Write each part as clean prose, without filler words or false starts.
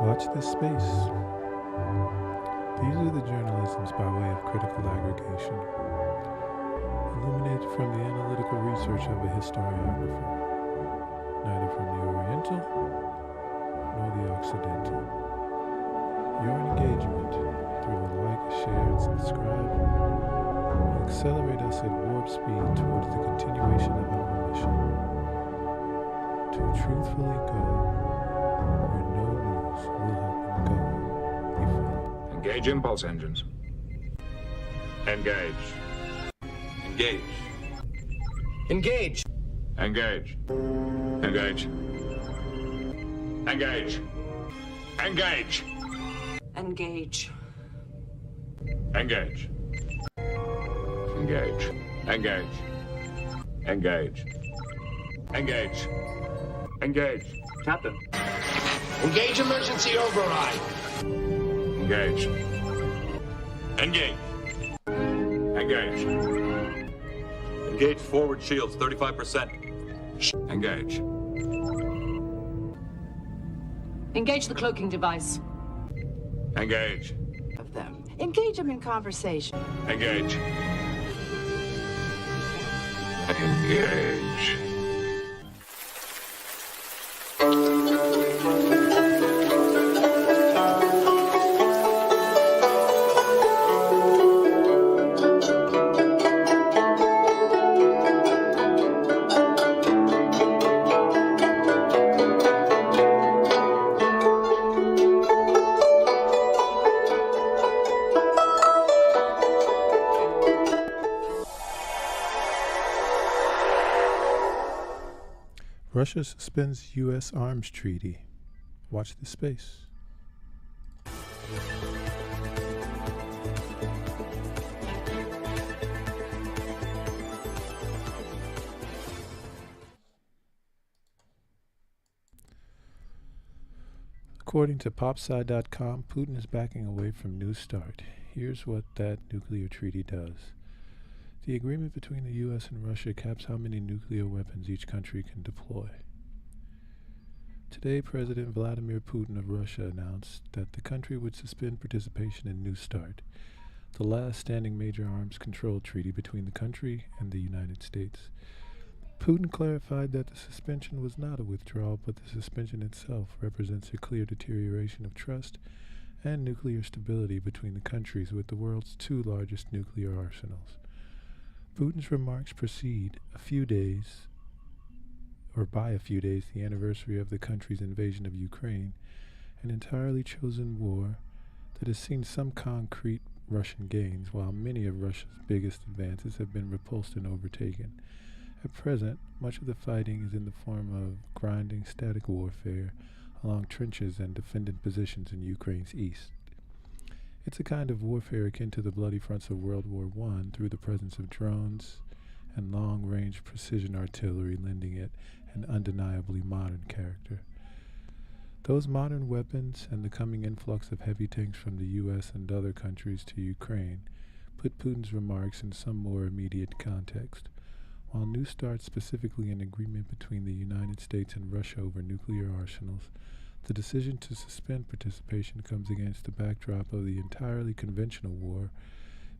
Watch this space. These are the journalisms by way of critical aggregation, illuminated from the analytical research of a historiographer, neither from the Oriental nor the Occidental. Your engagement through a like, share, and subscribe will accelerate us at warp speed towards the continuation of our mission to truthfully go where no news will help them go before. Engage impulse engines. Engage. Engage. Engage. Engage. Engage. Engage. Engage. Engage. Engage. Engage. Engage. Engage. Engage. Engage. Captain. Engage emergency override. Engage. Engage. Engage. Engage forward shields, 35%. Engage. Engage the cloaking device. Engage. Of them. Engage them in conversation. Engage. Engage. Russia suspends U.S. arms treaty. Watch this space. According to popsci.com, Putin is backing away from New START. Here's what that nuclear treaty does. The agreement between the U.S. and Russia caps how many nuclear weapons each country can deploy. Today, President Vladimir Putin of Russia announced that the country would suspend participation in New START, the last standing major arms control treaty between the country and the United States. Putin clarified that the suspension was not a withdrawal, but the suspension itself represents a clear deterioration of trust and nuclear stability between the countries with the world's two largest nuclear arsenals. Putin's remarks precede by a few days, the anniversary of the country's invasion of Ukraine, an entirely chosen war that has seen some concrete Russian gains, while many of Russia's biggest advances have been repulsed and overtaken. At present, much of the fighting is in the form of grinding static warfare along trenches and defended positions in Ukraine's east. It's a kind of warfare akin to the bloody fronts of World War I through the presence of drones and long-range precision artillery, lending it an undeniably modern character. Those modern weapons and the coming influx of heavy tanks from the U.S. and other countries to Ukraine put Putin's remarks in some more immediate context. While New START, specifically an agreement between the United States and Russia over nuclear arsenals, the decision to suspend participation comes against the backdrop of the entirely conventional war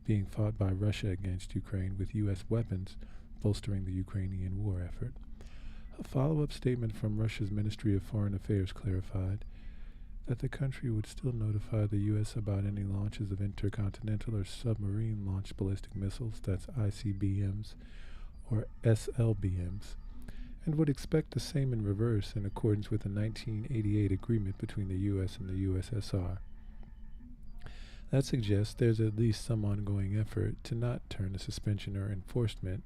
being fought by Russia against Ukraine, with U.S. weapons bolstering the Ukrainian war effort. A follow-up statement from Russia's Ministry of Foreign Affairs clarified that the country would still notify the U.S. about any launches of intercontinental or submarine-launched ballistic missiles, that's ICBMs, or SLBMs, and would expect the same in reverse in accordance with the 1988 agreement between the U.S. and the USSR. That suggests there's at least some ongoing effort to not turn a suspension or enforcement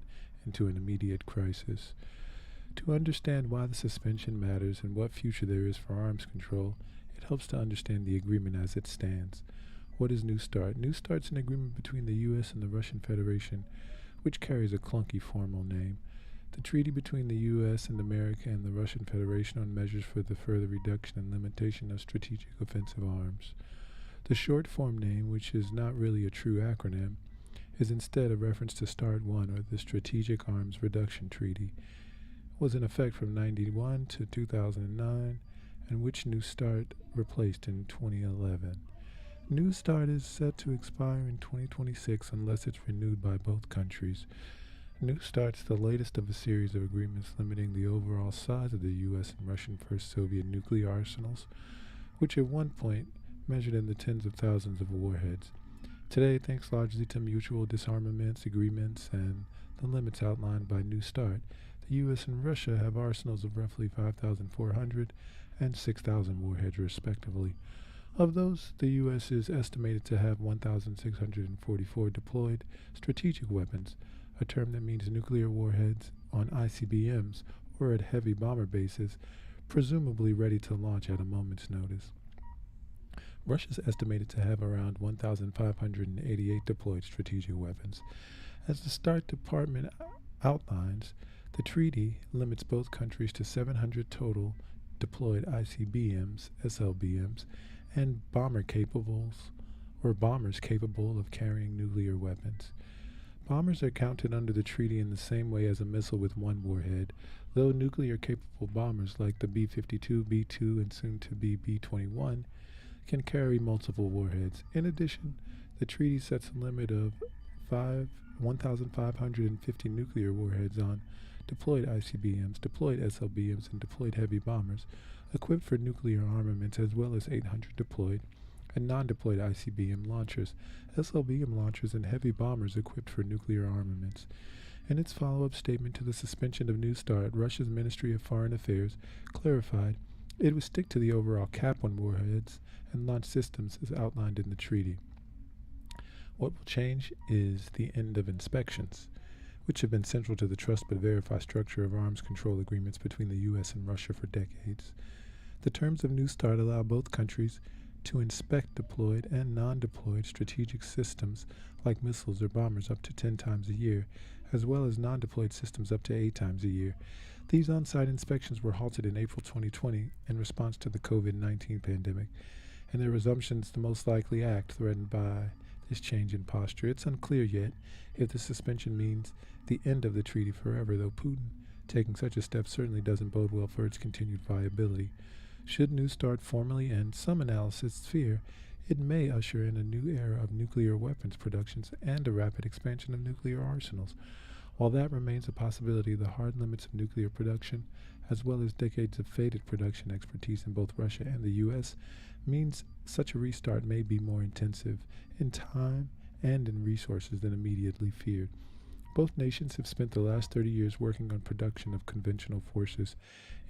into an immediate crisis. To understand why the suspension matters and what future there is for arms control, it helps to understand the agreement as it stands. What is New START? New START's an agreement between the U.S. and the Russian Federation, which carries a clunky formal name. The treaty between the U.S. and America and the Russian Federation on measures for the further reduction and limitation of strategic offensive arms. The short form name, which is not really a true acronym, is instead a reference to START 1, or the Strategic Arms Reduction Treaty. It was in effect from 1991 to 2009 and which New START replaced in 2011. New START is set to expire in 2026 unless it's renewed by both countries. New START's the latest of a series of agreements limiting the overall size of the U.S. and Russian First Soviet nuclear arsenals, which at one point measured in the tens of thousands of warheads. Today, thanks largely to mutual disarmaments agreements and the limits outlined by New START, the U.S. and Russia have arsenals of roughly 5,400 and 6,000 warheads respectively. Of those, the U.S. is estimated to have 1,644 deployed strategic weapons, a term that means nuclear warheads on ICBMs or at heavy bomber bases, presumably ready to launch at a moment's notice. Russia's estimated to have around 1,588 deployed strategic weapons. As the START Department outlines, the treaty limits both countries to 700 total deployed ICBMs, SLBMs, and bombers capable of carrying nuclear weapons. Bombers are counted under the treaty in the same way as a missile with one warhead, though nuclear-capable bombers like the B-52, B-2, and soon-to-be B-21 can carry multiple warheads. In addition, the treaty sets a limit of 1,550 nuclear warheads on deployed ICBMs, deployed SLBMs, and deployed heavy bombers equipped for nuclear armaments, as well as 800 deployed and non-deployed ICBM launchers, SLBM launchers, and heavy bombers equipped for nuclear armaments. In its follow-up statement to the suspension of New START, Russia's Ministry of Foreign Affairs clarified it would stick to the overall cap on warheads and launch systems as outlined in the treaty. What will change is the end of inspections, which have been central to the trust but verify structure of arms control agreements between the U.S. and Russia for decades. The terms of New START allow both countries to inspect deployed and non-deployed strategic systems like missiles or bombers up to 10 times a year, as well as non-deployed systems up to 8 times a year. These on-site inspections were halted in April 2020 in response to the COVID-19 pandemic, and their resumption is the most likely act threatened by this change in posture. It's unclear yet if the suspension means the end of the treaty forever, though Putin taking such a step certainly doesn't bode well for its continued viability. Should New START formally end, some analysts fear it may usher in a new era of nuclear weapons productions and a rapid expansion of nuclear arsenals. While that remains a possibility, the hard limits of nuclear production, as well as decades of faded production expertise in both Russia and the U.S., means such a restart may be more intensive in time and in resources than immediately feared. Both nations have spent the last 30 years working on production of conventional forces.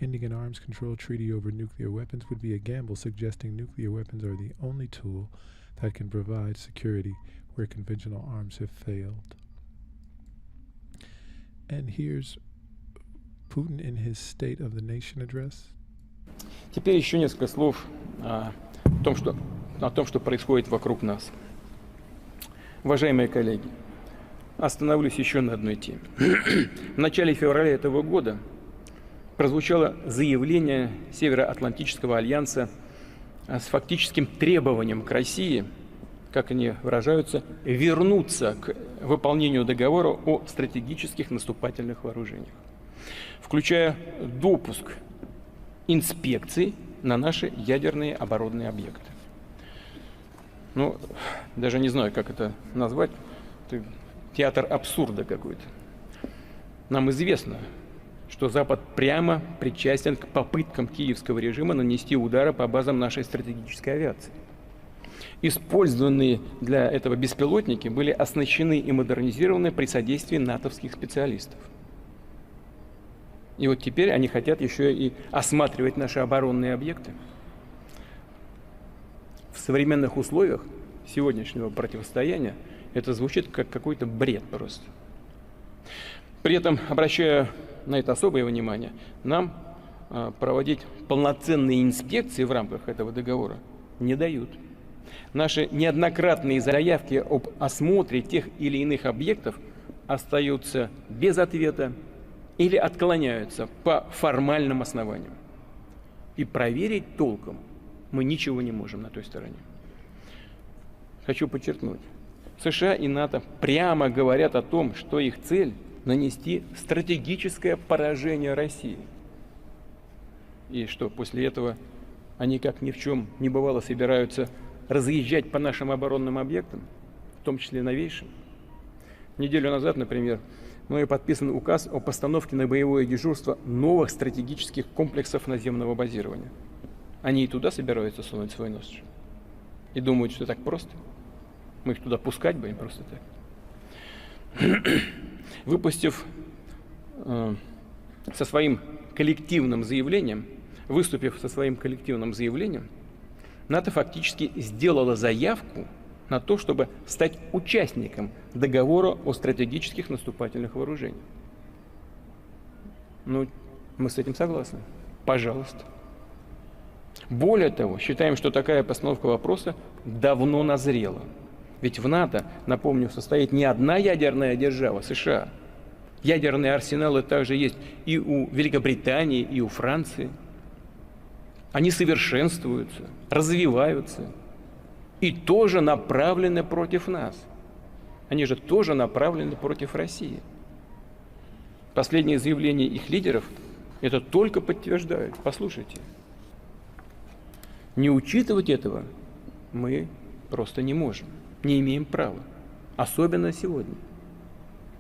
Ending an arms control treaty over nuclear weapons would be a gamble, suggesting nuclear weapons are the only tool that can provide security where conventional arms have failed. And here's Putin in his State of the Nation address. Теперь еще несколько слов о том, что происходит вокруг нас. Уважаемые коллеги, остановлюсь еще на одной теме. В начале февраля этого года прозвучало заявление Североатлантического альянса с фактическим требованием к России, как они выражаются, вернуться к выполнению договора о стратегических наступательных вооружениях, включая допуск инспекций на наши ядерные оборонные объекты. Ну, даже не знаю, как это назвать. Это театр абсурда какой-то. Нам известно, что Запад прямо причастен к попыткам киевского режима нанести удары по базам нашей стратегической авиации. Использованные для этого беспилотники были оснащены и модернизированы при содействии натовских специалистов. И вот теперь они хотят еще и осматривать наши оборонные объекты. В современных условиях сегодняшнего противостояния это звучит как какой-то бред просто. При этом, обращая на это особое внимание, нам проводить полноценные инспекции в рамках этого договора не дают. Наши неоднократные заявки об осмотре тех или иных объектов остаются без ответа или отклоняются по формальным основаниям. И проверить толком мы ничего не можем на той стороне. Хочу подчеркнуть, США и НАТО прямо говорят о том, что их цель – нанести стратегическое поражение России. И что после этого они как ни в чем не бывало собираются разъезжать по нашим оборонным объектам, в том числе новейшим. Неделю назад, например, мною подписан указ о постановке на боевое дежурство новых стратегических комплексов наземного базирования. Они и туда собираются сунуть свой нос. И думают, что так просто. Мы их туда пускать будем просто так. Выпустив со своим коллективным заявлением, выступив со своим коллективным заявлением, НАТО фактически сделало заявку на то, чтобы стать участником договора о стратегических наступательных вооружениях. Ну, мы с этим согласны. Пожалуйста. Более того, считаем, что такая постановка вопроса давно назрела. Ведь в НАТО, напомню, состоит не одна ядерная держава, США. Ядерные арсеналы также есть и у Великобритании, и у Франции. Они совершенствуются, развиваются и тоже направлены против нас. Они же тоже направлены против России. Последние заявления их лидеров это только подтверждают. Послушайте. Не учитывать этого мы просто не можем, не имеем права, особенно сегодня.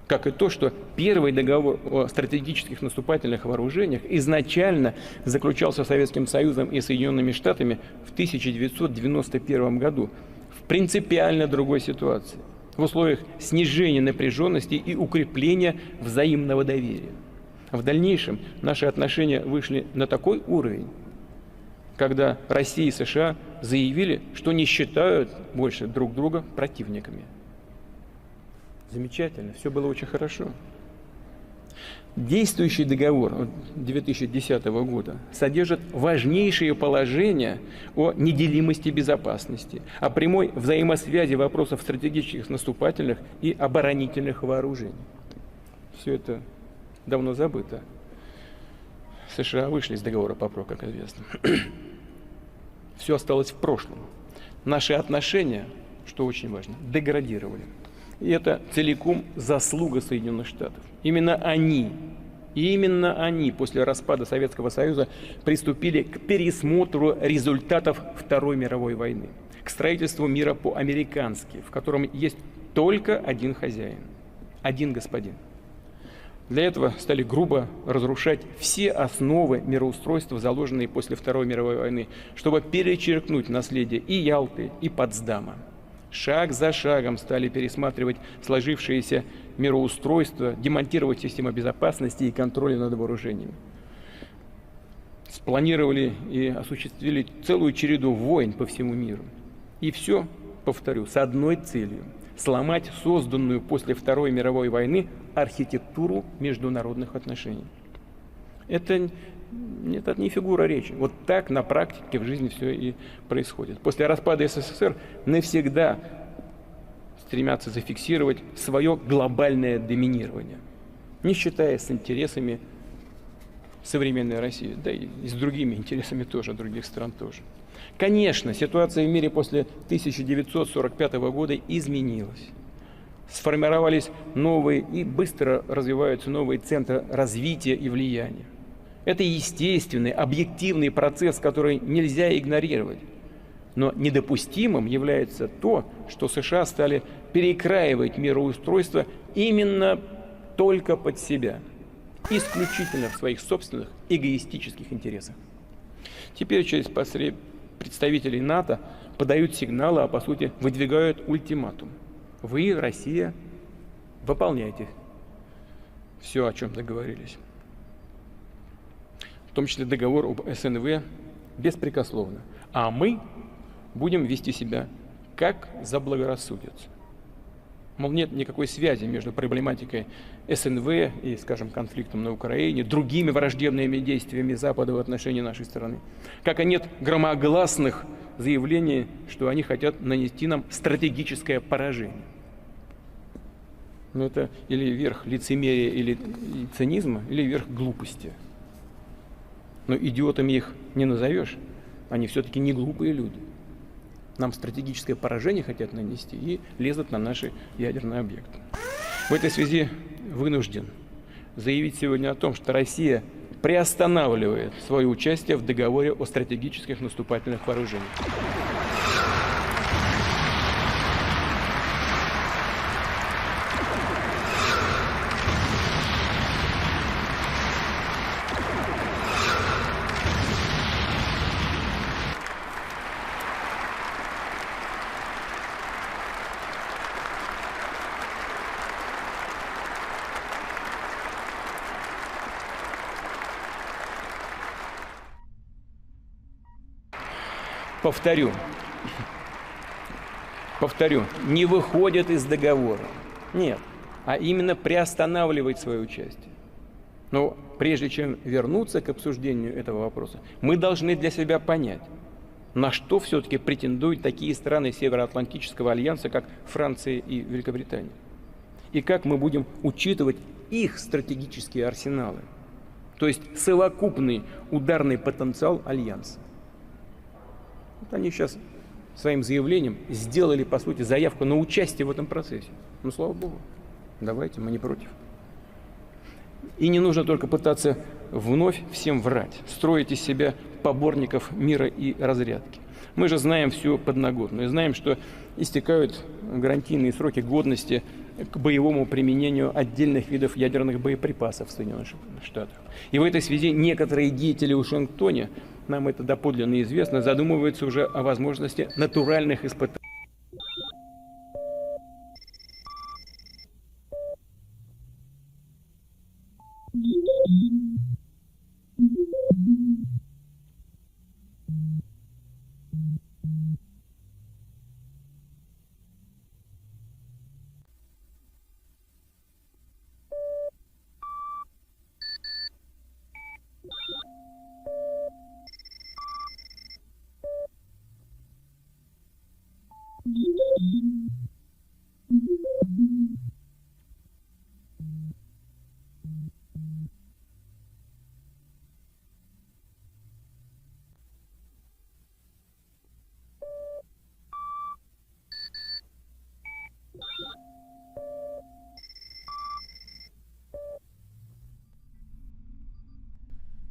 Как и то, что первый договор о стратегических наступательных вооружениях изначально заключался Советским Союзом и Соединенными Штатами в 1991 году в принципиально другой ситуации, в условиях снижения напряженности и укрепления взаимного доверия. В дальнейшем наши отношения вышли на такой уровень, когда Россия и США заявили, что не считают больше друг друга противниками. Замечательно, все было очень хорошо. Действующий договор 2010 года содержит важнейшие положения о неделимости безопасности, о прямой взаимосвязи вопросов стратегических наступательных и оборонительных вооружений. Все это давно забыто. США вышли из договора ПАПРО, как известно. Все осталось в прошлом. Наши отношения, что очень важно, деградировали. И это целиком заслуга Соединенных Штатов. Именно они после распада Советского Союза приступили к пересмотру результатов Второй мировой войны, к строительству мира по-американски, в котором есть только один хозяин, один господин. Для этого стали грубо разрушать все основы мироустройства, заложенные после Второй мировой войны, чтобы перечеркнуть наследие и Ялты, и Потсдама. Шаг за шагом стали пересматривать сложившееся мироустройство, демонтировать систему безопасности и контроля над вооружениями. Спланировали и осуществили целую череду войн по всему миру. И все, повторю, с одной целью – сломать созданную после Второй мировой войны архитектуру международных отношений. Это не фигура речи. Вот так на практике в жизни все и происходит. После распада СССР навсегда стремятся зафиксировать свое глобальное доминирование, не считаясь с интересами современной России, да и с другими интересами тоже, других стран тоже. Конечно, ситуация в мире после 1945 года изменилась. Сформировались новые и быстро развиваются новые центры развития и влияния. Это естественный, объективный процесс, который нельзя игнорировать. Но недопустимым является то, что США стали перекраивать мироустройство именно только под себя, исключительно в своих собственных эгоистических интересах. Теперь через представителей НАТО подают сигналы, а по сути выдвигают ультиматум. Вы, Россия, выполняйте все, о чем договорились. В том числе договор об СНВ беспрекословно. А мы будем вести себя как заблагорассудится. Мол, нет никакой связи между проблематикой СНВ и, скажем, конфликтом на Украине, другими враждебными действиями Запада в отношении нашей страны. Как и нет громогласных заявлений, что они хотят нанести нам стратегическое поражение. Но это или верх лицемерия или цинизма, или верх глупости. Но идиотами их не назовешь, они все-таки не глупые люди. Нам стратегическое поражение хотят нанести и лезут на наши ядерные объекты. В этой связи вынужден заявить сегодня о том, что Россия приостанавливает свое участие в договоре о стратегических наступательных вооружениях. Повторю, не выходят из договора. Нет, а именно приостанавливает свое участие. Но прежде чем вернуться к обсуждению этого вопроса, мы должны для себя понять, на что все-таки претендуют такие страны Североатлантического альянса, как Франция и Великобритания. И как мы будем учитывать их стратегические арсеналы, то есть совокупный ударный потенциал альянса. Вот они сейчас своим заявлением сделали, по сути, заявку на участие в этом процессе. Ну, слава богу, давайте, мы не против. И не нужно только пытаться вновь всем врать, строить из себя поборников мира и разрядки. Мы же знаем всю подноготную, знаем, что истекают гарантийные сроки годности к боевому применению отдельных видов ядерных боеприпасов в Соединенных Штатах. И в этой связи некоторые деятели в Вашингтоне, нам это доподлинно известно, задумываются уже о возможности натуральных испытаний.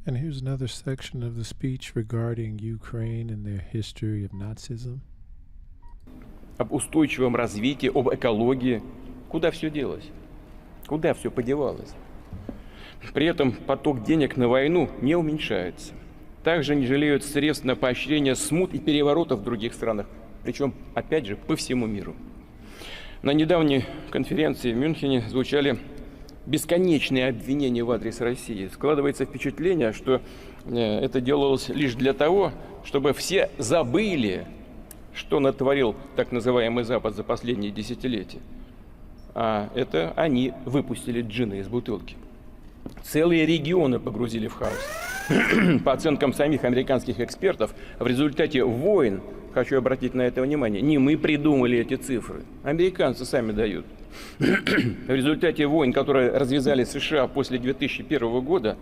And here's another section of the speech regarding Ukraine and their history of Nazism. Об устойчивом развитии, об экологии. Куда все делось? Куда все подевалось? При этом поток денег на войну не уменьшается. Также не жалеют средств на поощрение смут и переворотов в других странах, причем, опять же, по всему миру. На недавней конференции в Мюнхене звучали бесконечные обвинения в адрес России. Складывается впечатление, что это делалось лишь для того, чтобы все забыли, что натворил так называемый Запад за последние десятилетия. А это они выпустили джина из бутылки. Целые регионы погрузили в хаос. По оценкам самих американских экспертов, в результате войн, хочу обратить на это внимание, не мы придумали эти цифры, американцы сами дают. В результате войн, которые развязали США после 2001 года,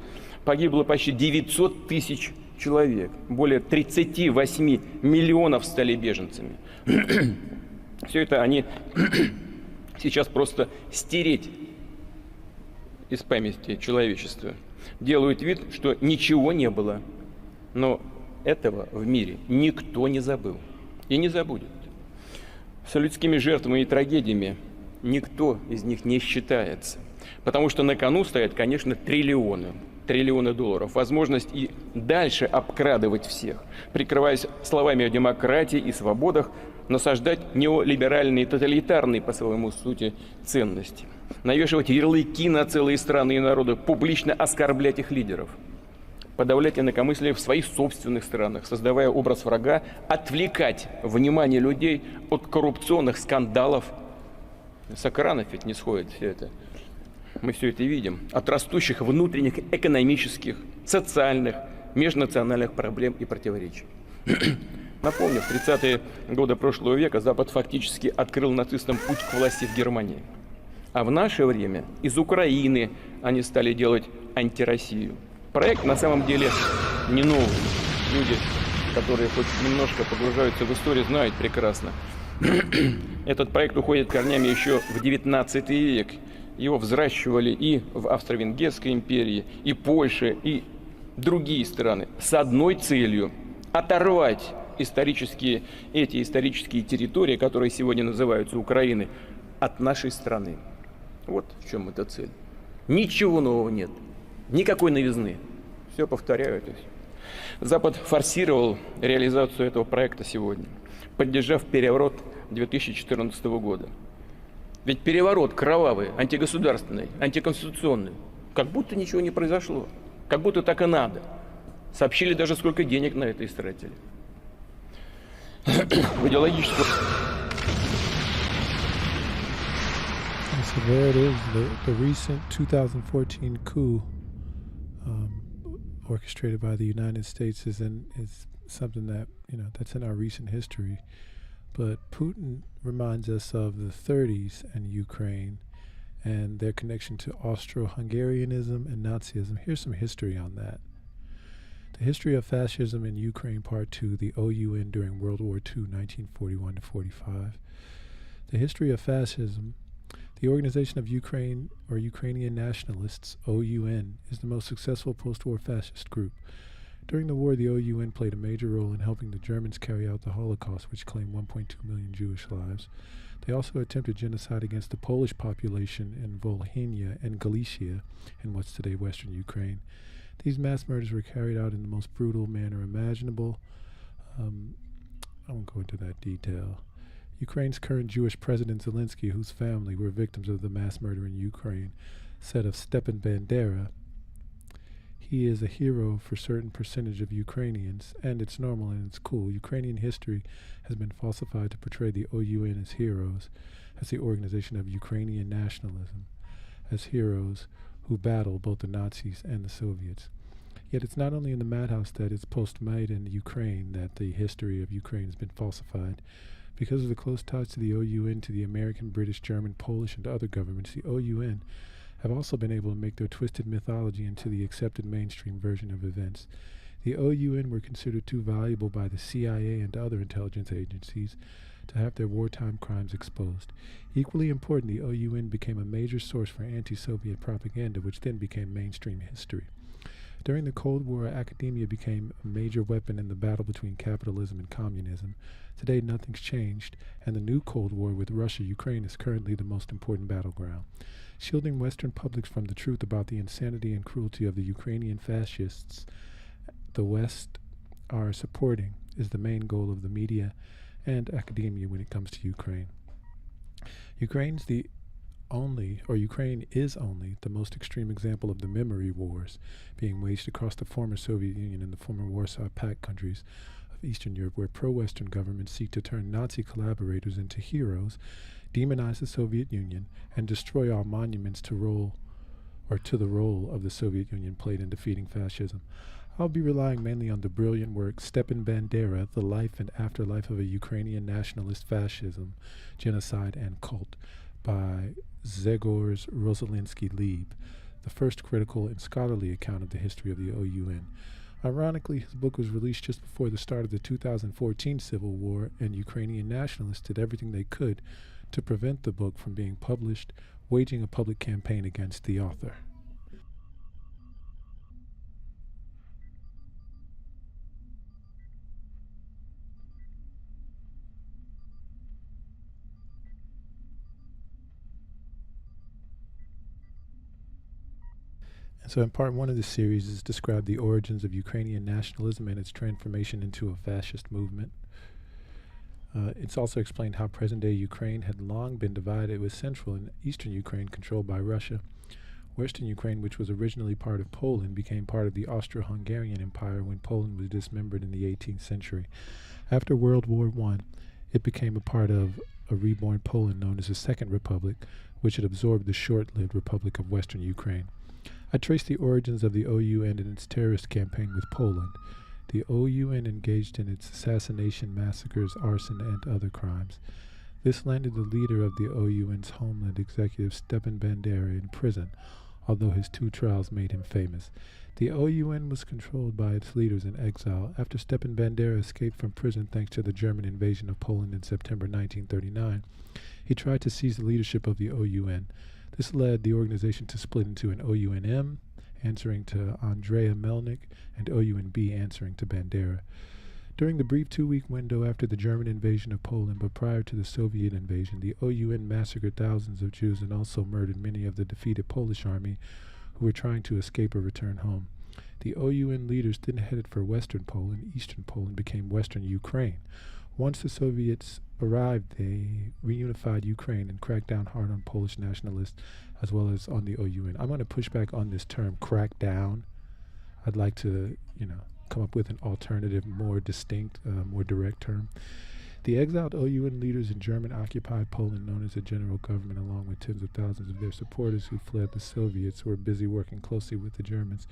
погибло почти 900 тысяч человек. Более 38 миллионов стали беженцами. Все это они сейчас просто стереть из памяти человечества. Делают вид, что ничего не было. Но этого в мире никто не забыл и не забудет. С людскими жертвами и трагедиями никто из них не считается. Потому что на кону стоят, конечно, триллионы долларов. Возможность и дальше обкрадывать всех, прикрываясь словами о демократии и свободах, насаждать неолиберальные, тоталитарные по своему сути ценности. Навешивать ярлыки на целые страны и народы, публично оскорблять их лидеров. Подавлять инакомыслие в своих собственных странах, создавая образ врага, отвлекать внимание людей от коррупционных скандалов. С экранов ведь не сходит все это. Мы все это видим. От растущих внутренних экономических, социальных, межнациональных проблем и противоречий. Напомню, в 30-е годы прошлого века Запад фактически открыл нацистам путь к власти в Германии. А в наше время из Украины они стали делать антироссию. Проект на самом деле не новый. Люди, которые хоть немножко погружаются в историю, знают прекрасно. Этот проект уходит корнями еще в XIX век. Его взращивали и в Австро-Венгерской империи, и Польше, и другие страны с одной целью – оторвать эти исторические территории, которые сегодня называются Украиной, от нашей страны. Вот в чем эта цель. Ничего нового нет, никакой новизны. Все повторяю это. Запад форсировал реализацию этого проекта сегодня, поддержав переворот 2014 года. Ведь переворот кровавый, антигосударственный, антиконституционный, как будто ничего не произошло, как будто так и надо. Сообщили даже, сколько денег на это истратили. В идеологическом... So there it is, the recent 2014 coup orchestrated by the United States is something that, that's in our recent history. But Putin reminds us of the 30s and Ukraine and their connection to Austro-Hungarianism and Nazism. Here's some history on that. The History of Fascism in Ukraine, Part 2, the OUN during World War II, 1941 to 45. The History of Fascism. The Organization of Ukraine, or Ukrainian Nationalists, OUN, is the most successful post-war fascist group. During the war, the OUN played a major role in helping the Germans carry out the Holocaust, which claimed 1.2 million Jewish lives. They also attempted genocide against the Polish population in Volhynia and Galicia, in what's today Western Ukraine. These mass murders were carried out in the most brutal manner imaginable. I won't go into that detail. Ukraine's current Jewish president Zelensky, whose family were victims of the mass murder in Ukraine, said of Stepan Bandera, "He is a hero for a certain percentage of Ukrainians, and it's normal and it's cool. Ukrainian history has been falsified to portray the OUN as heroes, as the Organization of Ukrainian Nationalism, as heroes who battle both the Nazis and the Soviets. Yet it's not only in the madhouse that it's post-Maidan Ukraine that the history of Ukraine has been falsified. Because of the close ties to the OUN, to the American, British, German, Polish, and other governments, the OUN have also been able to make their twisted mythology into the accepted mainstream version of events. The OUN were considered too valuable by the CIA and other intelligence agencies to have their wartime crimes exposed. Equally important, the OUN became a major source for anti-Soviet propaganda, which then became mainstream history. During the Cold War, academia became a major weapon in the battle between capitalism and communism. Today, nothing's changed, and the new Cold War with Russia-Ukraine is currently the most important battleground. Shielding Western publics from the truth about the insanity and cruelty of the Ukrainian fascists the West are supporting is the main goal of the media and academia when it comes to Ukraine. Ukraine is only the most extreme example of the memory wars being waged across the former Soviet Union and the former Warsaw Pact countries of Eastern Europe, where pro-Western governments seek to turn Nazi collaborators into heroes, demonize the Soviet Union, and destroy all monuments to the role of the Soviet Union played in defeating fascism. I'll be relying mainly on the brilliant work Stepan Bandera, The Life and Afterlife of a Ukrainian Nationalist Fascism, Genocide and Cult, by Grzegorz Rosalinsky-Lieb, the first critical and scholarly account of the history of the OUN. Ironically, his book was released just before the start of the 2014 civil war, and Ukrainian nationalists did everything they could to prevent the book from being published, waging a public campaign against the author. So in part one of the series is described the origins of Ukrainian nationalism and its transformation into a fascist movement. It's also explained how present-day Ukraine had long been divided, with central and eastern Ukraine controlled by Russia. Western Ukraine, which was originally part of Poland, became part of the Austro-Hungarian Empire when Poland was dismembered in the 18th century. After World War I, it became a part of a reborn Poland known as the Second Republic, which had absorbed the short-lived Republic of Western Ukraine. I traced the origins of the OUN and its terrorist campaign with Poland. The OUN engaged in its assassination, massacres, arson, and other crimes. This landed the leader of the OUN's homeland executive, Stepan Bandera, in prison, although his 2 trials made him famous. The OUN was controlled by its leaders in exile. After Stepan Bandera escaped from prison thanks to the German invasion of Poland in September 1939, he tried to seize the leadership of the OUN. This led the organization to split into an OUNM, answering to Andrea Melnik, and OUN-B answering to Bandera. During the brief 2-week window after the German invasion of Poland, but prior to the Soviet invasion, the OUN massacred thousands of Jews and also murdered many of the defeated Polish army who were trying to escape or return home. The OUN leaders then headed for Western Poland. Eastern Poland became Western Ukraine. Once the Soviets arrived, they reunified Ukraine and cracked down hard on Polish nationalists as well as on the OUN. I'm going to push back on this term, crack down. I'd like to, come up with an alternative, more distinct, more direct term. The exiled OUN leaders in German-occupied Poland, known as the General Government, along with tens of thousands of their supporters who fled the Soviets, were busy working closely with the Germans,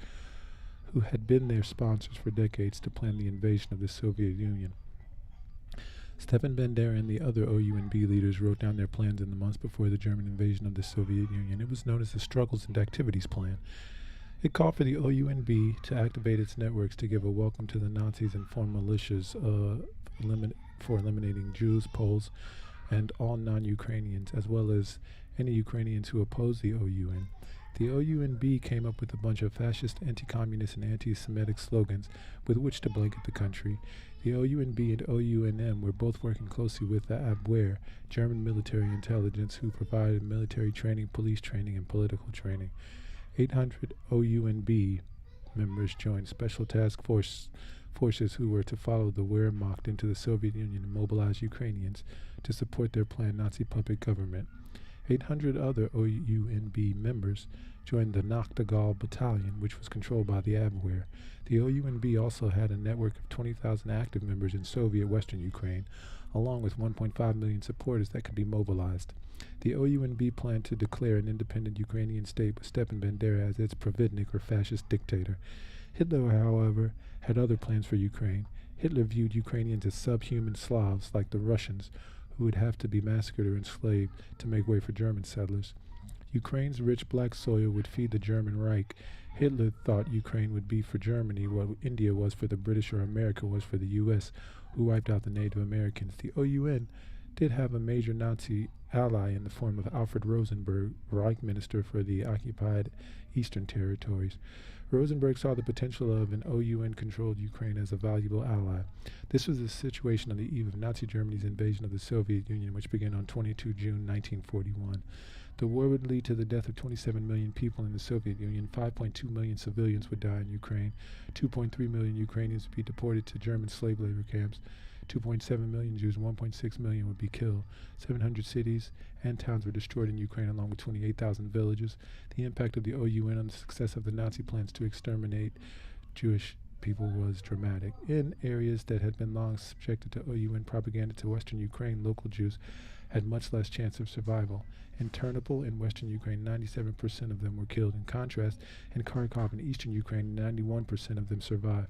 who had been their sponsors for decades, to plan the invasion of the Soviet Union. Stepan Bandera and the other OUN-B leaders wrote down their plans in the months before the German invasion of the Soviet Union. It was known as the Struggles and Activities Plan. It called for the OUN-B to activate its networks to give a welcome to the Nazis and form militias for eliminating Jews, Poles, and all non-Ukrainians, as well as any Ukrainians who oppose the OUN. The OUN-B came up with a bunch of fascist, anti-communist, and anti-Semitic slogans with which to blanket the country. The OUN-B and OUN-M were both working closely with the Abwehr, German military intelligence, who provided military training, police training, and political training. 800 OUN-B members joined special task forces who were to follow the Wehrmacht into the Soviet Union and mobilize Ukrainians to support their planned Nazi puppet government. 800 other OUN-B members joined the Nachtigall Battalion, which was controlled by the Abwehr. The OUN-B also had a network of 20,000 active members in Soviet Western Ukraine, along with 1.5 million supporters that could be mobilized. The OUN-B planned to declare an independent Ukrainian state with Stepan Bandera as its providnik or fascist dictator. Hitler, however, had other plans for Ukraine. Hitler viewed Ukrainians as subhuman Slavs like the Russians, who would have to be massacred or enslaved to make way for German settlers. Ukraine's rich black soil would feed the German Reich. Hitler thought Ukraine would be for Germany what India was for the British or America was for the U.S., who wiped out the Native Americans. The OUN did have a major Nazi ally in the form of Alfred Rosenberg, Reich Minister for the occupied Eastern Territories. Rosenberg saw the potential of an OUN-controlled Ukraine as a valuable ally. This was the situation on the eve of Nazi Germany's invasion of the Soviet Union, which began on 22 June 1941. The war would lead to the death of 27 million people in the Soviet Union. 5.2 million civilians would die in Ukraine. 2.3 million Ukrainians would be deported to German slave labor camps. 2.7 million Jews, 1.6 million would be killed. 700 cities and towns were destroyed in Ukraine, along with 28,000 villages. The impact of the OUN on the success of the Nazi plans to exterminate Jewish people was dramatic. In areas that had been long subjected to OUN propaganda to Western Ukraine, local Jews had much less chance of survival. In Ternopil in Western Ukraine, 97% of them were killed. In contrast, in Kharkov in Eastern Ukraine, 91% of them survived.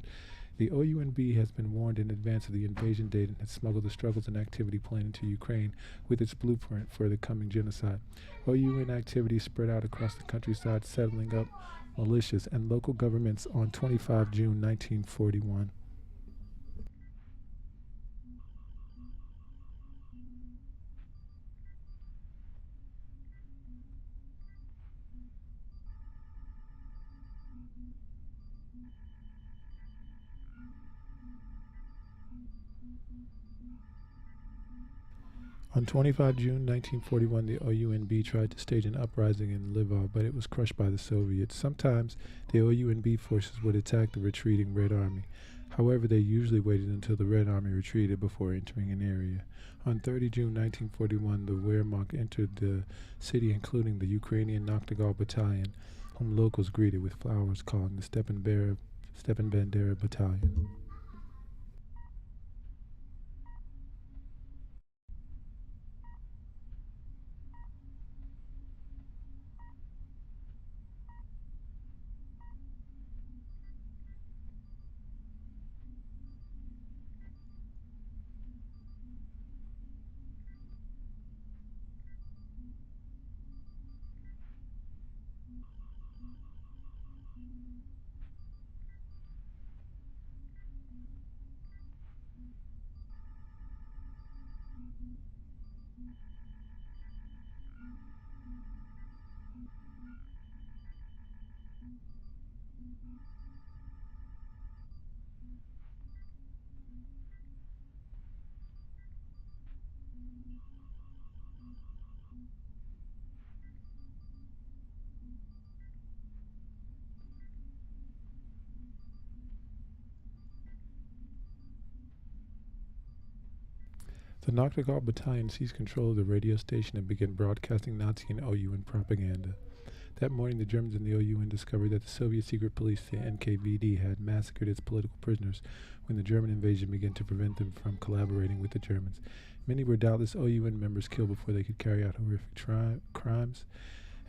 The OUN-B has been warned in advance of the invasion date and has smuggled the struggles and activity plan into Ukraine with its blueprint for the coming genocide. OUN activity spread out across the countryside, settling up militias and local governments on 25 June 1941. On 25 June 1941, the OUN-B tried to stage an uprising in Lviv, but it was crushed by the Soviets. Sometimes the OUN-B forces would attack the retreating Red Army. However, they usually waited until the Red Army retreated before entering an area. On 30 June 1941, the Wehrmacht entered the city, including the Ukrainian Nachtigall Battalion, whom locals greeted with flowers, calling the Stepan Bandera Battalion. The Nachtigall Battalion seized control of the radio station and began broadcasting Nazi and OUN propaganda. That morning, the Germans in the OUN discovered that the Soviet secret police, the NKVD, had massacred its political prisoners when the German invasion began to prevent them from collaborating with the Germans. Many were doubtless OUN members killed before they could carry out horrific crimes,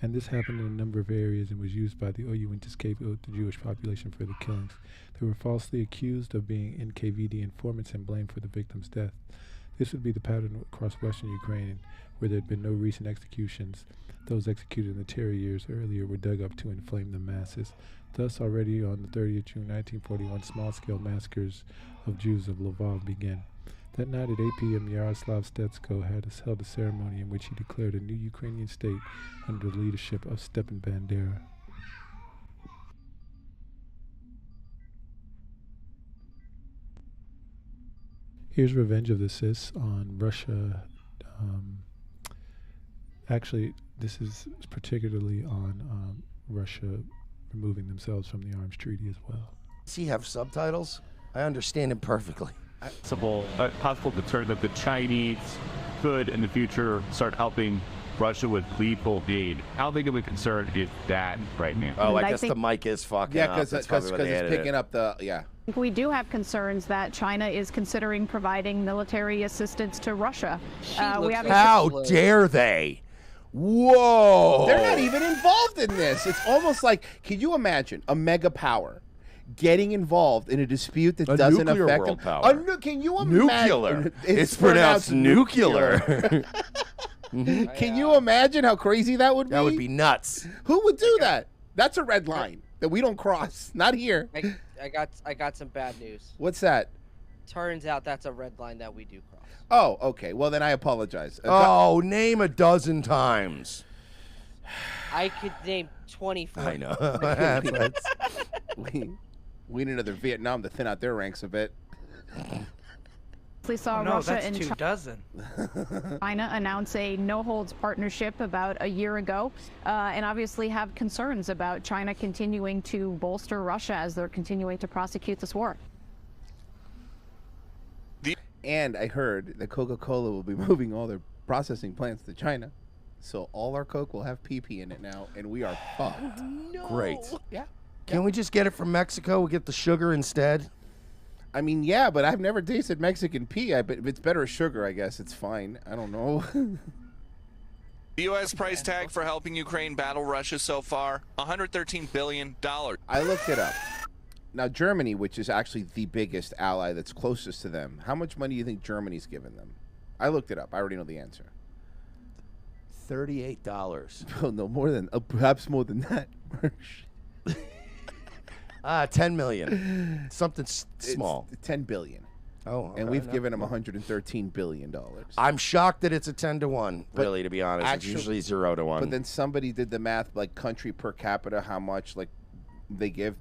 and this happened in a number of areas and was used by the OUN to scapegoat the Jewish population for the killings. They were falsely accused of being NKVD informants and blamed for the victims' death. This would be the pattern across western Ukraine, where there had been no recent executions. Those executed in the terror years earlier were dug up to inflame the masses. Thus, already on the 30th June 1941, small-scale massacres of Jews of Lvov began. That night at 8 p.m., Yaroslav Stetsko had held a ceremony in which he declared a new Ukrainian state under the leadership of Stepan Bandera. Here's Revenge of the Cis on Russia. Actually, this is particularly on Russia removing themselves from the arms treaty as well. Does he have subtitles? I understand him perfectly. Possible concern that the Chinese could, in the future, start helping Russia with lethal aid. How big of a concern is that right now? Oh, I guess the mic is fucking up. Yeah, because it's picking up the, yeah. We do have concerns that China is considering providing military assistance to Russia. How dare they? Whoa! They're not even involved in this. It's almost like, can you imagine a mega power getting involved in a dispute that doesn't affect them? Power. Can you imagine? Nuclear. It's pronounced nuclear. Can you imagine how crazy that would be? That would be nuts. Who would do that? That's a red line that we don't cross. Not here. I got some bad news. What's that? Turns out that's a red line that we do cross. Oh, okay. Well, then I apologize. Oh, name a dozen times. I could name 24. I know. We need another Vietnam to thin out their ranks a bit. We saw no, Russia that's and 24. China announce a no-holds partnership about a year ago, and obviously have concerns about China continuing to bolster Russia as they're continuing to prosecute this war. And I heard that Coca-Cola will be moving all their processing plants to China, so all our Coke will have PP in it now, and we are fucked. No. Great. Yeah. Can we just get it from Mexico? We get the sugar instead. I mean, yeah, but I've never tasted Mexican pea. But if it's better as sugar, I guess it's fine. I don't know. The U.S. price tag for helping Ukraine battle Russia so far, $113 billion. I looked it up. Now, Germany, which is actually the biggest ally that's closest to them, how much money do you think Germany's given them? I looked it up. I already know the answer. $38. Oh, no, more than, perhaps more than that. 10 million. Something small. It's 10 billion. Oh, okay. And we've given them $113 billion. I'm shocked that it's a 10-to-1, really, to be honest. Actually, it's usually 0-to-1. But then somebody did the math, like country per capita, how much like they give.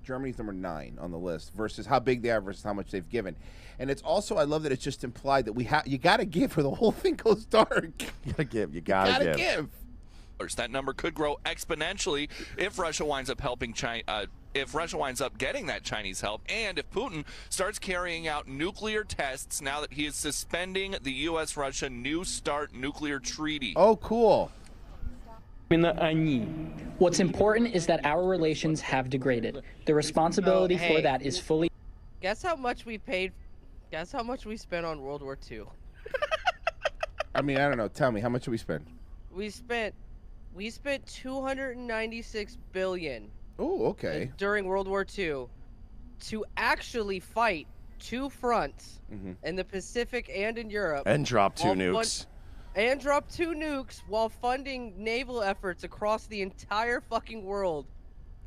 Germany's number 9 on the list versus how big they are versus how much they've given. And it's also, I love that it's just implied that you got to give or the whole thing goes dark. You got to give. You got to give. That number could grow exponentially if Russia winds up helping China. If Russia winds up getting that Chinese help, and if Putin starts carrying out nuclear tests now that he is suspending the U.S.-Russia New START nuclear treaty. Oh, cool. What's important is that our relations have degraded. The responsibility for that is fully. Guess how much we paid? Guess how much we spent on World War II? I mean, I don't know. Tell me, how much did we spend? We spent 296 billion. Oh, okay. During World War II, to actually fight 2 fronts in the Pacific and in Europe, and drop 2 nukes. And drop 2 nukes while funding naval efforts across the entire fucking world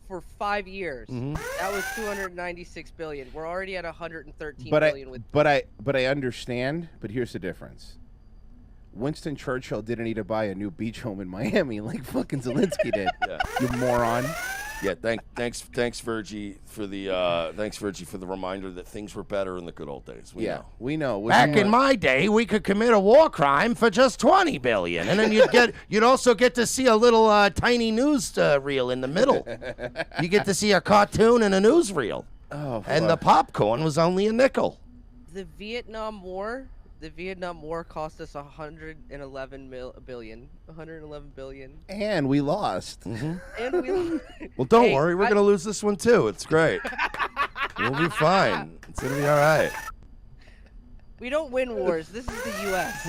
for 5 years. That was 296 billion. We're already at 113 billion. But I understand. But here's the difference. Winston Churchill didn't need to buy a new beach home in Miami like fucking Zelensky did. You moron. Yeah, thanks, Virgie, for the reminder that things were better in the good old days. We know. Back in my day, we could commit a war crime for just $20 billion, and then you'd also get to see a little tiny news reel in the middle. You get to see a cartoon and a newsreel. Oh, and the popcorn was only a nickel. The Vietnam War cost us 111 billion. And we lost. And we Well, don't worry, we're gonna lose this one too. It's great. We'll be fine. It's gonna be all right. We don't win wars. This is the U.S.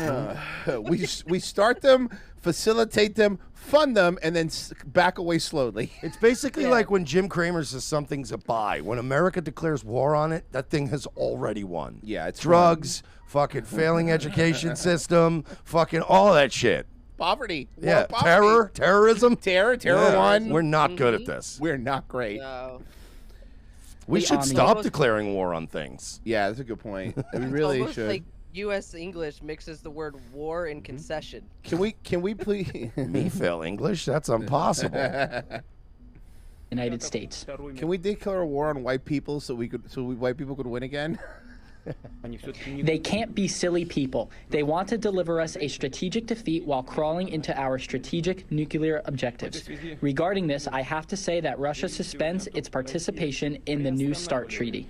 We start them, facilitate them, fund them, and then back away slowly. It's basically like when Jim Cramer says something's a buy. When America declares war on it, that thing has already won. Yeah, it's drugs, fucking failing education system, fucking all that shit. Poverty. Yeah, poverty. terrorism. Terror one. We're not good at this. We're not great. No. We should stop declaring war on things. Yeah, that's a good point. We really Almost should. like U.S. English mixes the word war and concession. Can we please? Me fail English? That's impossible. United States. Can we declare a war on white people so white people could win again? They can't be silly people. They want to deliver us a strategic defeat while crawling into our strategic nuclear objectives. Regarding this, I have to say that Russia suspends its participation in the New START treaty.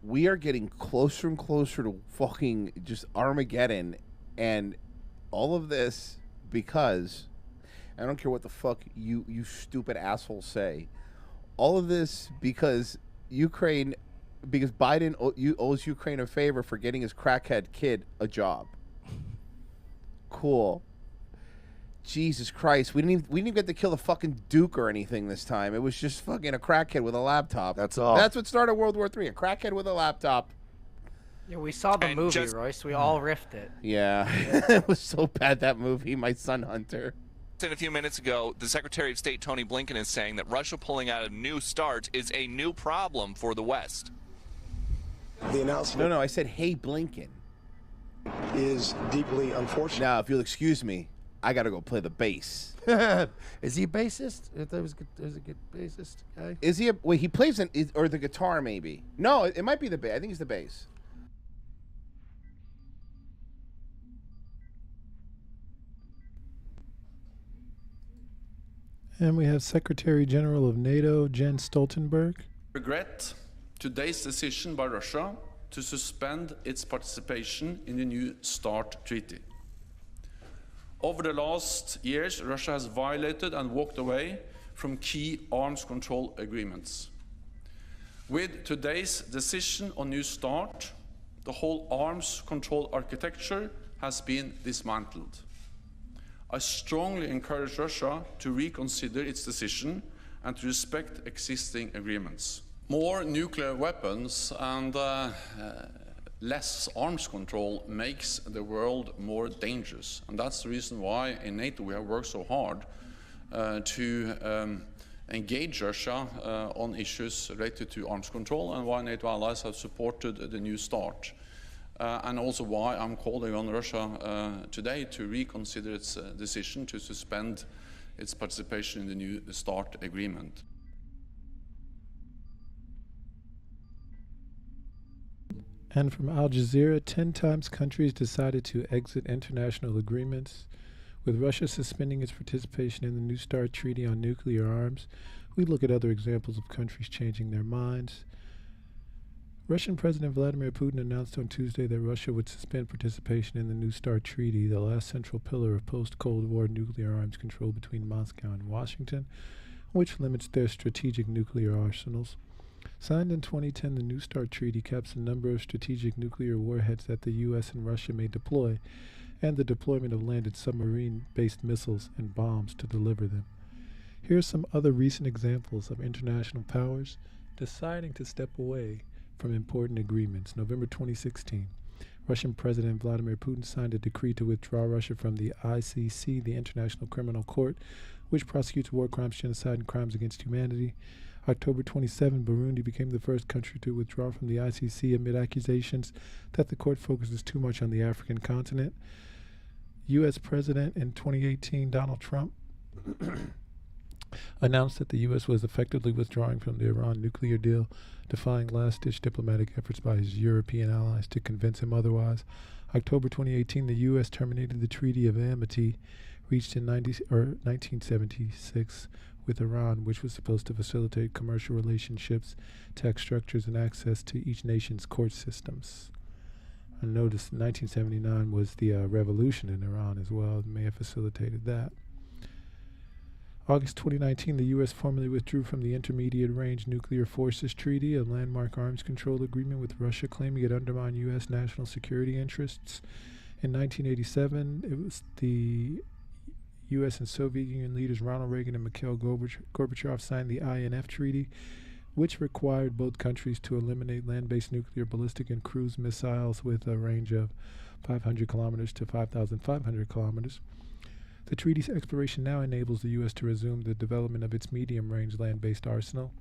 We are getting closer and closer to fucking just Armageddon, and all of this because I don't care what the fuck you stupid assholes say. All of this because Biden owes Ukraine a favor for getting his crackhead kid a job. Cool. Jesus Christ, we didn't even get to kill the fucking Duke or anything this time. It was just fucking a crackhead with a laptop. That's all. That's what started World War III. A crackhead with a laptop. Yeah, we saw the movie, Royce. We all riffed it. Yeah, it was so bad, that movie. My son Hunter. A few minutes ago, the Secretary of State Tony Blinken is saying that Russia pulling out a New START is a new problem for the West. The announcement. No, I said, hey, Blinken. Is deeply unfortunate. Now, if you'll excuse me, I got to go play the bass. Is he a bassist? I thought he was a good bassist guy. Is he he plays or the guitar maybe? No, it might be the bass. I think it's the bass. And we have Secretary General of NATO, Jens Stoltenberg. Regret today's decision by Russia to suspend its participation in the New START treaty. Over the last years, Russia has violated and walked away from key arms control agreements. With today's decision on New START, the whole arms control architecture has been dismantled. I strongly encourage Russia to reconsider its decision and to respect existing agreements. More nuclear weapons and less arms control makes the world more dangerous. And that's the reason why in NATO we have worked so hard to engage Russia on issues related to arms control, and why NATO allies have supported the New START. And also why I'm calling on Russia today to reconsider its decision to suspend its participation in the New START agreement. And from Al Jazeera, 10 times countries decided to exit international agreements. With Russia suspending its participation in the New START treaty on nuclear arms, we look at other examples of countries changing their minds. Russian President Vladimir Putin announced on Tuesday that Russia would suspend participation in the New START treaty, the last central pillar of post-Cold War nuclear arms control between Moscow and Washington, which limits their strategic nuclear arsenals. Signed in 2010, the New START treaty caps the number of strategic nuclear warheads that the U.S. and Russia may deploy, and the deployment of landed submarine-based missiles and bombs to deliver them. Here are some other recent examples of international powers deciding to step away from important agreements. November 2016, Russian President Vladimir Putin signed a decree to withdraw Russia from the ICC, the International Criminal Court, which prosecutes war crimes, genocide, and crimes against humanity. October 27, Burundi became the first country to withdraw from the ICC amid accusations that the court focuses too much on the African continent. U.S. President in 2018, Donald Trump, announced that the U.S. was effectively withdrawing from the Iran nuclear deal, defying last-ditch diplomatic efforts by his European allies to convince him otherwise. October 2018, the U.S. terminated the Treaty of Amity reached in 1976 with Iran, which was supposed to facilitate commercial relationships, tax structures, and access to each nation's court systems. I noticed 1979 was the revolution in Iran as well. It may have facilitated that. August 2019, the U.S. formally withdrew from the Intermediate Range Nuclear Forces Treaty, a landmark arms control agreement with Russia, claiming it undermined U.S. national security interests. In 1987, it was the U.S. and Soviet Union leaders Ronald Reagan and Mikhail Gorbachev signed the INF Treaty, which required both countries to eliminate land-based nuclear, ballistic, and cruise missiles with a range of 500 kilometers to 5,500 kilometers. The treaty's expiration now enables the U.S. to resume the development of its medium-range land-based arsenal.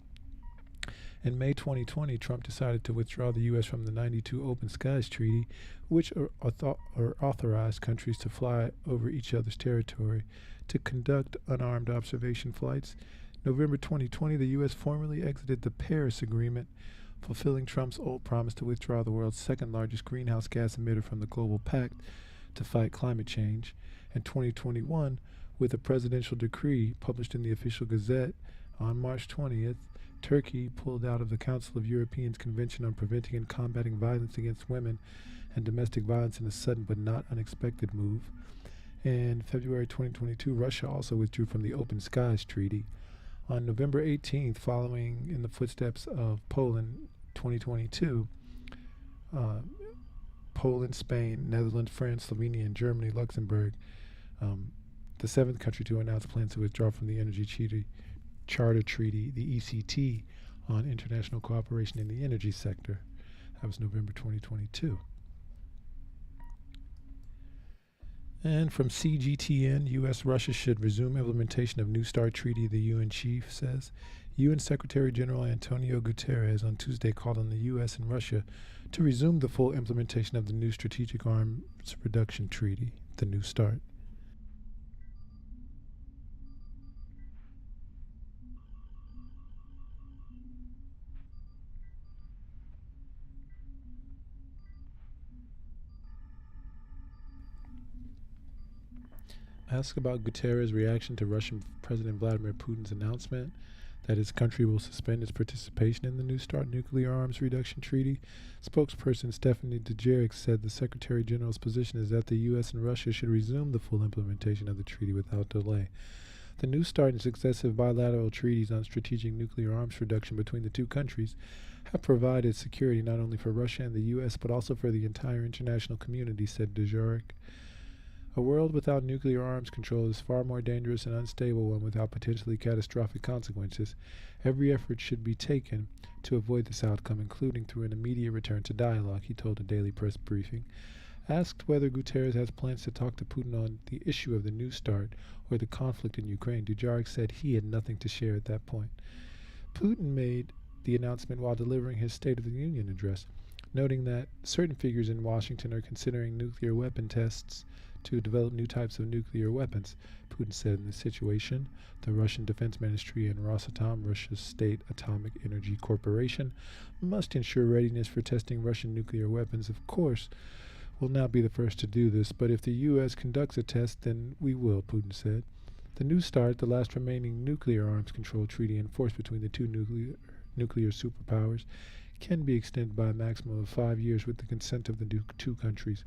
In May 2020, Trump decided to withdraw the U.S. from the 92 Open Skies Treaty, which authorized countries to fly over each other's territory to conduct unarmed observation flights. November 2020, the U.S. formally exited the Paris Agreement, fulfilling Trump's old promise to withdraw the world's second-largest greenhouse gas emitter from the global pact to fight climate change. In 2021, with a presidential decree published in the Official Gazette on March 20th, Turkey pulled out of the Council of Europeans Convention on Preventing and Combating Violence Against Women and Domestic Violence in a sudden but not unexpected move. In February 2022, Russia also withdrew from the Open Skies Treaty. On November 18th, following in the footsteps of Poland 2022, Poland, Spain, Netherlands, France, Slovenia, and Germany, Luxembourg, the seventh country to announce plans to withdraw from the Energy Charter Treaty, the ECT, on international cooperation in the energy sector. That was November 2022. And from CGTN, U.S.-Russia should resume implementation of New START Treaty, the UN chief says. UN Secretary General Antonio Guterres on Tuesday called on the U.S. and Russia to resume the full implementation of the new Strategic Arms Reduction Treaty, the New START. Asked about Guterres' reaction to Russian President Vladimir Putin's announcement that his country will suspend its participation in the New START nuclear arms reduction treaty, spokesperson Stephanie Dujarric said the Secretary General's position is that the U.S. and Russia should resume the full implementation of the treaty without delay. The New START and successive bilateral treaties on strategic nuclear arms reduction between the two countries have provided security not only for Russia and the U.S. but also for the entire international community, said Dujarric. A world without nuclear arms control is far more dangerous and unstable one without potentially catastrophic consequences. Every effort should be taken to avoid this outcome, including through an immediate return to dialogue, he told a daily press briefing. Asked whether Guterres has plans to talk to Putin on the issue of the New START or the conflict in Ukraine, Dujarric said he had nothing to share at that point. Putin made the announcement while delivering his State of the Union address, noting that certain figures in Washington are considering nuclear weapon tests to develop new types of nuclear weapons. Putin said in this situation, the Russian Defense Ministry and Rosatom, Russia's state atomic energy corporation, must ensure readiness for testing Russian nuclear weapons. Of course, we'll not be the first to do this, but if the U.S. conducts a test, then we will, Putin said. The New START, the last remaining nuclear arms control treaty enforced between the two nuclear superpowers, can be extended by a maximum of 5 years with the consent of the two countries.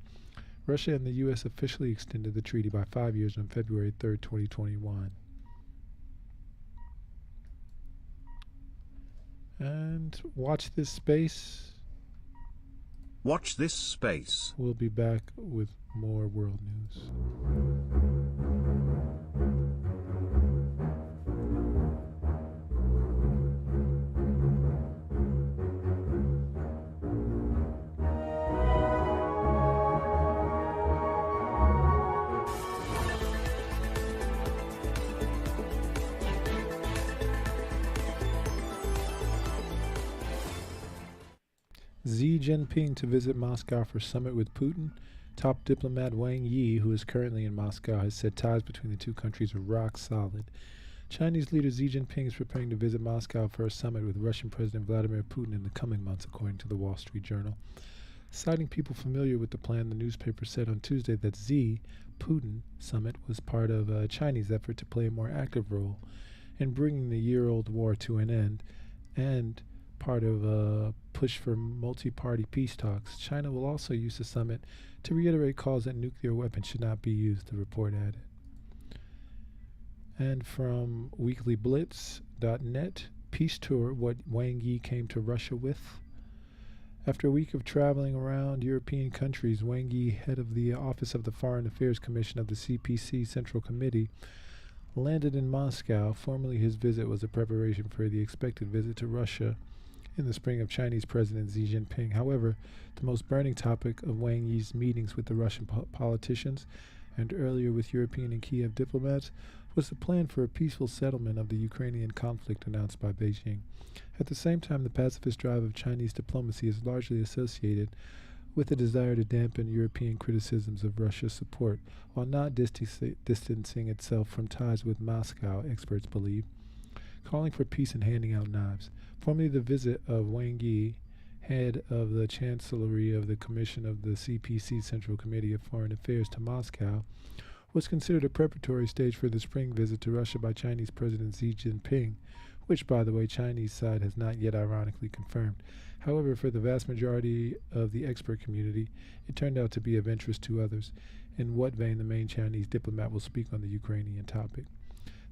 Russia and the U.S. officially extended the treaty by 5 years on February 3, 2021. And watch this space. Watch this space. We'll be back with more world news. Xi Jinping to visit Moscow for summit with Putin. Top diplomat Wang Yi, who is currently in Moscow, has said ties between the two countries are rock solid. Chinese leader Xi Jinping is preparing to visit Moscow for a summit with Russian President Vladimir Putin in the coming months, according to the Wall Street Journal. Citing people familiar with the plan, the newspaper said on Tuesday that Xi-Putin summit was part of a Chinese effort to play a more active role in bringing the year-old war to an end and part of a push for multi-party peace talks. China will also use the summit to reiterate calls that nuclear weapons should not be used, the report added. And from weeklyblitz.net, peace tour, what Wang Yi came to Russia with. After a week of traveling around European countries, Wang Yi, head of the Office of the Foreign Affairs Commission of the CPC Central Committee, landed in Moscow. Formerly, his visit was a preparation for the expected visit to Russia in the spring of Chinese President Xi Jinping. However, the most burning topic of Wang Yi's meetings with the Russian politicians and earlier with European and Kiev diplomats was the plan for a peaceful settlement of the Ukrainian conflict announced by Beijing. At the same time, the pacifist drive of Chinese diplomacy is largely associated with the desire to dampen European criticisms of Russia's support, while not distancing itself from ties with Moscow, experts believe, calling for peace and handing out knives. Formerly, the visit of Wang Yi, head of the Chancellery of the Commission of the CPC Central Committee of Foreign Affairs, to Moscow, was considered a preparatory stage for the spring visit to Russia by Chinese President Xi Jinping, which, by the way, Chinese side has not yet ironically confirmed. However, for the vast majority of the expert community, it turned out to be of interest to others. In what vein the main Chinese diplomat will speak on the Ukrainian topic.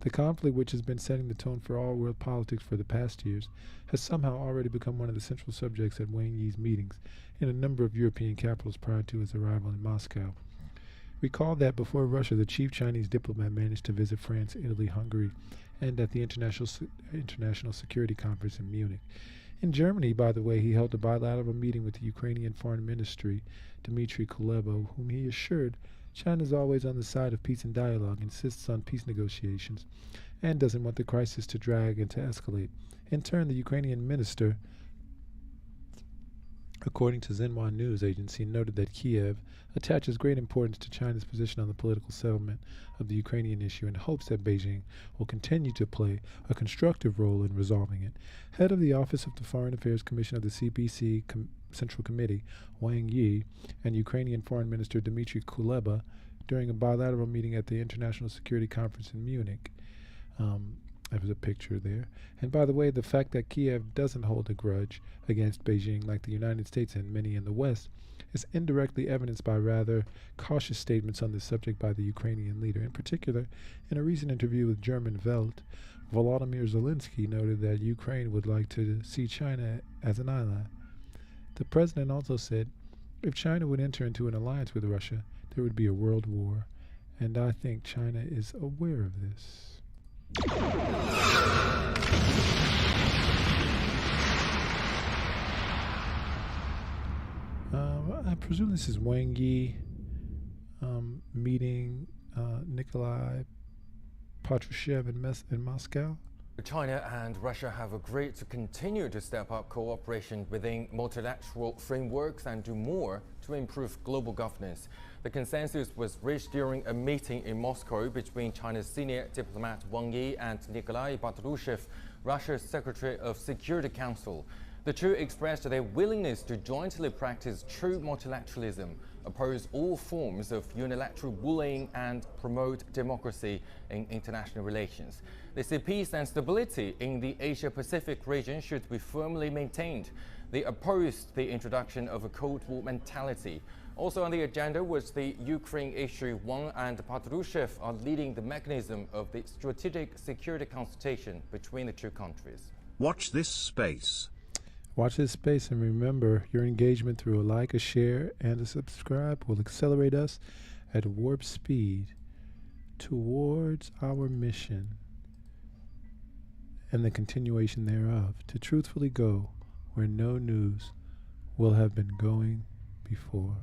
The conflict, which has been setting the tone for all world politics for the past years, has somehow already become one of the central subjects at Wang Yi's meetings in a number of European capitals prior to his arrival in Moscow. Recall that before Russia, the chief Chinese diplomat managed to visit France, Italy, Hungary, and at the International Security Conference in Munich. In Germany, by the way, he held a bilateral meeting with the Ukrainian Foreign Ministry, Dmitry Kuleba, whom he assured China is always on the side of peace and dialogue, insists on peace negotiations, and doesn't want the crisis to drag and to escalate. In turn, the Ukrainian minister, according to Xinhua news agency, noted that Kiev attaches great importance to China's position on the political settlement of the Ukrainian issue and hopes that Beijing will continue to play a constructive role in resolving it. Head of the Office of the Foreign Affairs Commission of the CPC Central Committee, Wang Yi, and Ukrainian Foreign Minister Dmitry Kuleba during a bilateral meeting at the International Security Conference in Munich. There was a picture there. And by the way, the fact that Kiev doesn't hold a grudge against Beijing like the United States and many in the West is indirectly evidenced by rather cautious statements on this subject by the Ukrainian leader. In particular, in a recent interview with German Welt, Volodymyr Zelensky noted that Ukraine would like to see China as an ally. The president also said, if China would enter into an alliance with Russia, there would be a world war. And I think China is aware of this. I presume this is Wang Yi meeting Nikolai Patrushev in Moscow. China and Russia have agreed to continue to step up cooperation within multilateral frameworks and do more to improve global governance. The consensus was reached during a meeting in Moscow between China's senior diplomat Wang Yi and Nikolai Patrushev, Russia's Secretary of Security Council. The two expressed their willingness to jointly practice true multilateralism, oppose all forms of unilateral bullying, and promote democracy in international relations. They say peace and stability in the Asia-Pacific region should be firmly maintained. They opposed the introduction of a Cold War mentality. Also on the agenda was the Ukraine issue. Wang and Patrushev are leading the mechanism of the strategic security consultation between the two countries. Watch this space. Watch this space, and remember, your engagement through a like, a share, and a subscribe will accelerate us at warp speed towards our mission and the continuation thereof, to truthfully go where no news will have been going before.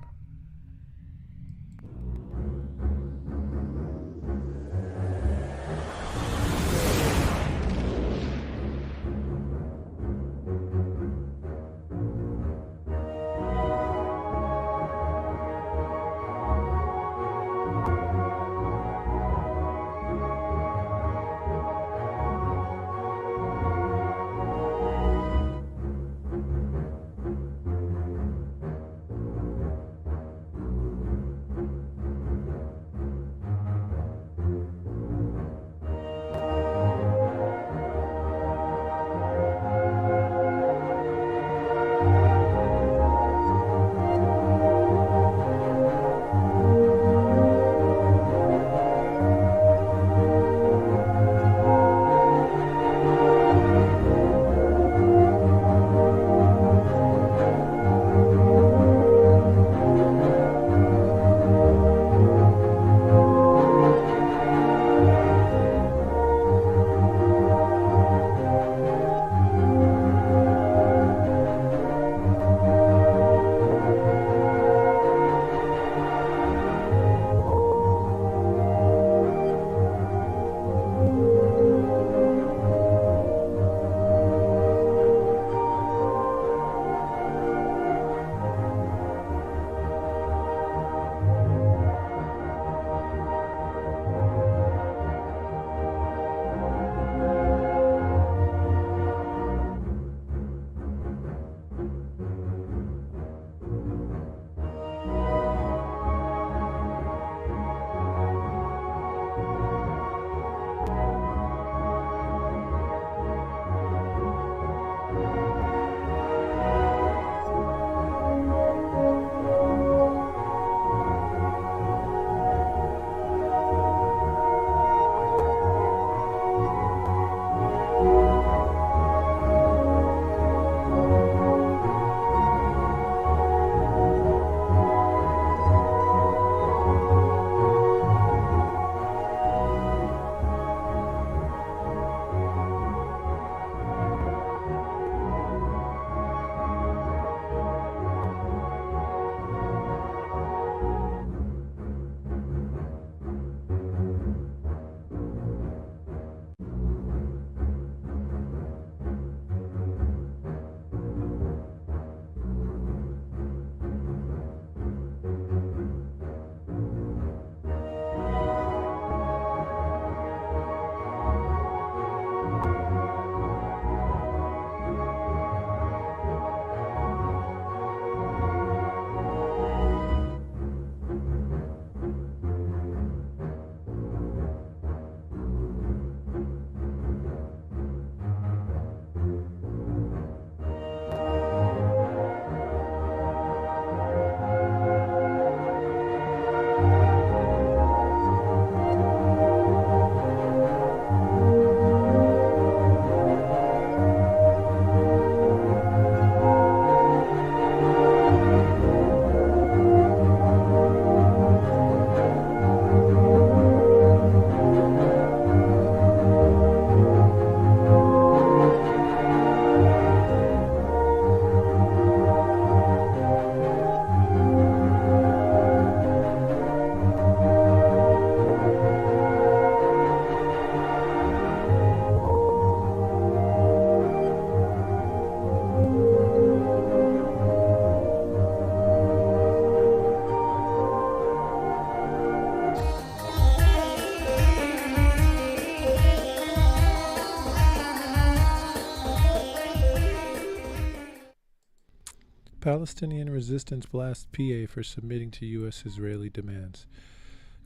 Palestinian resistance blasts PA for submitting to U.S.-Israeli demands.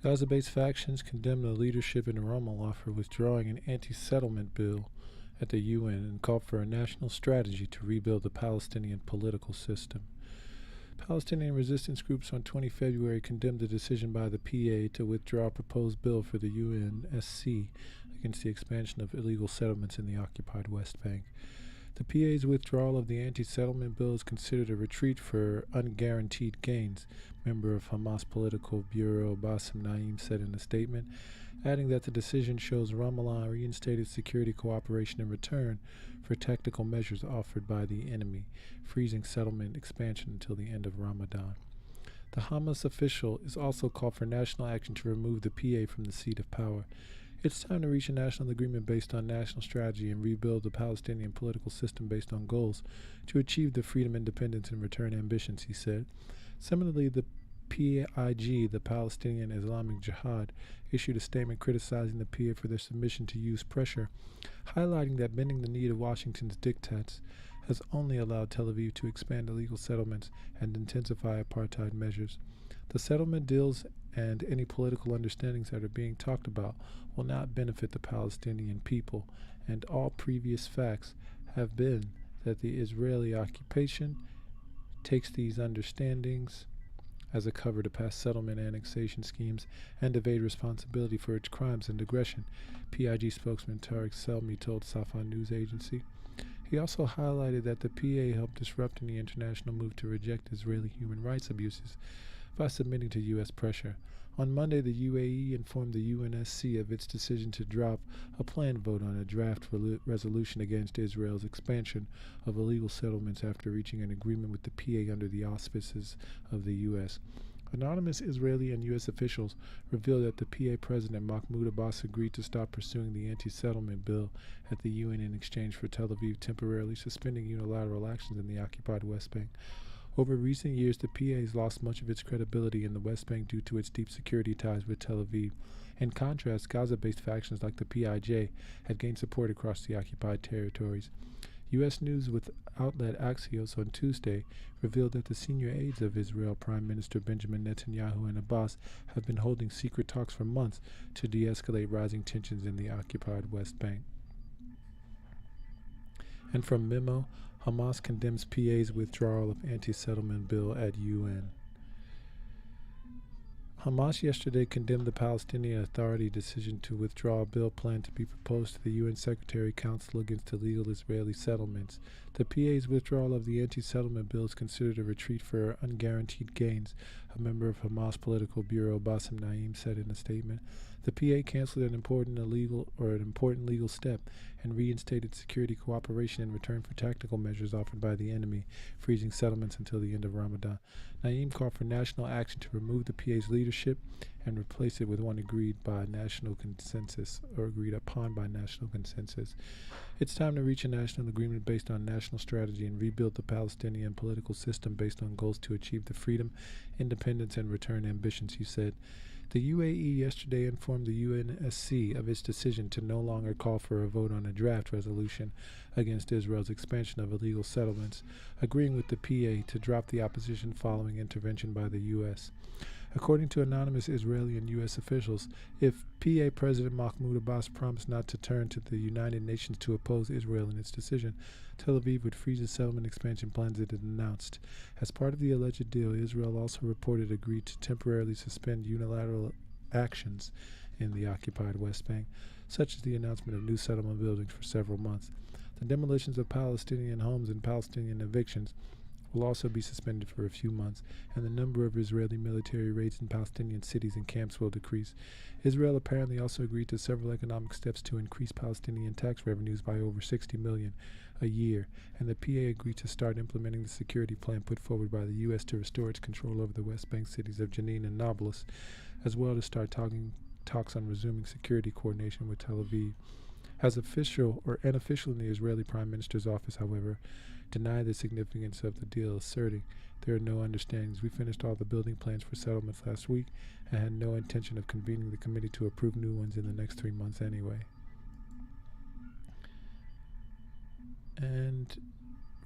Gaza-based factions condemned the leadership in Ramallah for withdrawing an anti-settlement bill at the UN and called for a national strategy to rebuild the Palestinian political system. Palestinian resistance groups on 20 February condemned the decision by the PA to withdraw a proposed bill for the UNSC against the expansion of illegal settlements in the occupied West Bank. The PA's withdrawal of the anti-settlement bill is considered a retreat for unguaranteed gains, member of Hamas Political Bureau Bassem Naim said in a statement, adding that the decision shows Ramallah reinstated security cooperation in return for tactical measures offered by the enemy, freezing settlement expansion until the end of Ramadan. The Hamas official is also called for national action to remove the PA from the seat of power. It's time to reach a national agreement based on national strategy and rebuild the Palestinian political system based on goals to achieve the freedom, independence, and return ambitions, he said. Similarly, the PIG, the Palestinian Islamic Jihad, issued a statement criticizing the PA for their submission to use pressure, highlighting that bending the knee to Washington's diktats has only allowed Tel Aviv to expand illegal settlements and intensify apartheid measures. The settlement deals and any political understandings that are being talked about will not benefit the Palestinian people, and all previous facts have been that the Israeli occupation takes these understandings as a cover to pass settlement annexation schemes and evade responsibility for its crimes and aggression, PIG spokesman Tariq Selmi told Safan news agency. He also highlighted that the PA helped disrupt the international move to reject Israeli human rights abuses by submitting to U.S. pressure. On Monday, the UAE informed the UNSC of its decision to drop a planned vote on a draft resolution against Israel's expansion of illegal settlements after reaching an agreement with the PA under the auspices of the U.S. Anonymous Israeli and U.S. officials revealed that the PA President Mahmoud Abbas agreed to stop pursuing the anti-settlement bill at the UN in exchange for Tel Aviv temporarily suspending unilateral actions in the occupied West Bank. Over recent years, the PA has lost much of its credibility in the West Bank due to its deep security ties with Tel Aviv. In contrast, Gaza-based factions like the PIJ have gained support across the occupied territories. U.S. news with outlet Axios on Tuesday revealed that the senior aides of Israel Prime Minister Benjamin Netanyahu and Abbas have been holding secret talks for months to de-escalate rising tensions in the occupied West Bank. And from Memo, Hamas condemns PA's withdrawal of anti-settlement bill at UN. Hamas yesterday condemned the Palestinian Authority decision to withdraw a bill planned to be proposed to the UN Secretary Council against illegal Israeli settlements. The PA's withdrawal of the anti-settlement bill is considered a retreat for unguaranteed gains, a member of Hamas Political Bureau Bassem Naim said in a statement. The PA canceled an important legal step and reinstated security cooperation in return for tactical measures offered by the enemy, freezing settlements until the end of Ramadan. Naim called for national action to remove the PA's leadership and replace it with one agreed upon by national consensus. It's time to reach a national agreement based on national strategy and rebuild the Palestinian political system based on goals to achieve the freedom, independence, and return ambitions, he said. The UAE yesterday informed the UNSC of its decision to no longer call for a vote on a draft resolution against Israel's expansion of illegal settlements, agreeing with the PA to drop the opposition following intervention by the U.S. According to anonymous Israeli and U.S. officials, if PA President Mahmoud Abbas promised not to turn to the United Nations to oppose Israel in its decision, Tel Aviv would freeze the settlement expansion plans it had announced. As part of the alleged deal, Israel also reported agreed to temporarily suspend unilateral actions in the occupied West Bank, such as the announcement of new settlement buildings for several months. The demolitions of Palestinian homes and Palestinian evictions will also be suspended for a few months, and the number of Israeli military raids in Palestinian cities and camps will decrease. Israel apparently also agreed to several economic steps to increase Palestinian tax revenues by over $60 million a year, and the PA agreed to start implementing the security plan put forward by the U.S. to restore its control over the West Bank cities of Jenin and Nablus, as well as start talks on resuming security coordination with Tel Aviv. As official or unofficial in the Israeli Prime Minister's office, however, denied the significance of the deal, asserting there are no understandings. We finished all the building plans for settlements last week and had no intention of convening the committee to approve new ones in the next 3 months anyway. And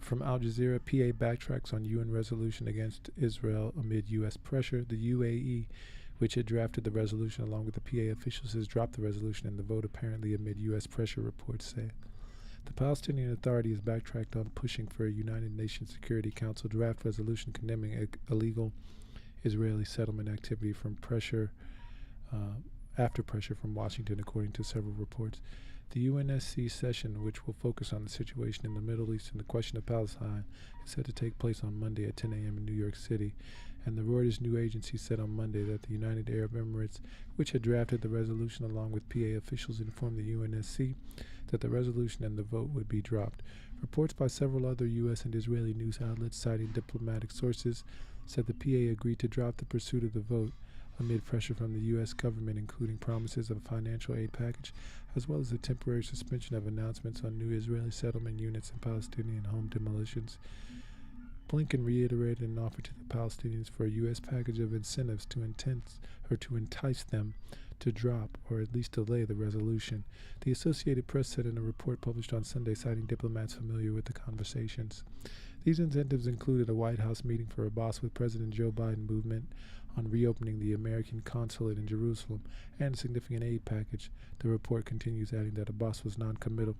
From Al Jazeera, PA backtracks on UN resolution against Israel amid U.S. pressure. The UAE, which had drafted the resolution along with the PA officials, has dropped the resolution in the vote apparently amid U.S. pressure, reports say. The Palestinian Authority has backtracked on pushing for a United Nations Security Council draft resolution condemning illegal Israeli settlement activity from pressure, after pressure from Washington, according to several reports. The UNSC session, which will focus on the situation in the Middle East and the question of Palestine, is set to take place on Monday at 10 a.m. in New York City. And the Reuters news agency said on Monday that the United Arab Emirates, which had drafted the resolution along with PA officials, informed the UNSC that the resolution and the vote would be dropped. Reports by several other U.S. and Israeli news outlets citing diplomatic sources said the PA agreed to drop the pursuit of the vote amid pressure from the U.S. government, including promises of a financial aid package, as well as a temporary suspension of announcements on new Israeli settlement units and Palestinian home demolitions. Blinken reiterated an offer to the Palestinians for a U.S. package of incentives to entice them to drop or at least delay the resolution. The Associated Press said in a report published on Sunday, citing diplomats familiar with the conversations. These incentives included a White House meeting for Abbas with President Joe Biden movement on reopening the American consulate in Jerusalem and a significant aid package. The report continues, adding that Abbas was non-committal.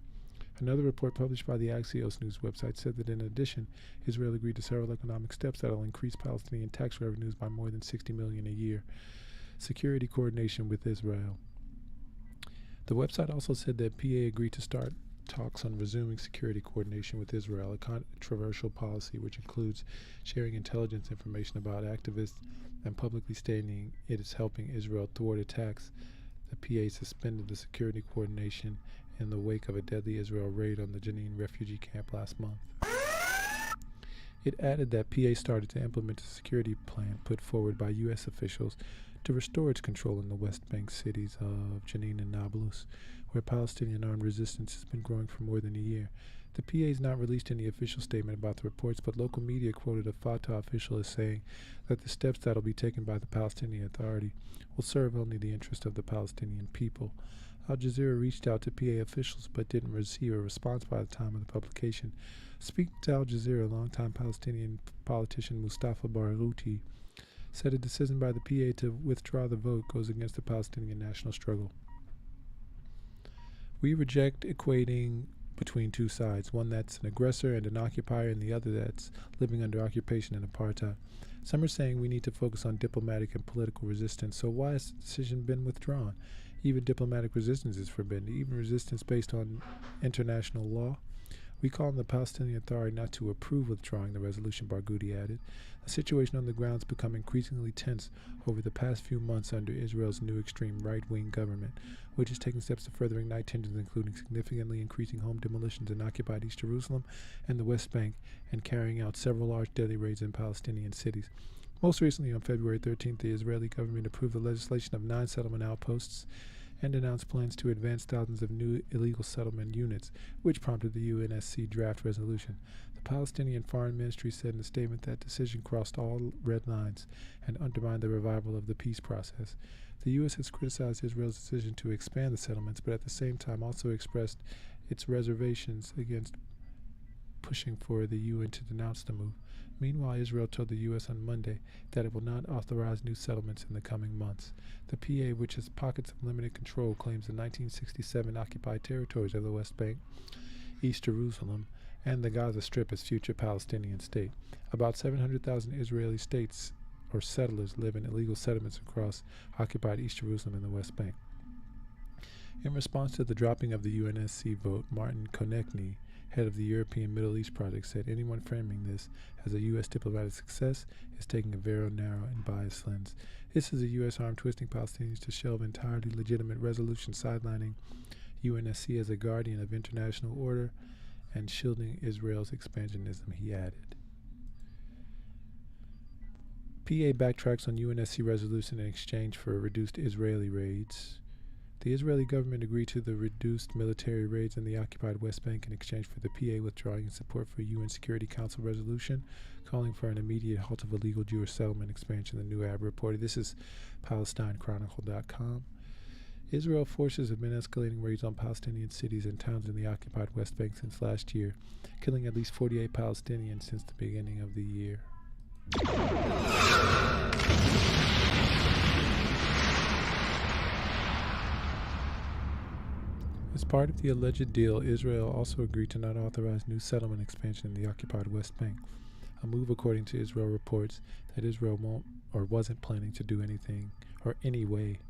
Another report published by the Axios news website said that in addition, Israel agreed to several economic steps that will increase Palestinian tax revenues by more than $60 million a year. Security coordination with Israel. The website also said that PA agreed to start talks on resuming security coordination with Israel, a controversial policy which includes sharing intelligence information about activists and publicly stating it is helping Israel thwart attacks. The PA suspended the security coordination in the wake of a deadly Israel raid on the Jenin refugee camp last month. It added that PA started to implement a security plan put forward by U.S. officials to restore its control in the West Bank cities of Jenin and Nablus, where Palestinian armed resistance has been growing for more than a year. The PA has not released any official statement about the reports, but local media quoted a Fatah official as saying that the steps that will be taken by the Palestinian Authority will serve only the interest of the Palestinian people. Al Jazeera reached out to PA officials but didn't receive a response by the time of the publication. Speaking to Al Jazeera, longtime Palestinian politician Mustafa Barghouti said a decision by the PA to withdraw the vote goes against the Palestinian national struggle. We reject equating between two sides, one that's an aggressor and an occupier and the other that's living under occupation and apartheid. Some are saying we need to focus on diplomatic and political resistance, so why has the decision been withdrawn? Even diplomatic resistance is forbidden, even resistance based on international law. We call on the Palestinian Authority not to approve withdrawing the resolution, Barghouti added. The situation on the ground has become increasingly tense over the past few months under Israel's new extreme right-wing government, which is taking steps to further ignite tensions, including significantly increasing home demolitions in occupied East Jerusalem and the West Bank, and carrying out several large deadly raids in Palestinian cities. Most recently, on February 13th, the Israeli government approved the legislation of 9 settlement outposts and announced plans to advance thousands of new illegal settlement units, which prompted the UNSC draft resolution. The Palestinian Foreign Ministry said in a statement that decision crossed all red lines and undermined the revival of the peace process. The U.S. has criticized Israel's decision to expand the settlements, but at the same time also expressed its reservations against pushing for the UN to denounce the move. Meanwhile, Israel told the U.S. on Monday that it will not authorize new settlements in the coming months. The PA, which has pockets of limited control, claims the 1967 occupied territories of the West Bank, East Jerusalem, and the Gaza Strip as future Palestinian state. About 700,000 Israeli states or settlers live in illegal settlements across occupied East Jerusalem and the West Bank. In response to the dropping of the UNSC vote, Martin Konechny, head of the European Middle East Project, said anyone framing this as a U.S. diplomatic success is taking a very narrow and biased lens. This is a U.S. arm twisting Palestinians to shelve entirely legitimate resolutions sidelining UNSC as a guardian of international order and shielding Israel's expansionism, he added. PA backtracks on UNSC resolution in exchange for reduced Israeli raids. The Israeli government agreed to the reduced military raids in the occupied West Bank in exchange for the PA withdrawing its support for a UN Security Council resolution calling for an immediate halt of illegal Jewish settlement expansion, the New Ab reported. This is PalestineChronicle.com. Israel forces have been escalating raids on Palestinian cities and towns in the occupied West Bank since last year, killing at least 48 Palestinians since the beginning of the year. As part of the alleged deal, Israel also agreed to not authorize new settlement expansion in the occupied West Bank, a move according to Israel reports that Israel won't or wasn't planning to do anything or anyway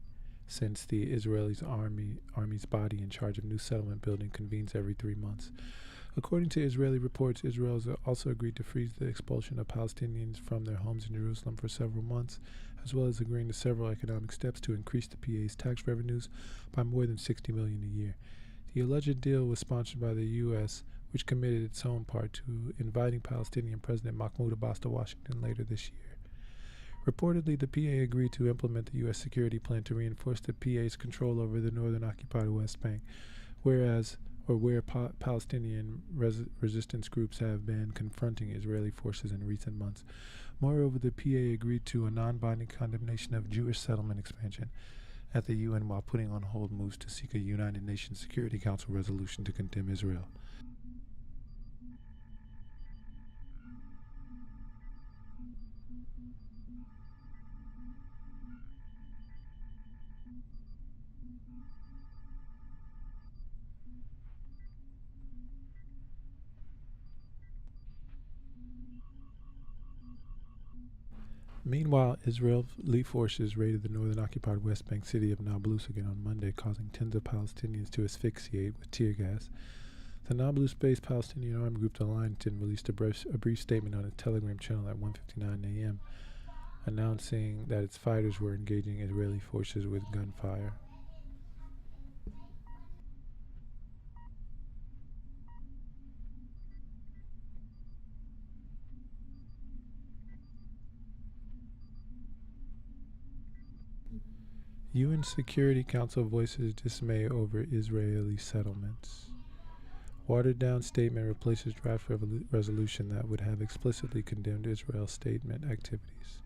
since the Israeli army's body in charge of new settlement building convenes every 3 months. According to Israeli reports, Israel has also agreed to freeze the expulsion of Palestinians from their homes in Jerusalem for several months, as well as agreeing to several economic steps to increase the PA's tax revenues by more than $60 million a year. The alleged deal was sponsored by the U.S., which committed its own part to inviting Palestinian President Mahmoud Abbas to Washington later this year. Reportedly, the PA agreed to implement the U.S. security plan to reinforce the PA's control over the northern occupied West Bank, where Palestinian resistance groups have been confronting Israeli forces in recent months. Moreover, the PA agreed to a non-binding condemnation of Jewish settlement expansion at the UN while putting on hold moves to seek a United Nations Security Council resolution to condemn Israel. Meanwhile, Israeli forces raided the northern occupied West Bank city of Nablus again on Monday, causing tens of Palestinians to asphyxiate with tear gas. The Nablus-based Palestinian armed group The Lionton released a brief statement on its Telegram channel at 1:59 a.m., announcing that its fighters were engaging Israeli forces with gunfire. UN Security Council voices dismay over Israeli settlements. Watered-down statement replaces draft resolution that would have explicitly condemned Israel's statement activities.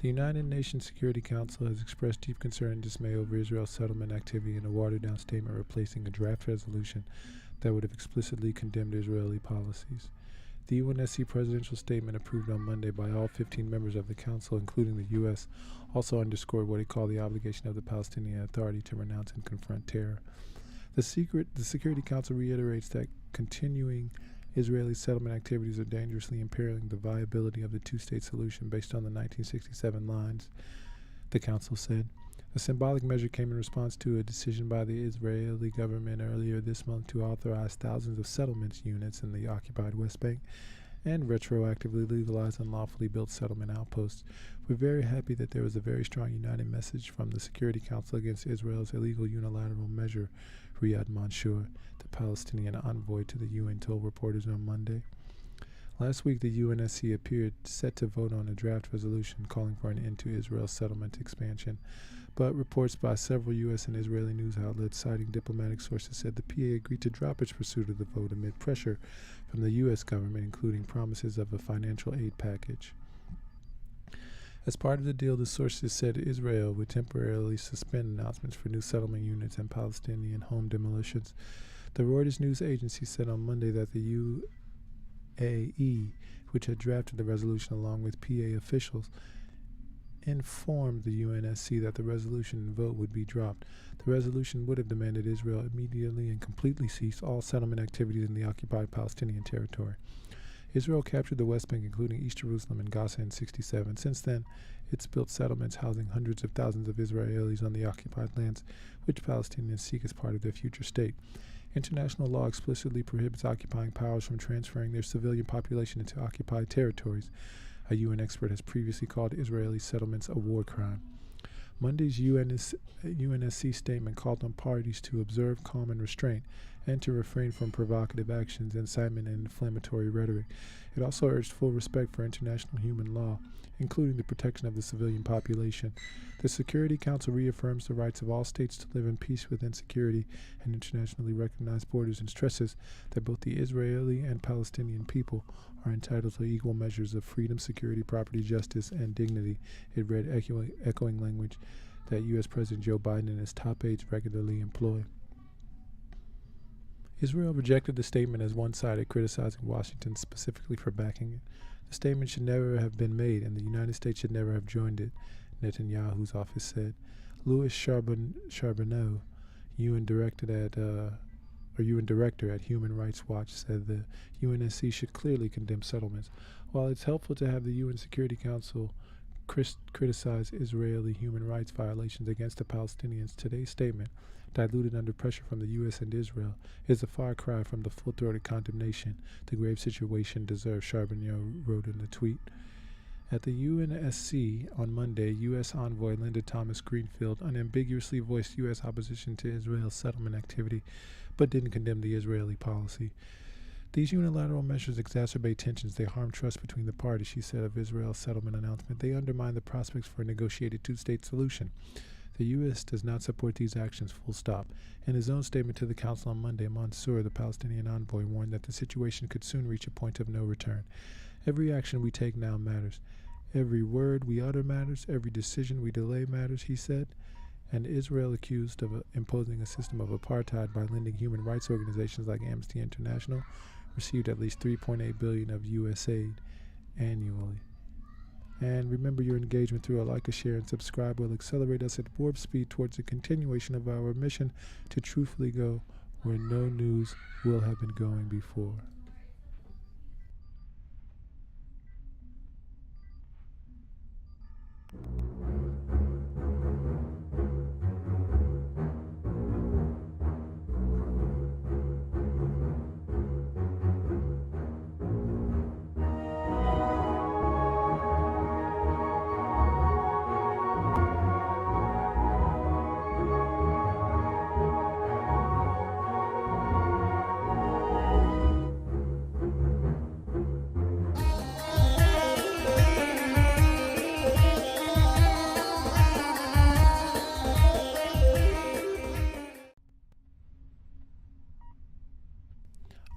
The United Nations Security Council has expressed deep concern and dismay over Israel's settlement activity in a watered-down statement replacing a draft resolution that would have explicitly condemned Israeli policies. The UNSC presidential statement approved on Monday by all 15 members of the Council, including the U.S., also underscored what it called the obligation of the Palestinian Authority to renounce and confront terror. The Security Council reiterates that continuing Israeli settlement activities are dangerously impairing the viability of the two-state solution based on the 1967 lines, the Council said. The symbolic measure came in response to a decision by the Israeli government earlier this month to authorize thousands of settlement units in the occupied West Bank and retroactively legalize unlawfully built settlement outposts. We're very happy that there was a very strong united message from the Security Council against Israel's illegal unilateral measure, Riyad Mansour, the Palestinian envoy to the UN, told reporters on Monday. Last week, the UNSC appeared set to vote on a draft resolution calling for an end to Israel's settlement expansion, but reports by several U.S. and Israeli news outlets citing diplomatic sources said the PA agreed to drop its pursuit of the vote amid pressure from the U.S. government, including promises of a financial aid package. As part of the deal, the sources said Israel would temporarily suspend announcements for new settlement units and Palestinian home demolitions. The Reuters news agency said on Monday that the UAE, which had drafted the resolution along with PA officials, informed the UNSC that the resolution and vote would be dropped. The resolution would have demanded Israel immediately and completely cease all settlement activities in the occupied Palestinian territory. Israel captured the West Bank, including East Jerusalem and Gaza, in 1967. Since then, it's built settlements housing hundreds of thousands of Israelis on the occupied lands, which Palestinians seek as part of their future state. International law explicitly prohibits occupying powers from transferring their civilian population into occupied territories. A UN expert has previously called Israeli settlements a war crime. Monday's UNSC statement called on parties to observe calm and restraint and to refrain from provocative actions, incitement, and inflammatory rhetoric. It also urged full respect for international human law, including the protection of the civilian population. The Security Council reaffirms the rights of all states to live in peace within security and internationally recognized borders and stresses that both the Israeli and Palestinian people are entitled to equal measures of freedom, security, property, justice, and dignity. It read echoing language that U.S. President Joe Biden and his top aides regularly employ. Israel rejected the statement as one-sided, criticizing Washington specifically for backing it. The statement should never have been made, and the United States should never have joined it, Netanyahu's office said. Louis Charbonneau, UN director at Human Rights Watch, said the UNSC should clearly condemn settlements. While it's helpful to have the UN Security Council criticize Israeli human rights violations against the Palestinians, today's statement, diluted under pressure from the U.S. and Israel, is a far cry from the full-throated condemnation the grave situation deserves, Charbonneau wrote in the tweet. At the UNSC on Monday, U.S. envoy Linda Thomas-Greenfield unambiguously voiced U.S. opposition to Israel's settlement activity, but didn't condemn the Israeli policy. These unilateral measures exacerbate tensions. They harm trust between the parties, she said of Israel's settlement announcement. They undermine the prospects for a negotiated two-state solution. The U.S. does not support these actions, full stop. In his own statement to the Council on Monday, Mansour, the Palestinian envoy, warned that the situation could soon reach a point of no return. Every action we take now matters. Every word we utter matters. Every decision we delay matters, he said. And Israel, accused of imposing a system of apartheid by lending human rights organizations like Amnesty International, received at least $3.8 billion of U.S. aid annually. And remember, your engagement through a like, a share, and subscribe will accelerate us at warp speed towards the continuation of our mission to truthfully go where no news will have been going before.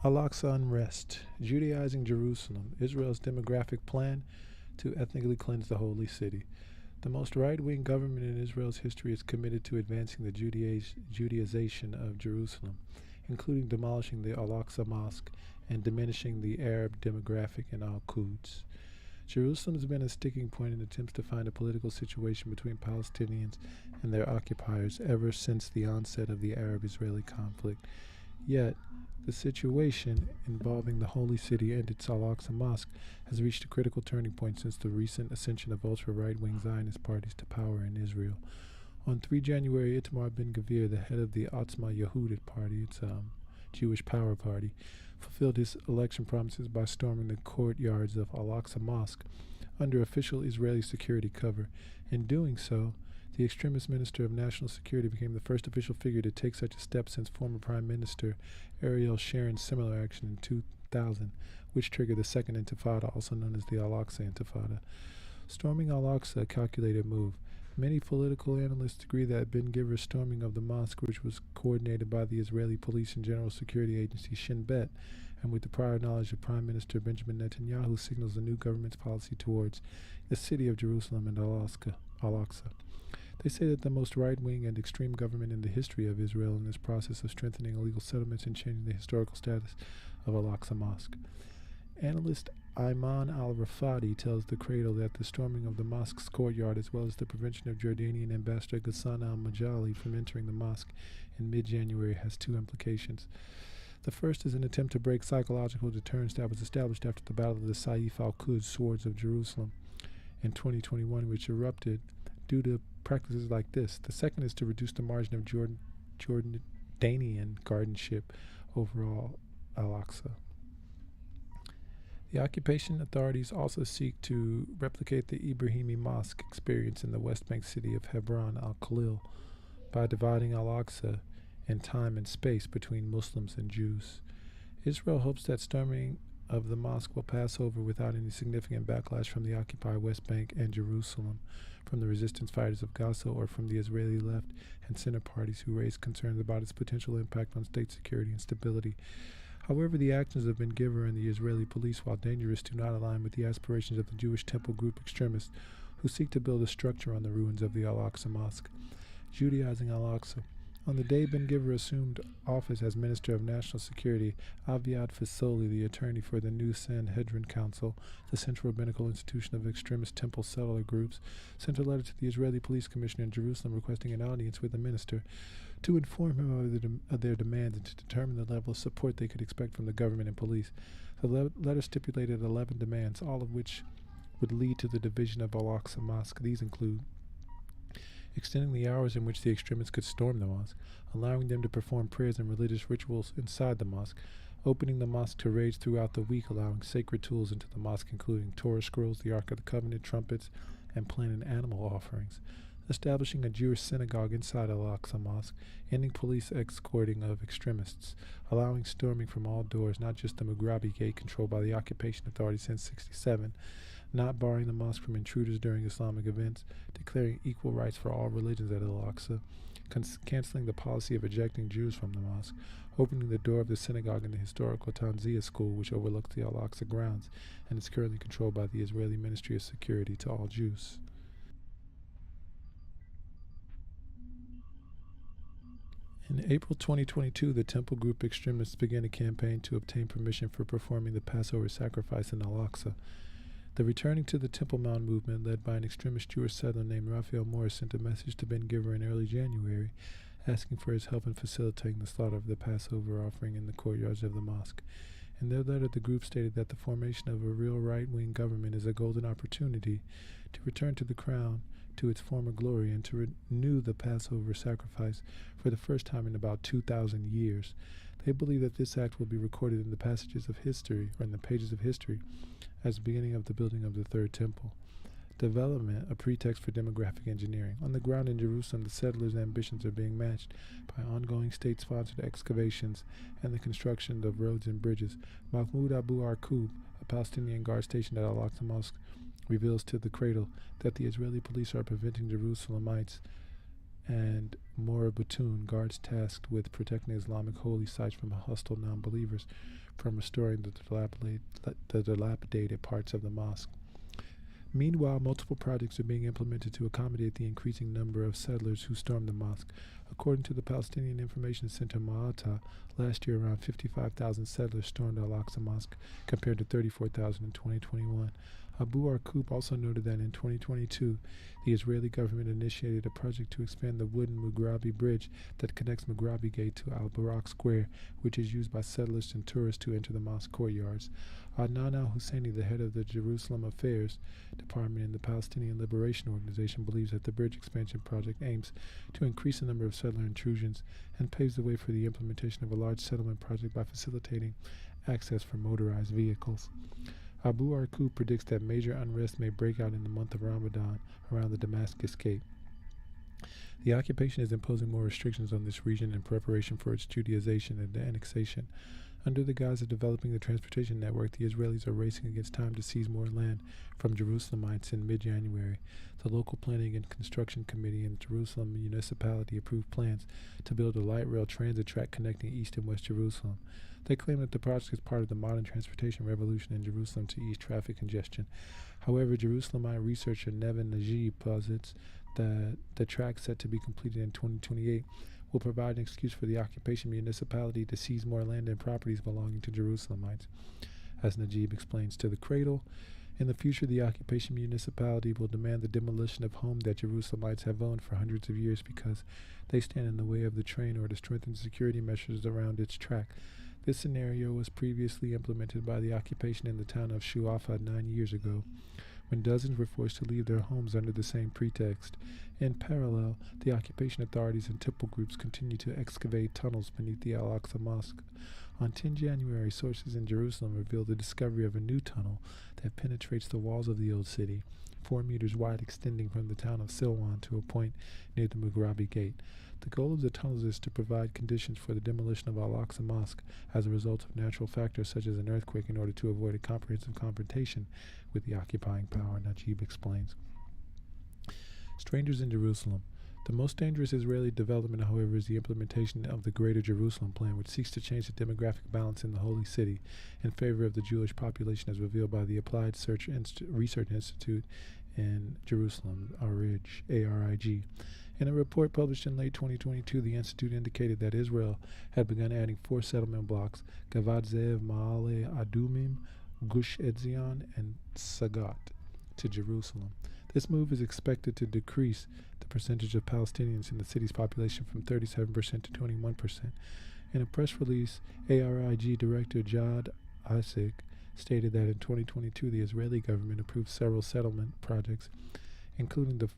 Al-Aqsa unrest, Judaizing Jerusalem, Israel's demographic plan to ethnically cleanse the holy city. The most right-wing government in Israel's history is committed to advancing the Judaization of Jerusalem, including demolishing the Al-Aqsa Mosque and diminishing the Arab demographic in Al-Quds. Jerusalem has been a sticking point in attempts to find a political situation between Palestinians and their occupiers ever since the onset of the Arab-Israeli conflict. Yet, the situation involving the holy city and its Al-Aqsa Mosque has reached a critical turning point since the recent ascension of ultra-right-wing Zionist parties to power in Israel. On 3 January, Itamar Ben-Gvir, the head of the Otzma Yehudit party, its Jewish power party, fulfilled his election promises by storming the courtyards of Al-Aqsa Mosque under official Israeli security cover. In doing so, the extremist Minister of National Security became the first official figure to take such a step since former Prime Minister Ariel Sharon's similar action in 2000, which triggered the Second Intifada, also known as the Al-Aqsa Intifada. Storming Al-Aqsa, a calculated move. Many political analysts agree that Ben-Gvir's storming of the mosque, which was coordinated by the Israeli Police and General Security Agency Shin Bet, and with the prior knowledge of Prime Minister Benjamin Netanyahu, signals the new government's policy towards the city of Jerusalem and Al-Aqsa. They say that the most right-wing and extreme government in the history of Israel in this process of strengthening illegal settlements and changing the historical status of Al-Aqsa Mosque. Analyst Ayman al-Rafadi tells the Cradle that the storming of the mosque's courtyard, as well as the prevention of Jordanian ambassador Ghassan al-Majali from entering the mosque in mid-January, has two implications. The first is an attempt to break psychological deterrence that was established after the Battle of the Saif al-Quds Swords of Jerusalem in 2021, which erupted due to practices like this. The second is to reduce the margin of Jordanian guardianship over Al-Aqsa. The occupation authorities also seek to replicate the Ibrahimi Mosque experience in the West Bank city of Hebron al-Khalil by dividing Al-Aqsa in time and space between Muslims and Jews. Israel hopes that storming of the mosque will pass over without any significant backlash from the occupied West Bank and Jerusalem, from the resistance fighters of Gaza, or from the Israeli left and center parties who raised concerns about its potential impact on state security and stability. However, the actions of Ben-Gvir and the Israeli police, while dangerous, do not align with the aspirations of the Jewish temple group extremists who seek to build a structure on the ruins of the Al-Aqsa Mosque. Judaizing Al-Aqsa. On the day Ben-Gvir assumed office as Minister of National Security, Aviad Fasoli, the attorney for the new Sanhedrin Council, the central rabbinical institution of extremist temple settler groups, sent a letter to the Israeli police commissioner in Jerusalem requesting an audience with the minister to inform him of their demands and to determine the level of support they could expect from the government and police. The letter stipulated 11 demands, all of which would lead to the division of Al-Aqsa Mosque. These include extending the hours in which the extremists could storm the mosque, allowing them to perform prayers and religious rituals inside the mosque, opening the mosque to raids throughout the week, allowing sacred tools into the mosque, including Torah scrolls, the Ark of the Covenant, trumpets, and planting animal offerings, establishing a Jewish synagogue inside Al-Aqsa Mosque, ending police escorting of extremists, allowing storming from all doors, not just the Mughrabi Gate controlled by the occupation authority since 1967, not barring the mosque from intruders during Islamic events, declaring equal rights for all religions at Al-Aqsa, canceling the policy of ejecting Jews from the mosque, opening the door of the synagogue in the historical Tanzia school, which overlooks the Al-Aqsa grounds and is currently controlled by the Israeli Ministry of Security, to all Jews. In April 2022, the Temple Group extremists began a campaign to obtain permission for performing the Passover sacrifice in Al-Aqsa. The Returning to the Temple Mount movement, led by an extremist Jewish settler named Raphael Morris, sent a message to Ben-Gvir in early January, asking for his help in facilitating the slaughter of the Passover offering in the courtyards of the mosque. In their letter, the group stated that the formation of a real right-wing government is a golden opportunity to return to the crown to its former glory and to renew the Passover sacrifice for the first time in about 2,000 years. They believe that this act will be recorded in the passages of history, or in the pages of history, as the beginning of the building of the Third Temple. Development, a pretext for demographic engineering. On the ground in Jerusalem, the settlers' ambitions are being matched by ongoing state-sponsored excavations and the construction of roads and bridges. Mahmoud Abu Arqub, a Palestinian guard stationed at Al-Aqsa Mosque, reveals to The Cradle that the Israeli police are preventing Jerusalemites and Morabitoun, guards tasked with protecting Islamic holy sites from hostile non-believers, from restoring the dilapidated parts of the mosque. Meanwhile, multiple projects are being implemented to accommodate the increasing number of settlers who stormed the mosque. According to the Palestinian Information Center Ma'ata, last year around 55,000 settlers stormed Al-Aqsa Mosque, compared to 34,000 in 2021. Abu Arqub also noted that in 2022, the Israeli government initiated a project to expand the wooden Mughrabi bridge that connects Mughrabi Gate to Al-Barak Square, which is used by settlers and tourists to enter the mosque courtyards. Adnan al-Husseini, the head of the Jerusalem Affairs Department in the Palestinian Liberation Organization, believes that the bridge expansion project aims to increase the number of settler intrusions and paves the way for the implementation of a large settlement project by facilitating access for motorized vehicles. Abu Arqub predicts that major unrest may break out in the month of Ramadan around the Damascus Gate. The occupation is imposing more restrictions on this region in preparation for its Judaization and annexation. Under the guise of developing the transportation network, the Israelis are racing against time to seize more land from Jerusalemites in mid-January. The local planning and construction committee in Jerusalem municipality approved plans to build a light rail transit track connecting East and West Jerusalem. They claim that the project is part of the modern transportation revolution in Jerusalem to ease traffic congestion. However, Jerusalemite researcher Nevin Najib posits that the track, set to be completed in 2028, will provide an excuse for the occupation municipality to seize more land and properties belonging to Jerusalemites. As Najib explains to The Cradle, in the future, the occupation municipality will demand the demolition of homes that Jerusalemites have owned for hundreds of years because they stand in the way of the train, or to strengthen security measures around its track. This scenario was previously implemented by the occupation in the town of Shuafa 9 years ago, when dozens were forced to leave their homes under the same pretext. In parallel, the occupation authorities and temple groups continue to excavate tunnels beneath the Al-Aqsa Mosque. On 10 January, sources in Jerusalem revealed the discovery of a new tunnel that penetrates the walls of the old city, 4 meters wide, extending from the town of Silwan to a point near the Mughrabi Gate. The goal of the tunnels is to provide conditions for the demolition of Al-Aqsa Mosque as a result of natural factors such as an earthquake, in order to avoid a comprehensive confrontation with the occupying power, Najib explains. Strangers in Jerusalem. The most dangerous Israeli development, however, is the implementation of the Greater Jerusalem Plan, which seeks to change the demographic balance in the Holy City in favor of the Jewish population, as revealed by the Applied Research Institute in Jerusalem, ARIG. In a report published in late 2022, the institute indicated that Israel had begun adding 4 settlement blocks, Gavad Zev, Ma'ale Adumim, Gush Etzion, and Sagat, to Jerusalem. This move is expected to decrease the percentage of Palestinians in the city's population from 37% to 21%. In a press release, ARIG Director Jad Isaac stated that in 2022 the Israeli government approved several settlement projects, including the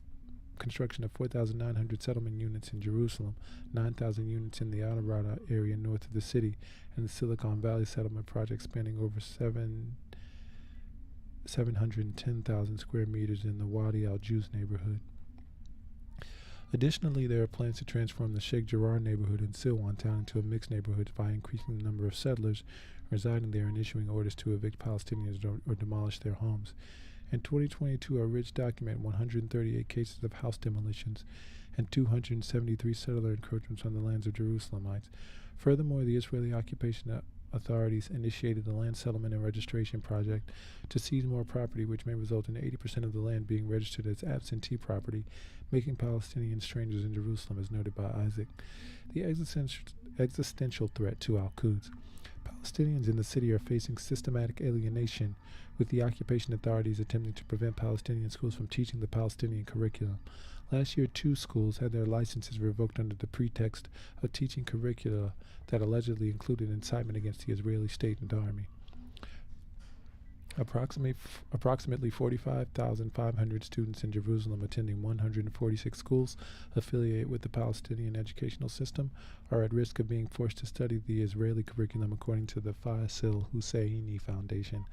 construction of 4,900 settlement units in Jerusalem, 9,000 units in the Overrun area north of the city, and the Silicon Valley settlement project spanning over 710,000 square meters in the Wadi al-Juz neighborhood. Additionally, there are plans to transform the Sheikh Jarrah neighborhood in Silwan town into a mixed neighborhood by increasing the number of settlers residing there and issuing orders to evict Palestinians or demolish their homes. In 2022, a rich documented 138 cases of house demolitions and 273 settler encroachments on the lands of Jerusalemites. Furthermore, the Israeli occupation authorities initiated the land settlement and registration project to seize more property, which may result in 80% of the land being registered as absentee property, making Palestinians strangers in Jerusalem, as noted by Isaac. The existential threat to Al-Quds. Palestinians in the city are facing systematic alienation, with the occupation authorities attempting to prevent Palestinian schools from teaching the Palestinian curriculum. Last year, 2 schools had their licenses revoked under the pretext of teaching curricula that allegedly included incitement against the Israeli state and army. Approximately 45,500 students in Jerusalem attending 146 schools affiliated with the Palestinian educational system are at risk of being forced to study the Israeli curriculum, according to the Faisal Husseini Foundation.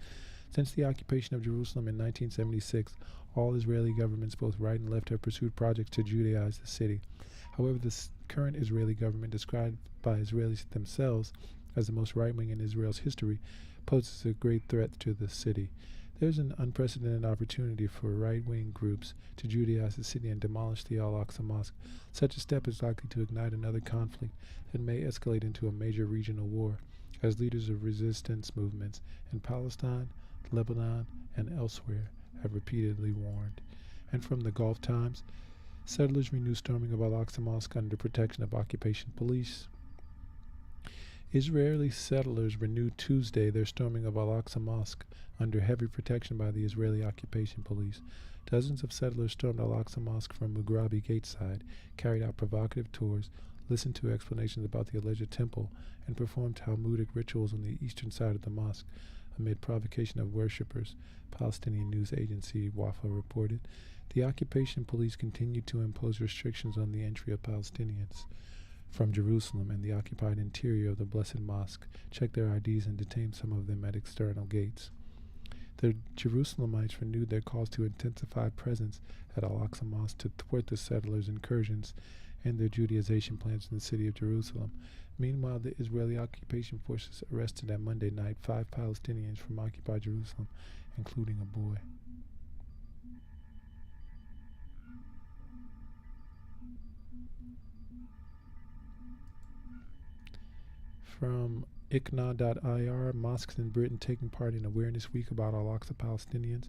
Since the occupation of Jerusalem in 1976, all Israeli governments, both right and left, have pursued projects to Judaize the city. However, the current Israeli government, described by Israelis themselves as the most right-wing in Israel's history, poses a great threat to the city. There's an unprecedented opportunity for right-wing groups to Judaize the city and demolish the Al-Aqsa Mosque. Such a step is likely to ignite another conflict that may escalate into a major regional war, as leaders of resistance movements in Palestine, Lebanon, and elsewhere have repeatedly warned. And from the Gulf Times, settlers renew storming of Al-Aqsa Mosque under protection of occupation police. Israeli settlers renewed Tuesday their storming of Al-Aqsa Mosque under heavy protection by the Israeli occupation police. Dozens of settlers stormed Al-Aqsa Mosque from Mughrabi Gateside, carried out provocative tours, listened to explanations about the alleged temple, and performed Talmudic rituals on the eastern side of the mosque amid provocation of worshippers, Palestinian news agency Wafa reported. The occupation police continued to impose restrictions on the entry of Palestinians from Jerusalem and the occupied interior of the Blessed Mosque, checked their IDs and detained some of them at external gates. The Jerusalemites renewed their calls to intensify presence at Al-Aqsa Mosque to thwart the settlers' incursions and their Judaization plans in the city of Jerusalem. Meanwhile, the Israeli occupation forces arrested on Monday night 5 Palestinians from occupied Jerusalem, including a boy. From ICNA.ir, mosques in Britain taking part in Awareness Week about Al-Aqsa Palestinians.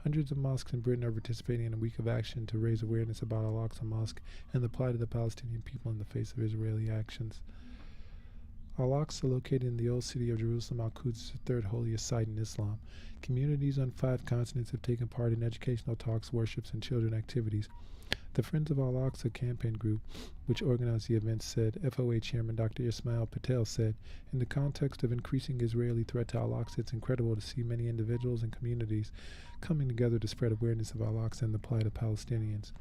Hundreds of mosques in Britain are participating in a week of action to raise awareness about Al-Aqsa Mosque and the plight of the Palestinian people in the face of Israeli actions. Al-Aqsa, located in the old city of Jerusalem, Al-Quds is the 3rd holiest site in Islam. Communities on 5 continents have taken part in educational talks, worships, and children activities. The Friends of Al-Aqsa campaign group, which organized the event, said, FOA Chairman Dr. Ismail Patel said, in the context of increasing Israeli threat to Al-Aqsa, it's incredible to see many individuals and communities coming together to spread awareness of Al-Aqsa and the plight of Palestinians.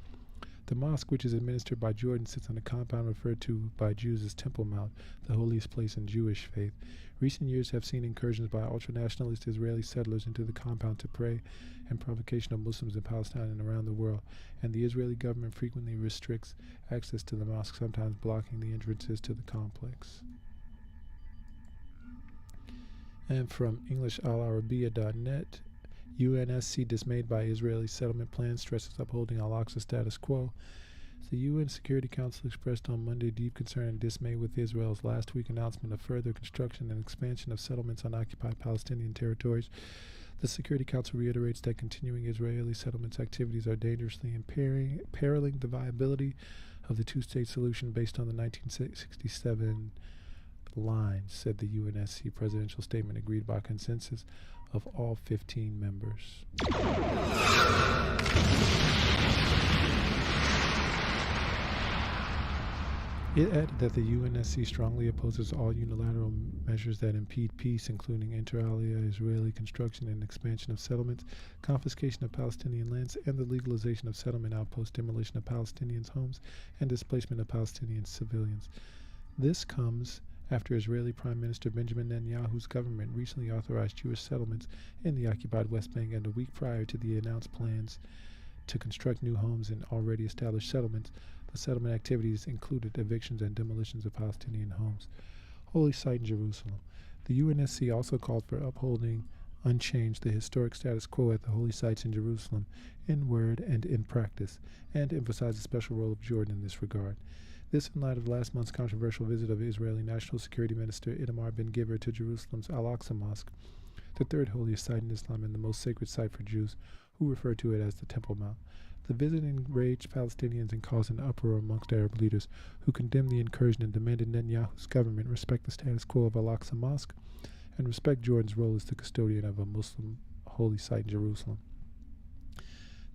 The mosque, which is administered by Jordan, sits on a compound referred to by Jews as Temple Mount, the holiest place in Jewish faith. Recent years have seen incursions by ultra-nationalist Israeli settlers into the compound to pray and provocation of Muslims in Palestine and around the world, and the Israeli government frequently restricts access to the mosque, sometimes blocking the entrances to the complex. And from EnglishAlArabiya.net, UNSC dismayed by Israeli settlement plans, stresses upholding Al-Aqsa status quo. The UN Security Council expressed on Monday deep concern and dismay with Israel's last week announcement of further construction and expansion of settlements on occupied Palestinian territories. The Security Council reiterates that continuing Israeli settlements activities are dangerously imperiling the viability of the two-state solution based on the 1967 lines, said the UNSC presidential statement, agreed by consensus of all 15 members. It added that the UNSC strongly opposes all unilateral measures that impede peace, including inter alia Israeli construction and expansion of settlements, confiscation of Palestinian lands, and the legalization of settlement outposts, demolition of Palestinians' homes, and displacement of Palestinian civilians. This comes after Israeli Prime Minister Benjamin Netanyahu's government recently authorized Jewish settlements in the occupied West Bank, and a week prior to the announced plans to construct new homes in already established settlements. The settlement activities included evictions and demolitions of Palestinian homes. Holy Site in Jerusalem. The UNSC also called for upholding unchanged the historic status quo at the holy sites in Jerusalem in word and in practice, and emphasized the special role of Jordan in this regard. This in light of last month's controversial visit of Israeli National Security Minister Itamar Ben-Gvir to Jerusalem's Al-Aqsa Mosque, the third holiest site in Islam and the most sacred site for Jews, who refer to it as the Temple Mount. The visit enraged Palestinians and caused an uproar amongst Arab leaders, who condemned the incursion and demanded Netanyahu's government respect the status quo of Al-Aqsa Mosque and respect Jordan's role as the custodian of a Muslim holy site in Jerusalem.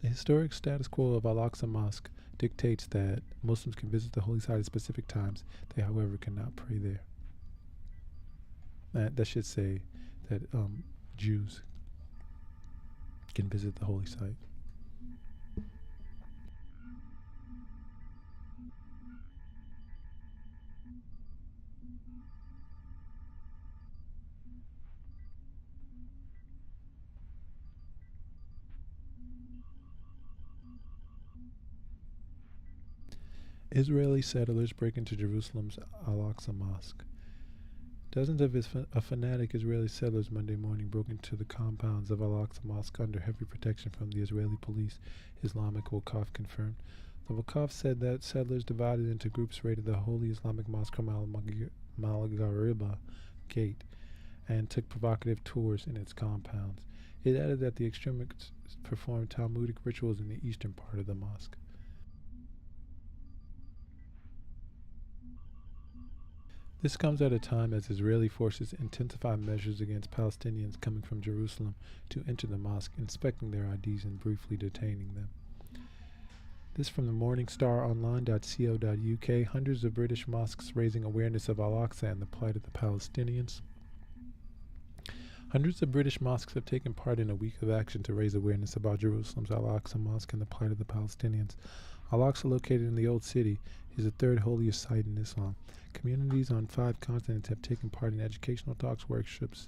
The historic status quo of Al-Aqsa Mosque dictates that Muslims can visit the holy site at specific times. They, however, cannot pray there. That should say that Jews can visit the holy site. Israeli settlers break into Jerusalem's Al-Aqsa Mosque. Dozens of fanatic Israeli settlers Monday morning broke into the compounds of Al-Aqsa Mosque under heavy protection from the Israeli police, Islamic Waqf confirmed. The Waqf said that settlers divided into groups raided the Holy Islamic Mosque from Al-Maghriba Gate and took provocative tours in its compounds. It added that the extremists performed Talmudic rituals in the eastern part of the mosque. This comes at a time as Israeli forces intensify measures against Palestinians coming from Jerusalem to enter the mosque, inspecting their IDs and briefly detaining them. This from the morningstaronline.co.uk. Hundreds of British mosques raising awareness of Al-Aqsa and the plight of the Palestinians. Hundreds of British mosques have taken part in a week of action to raise awareness about Jerusalem's Al-Aqsa Mosque and the plight of the Palestinians. Al-Aqsa, located in the Old City, is the third holiest site in Islam. Communities on 5 continents have taken part in educational talks, workshops,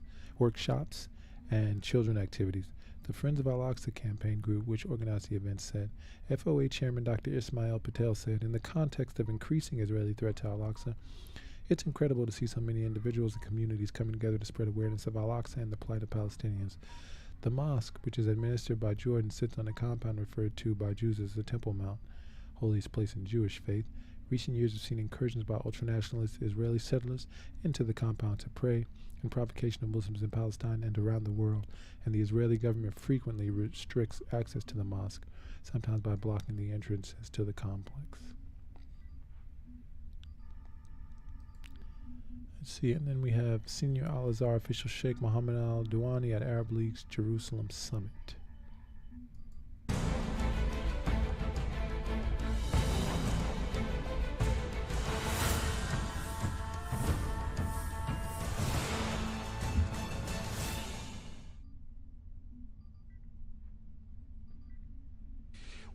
and children activities. The Friends of Al-Aqsa campaign group, which organized the event, said. FOA Chairman Dr. Ismail Patel said, in the context of increasing Israeli threat to Al-Aqsa, it's incredible to see so many individuals and communities coming together to spread awareness of Al-Aqsa and the plight of Palestinians. The mosque, which is administered by Jordan, sits on a compound referred to by Jews as the Temple Mount, holiest place in Jewish faith. Recent years have seen incursions by ultranationalist Israeli settlers into the compound to pray and provocation of Muslims in Palestine and around the world, and the Israeli government frequently restricts access to the mosque, sometimes by blocking the entrances to the complex. Let's see, and then we have Senior Al-Azhar official Sheikh Mohammed Al-Douani at Arab League's Jerusalem Summit.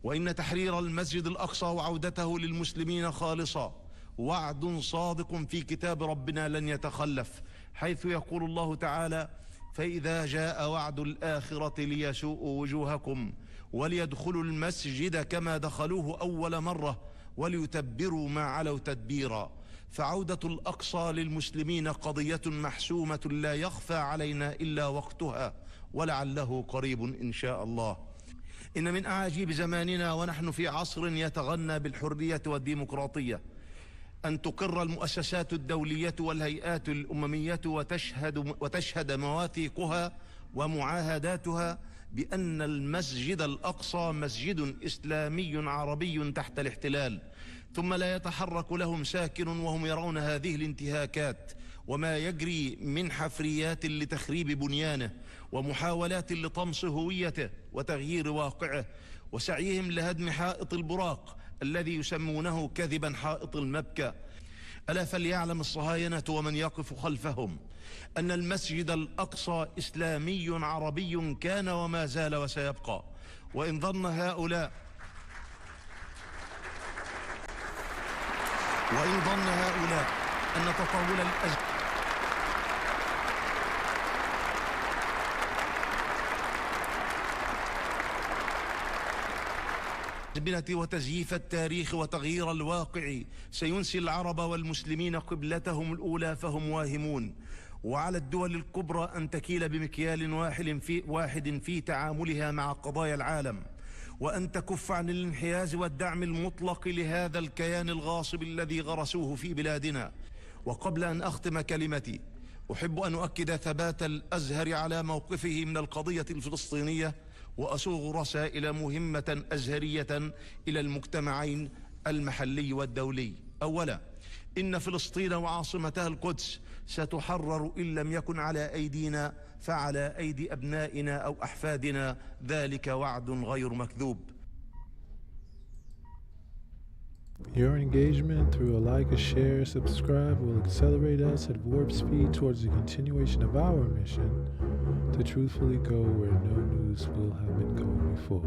وإن تحرير المسجد الأقصى وعودته للمسلمين خالصة وعد صادق في كتاب ربنا لن يتخلف، حيث يقول الله تعالى: فإذا جاء وعد الآخرة ليسوءوا وجوهكم وليدخلوا المسجد كما دخلوه أول مرة وليتبروا ما علوا تدبيرا. فعودة الأقصى للمسلمين قضية محسومة لا يخفى علينا إلا وقتها ولعله قريب إن شاء الله. إن من أعاجيب زماننا ونحن في عصر يتغنى بالحرية والديمقراطية أن تقر المؤسسات الدولية والهيئات الأممية وتشهد مواثيقها ومعاهداتها بأن المسجد الأقصى مسجد إسلامي عربي تحت الاحتلال، ثم لا يتحرك لهم ساكن وهم يرون هذه الانتهاكات وما يجري من حفريات لتخريب بنيانه ومحاولات لطمس هويته وتغيير واقعه وسعيهم لهدم حائط البراق الذي يسمونه كذبا حائط المبكى. ألا فليعلم الصهاينة ومن يقف خلفهم أن المسجد الأقصى إسلامي عربي كان وما زال وسيبقى. وإن ظن هؤلاء أن تطاول الأزمنة وتزييف التاريخ وتغيير الواقع سينسي العرب والمسلمين قبلتهم الأولى فهم واهمون. وعلى الدول الكبرى أن تكيل بمكيال واحد في تعاملها مع قضايا العالم، وأن تكف عن الانحياز والدعم المطلق لهذا الكيان الغاصب الذي غرسوه في بلادنا. وقبل أن أختم كلمتي أحب أن أؤكد ثبات الأزهر على موقفه من القضية الفلسطينية، وأصوغ رسائل مهمة أزهرية إلى المجتمعين المحلي والدولي. أولا، إن فلسطين وعاصمتها القدس ستحرر إن لم يكن على أيدينا فعلى أيدي أبنائنا أو أحفادنا، ذلك وعد غير مكذوب. Your engagement through a like, a share, subscribe will accelerate us at warp speed towards the continuation of our mission to truthfully go where no news will have been going before.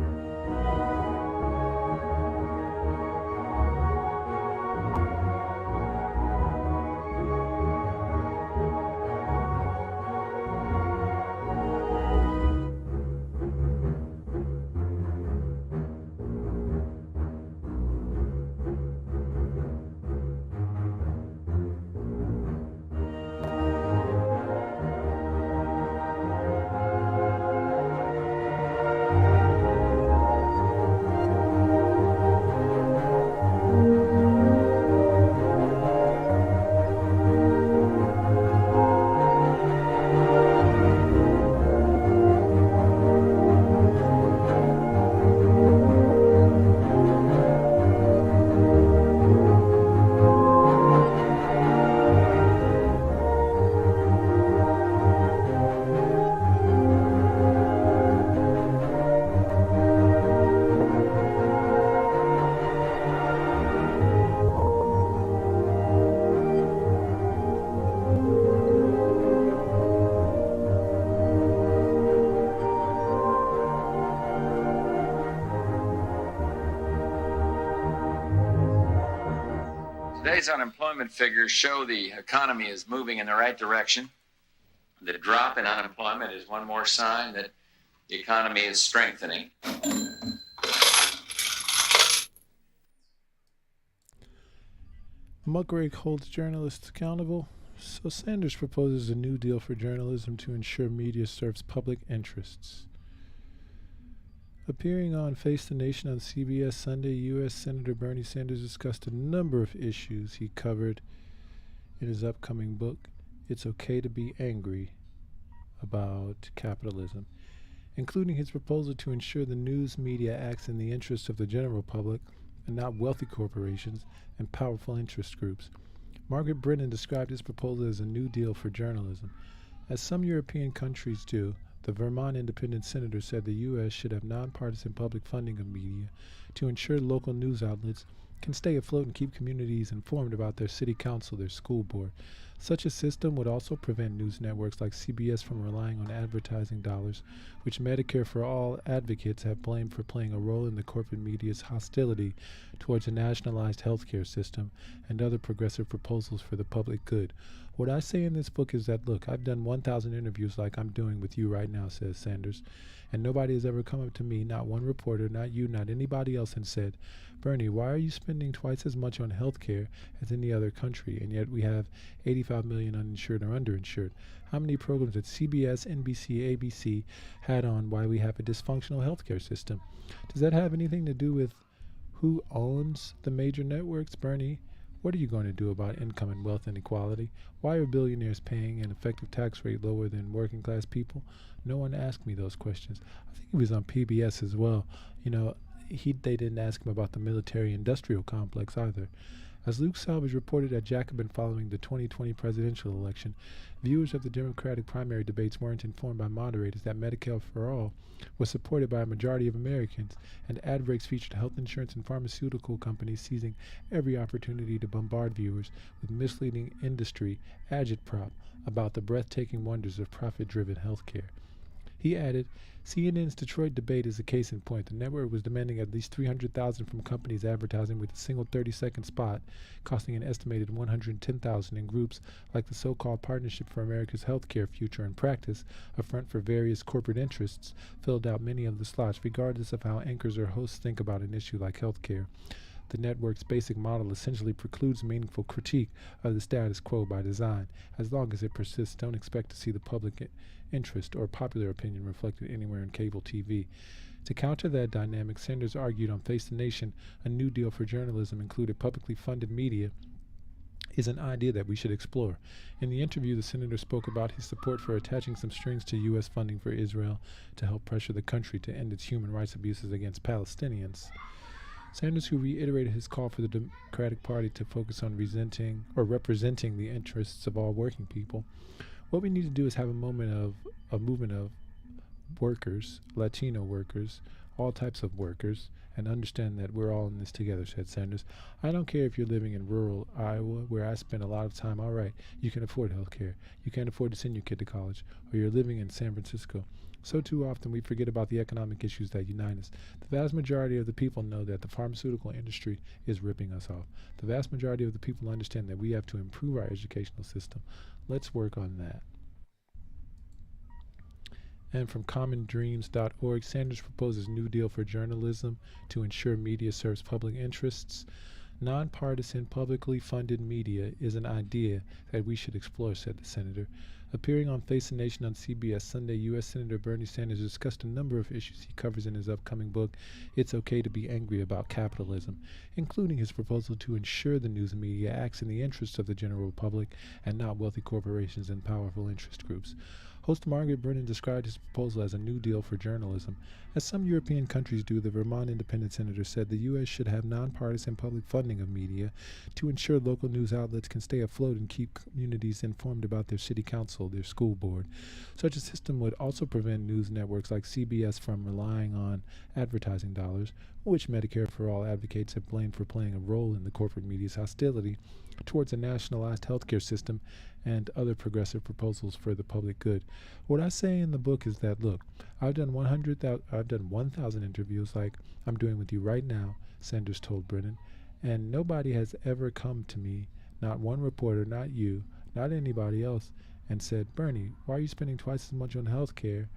Today's unemployment figures show the economy is moving in the right direction. The drop in unemployment is one more sign that the economy is strengthening. Muckrake holds journalists accountable, so Sanders proposes a new deal for journalism to ensure media serves public interests. Appearing on Face the Nation on CBS Sunday, U.S. Senator Bernie Sanders discussed a number of issues he covered in his upcoming book, It's Okay to Be Angry About Capitalism, including his proposal to ensure the news media acts in the interest of the general public and not wealthy corporations and powerful interest groups. Margaret Brennan described his proposal as a new deal for journalism. As some European countries do, the Vermont independent senator said the U.S. should have nonpartisan public funding of media to ensure local news outlets can stay afloat and keep communities informed about their city council, their school board. Such a system would also prevent news networks like CBS from relying on advertising dollars, which Medicare for All advocates have blamed for playing a role in the corporate media's hostility towards a nationalized healthcare system and other progressive proposals for the public good. What I say in this book is that, look, I've done 1,000 interviews like I'm doing with you right now, says Sanders, and nobody has ever come up to me, not one reporter, not you, not anybody else, and said, Bernie, why are you spending twice as much on healthcare as any other country, and yet we have 85 million uninsured or underinsured? How many programs that CBS, NBC, ABC had on why we have a dysfunctional healthcare system? Does that have anything to do with who owns the major networks? Bernie, What are you going to do about income and wealth inequality? Why are billionaires paying an effective tax rate lower than working class people? No one asked me those questions. I think he was on PBS as well. They didn't ask him about the military-industrial complex either. As Luke Salvage reported at Jacobin following the 2020 presidential election, viewers of the Democratic primary debates weren't informed by moderators that Medicare for All was supported by a majority of Americans, and ad breaks featured health insurance and pharmaceutical companies seizing every opportunity to bombard viewers with misleading industry agitprop about the breathtaking wonders of profit-driven healthcare. He added, CNN's Detroit debate is a case in point. The network was demanding at least $300,000 from companies advertising with a single 30-second spot, costing an estimated $110,000 in groups like the so-called Partnership for America's Healthcare Future and Practice, a front for various corporate interests, filled out many of the slots, regardless of how anchors or hosts think about an issue like healthcare. The network's basic model essentially precludes meaningful critique of the status quo by design. As long as it persists, don't expect to see the public interest or popular opinion reflected anywhere in cable TV. To counter that dynamic, Sanders argued on Face the Nation a new deal for journalism included publicly funded media is an idea that we should explore. In the interview, the senator spoke about his support for attaching some strings to U.S. funding for Israel to help pressure the country to end its human rights abuses against Palestinians. Sanders, who reiterated his call for the Democratic Party to focus on representing the interests of all working people, what we need to do is have a movement of workers, Latino workers, all types of workers, and understand that we're all in this together, said Sanders. I don't care if you're living in rural Iowa, where I spend a lot of time. All right, you can afford health care. You can't afford to send your kid to college. Or you're living in San Francisco. So too often we forget about the economic issues that unite us. The vast majority of the people know that the pharmaceutical industry is ripping us off. The vast majority of the people understand that we have to improve our educational system. Let's work on that. And from commondreams.org, Sanders proposes new deal for journalism to ensure media serves public interests. Nonpartisan, publicly funded media is an idea that we should explore, said the senator. Appearing on Face the Nation on CBS Sunday, U.S. Senator Bernie Sanders discussed a number of issues he covers in his upcoming book, It's Okay to Be Angry About Capitalism, including his proposal to ensure the news media acts in the interests of the general public and not wealthy corporations and powerful interest groups. Host Margaret Brennan described his proposal as a new deal for journalism. As some European countries do, the Vermont independent senator said the U.S. should have nonpartisan public funding of media to ensure local news outlets can stay afloat and keep communities informed about their city council, their school board. Such a system would also prevent news networks like CBS from relying on advertising dollars, which Medicare for All advocates have blamed for playing a role in the corporate media's hostility towards a nationalized healthcare system and other progressive proposals for the public good. What I say in the book is that, look, I've done 1,000 interviews like I'm doing with you right now, Sanders told Brennan, and nobody has ever come to me, not one reporter, not you, not anybody else, and said, Bernie, why are you spending twice as much on health care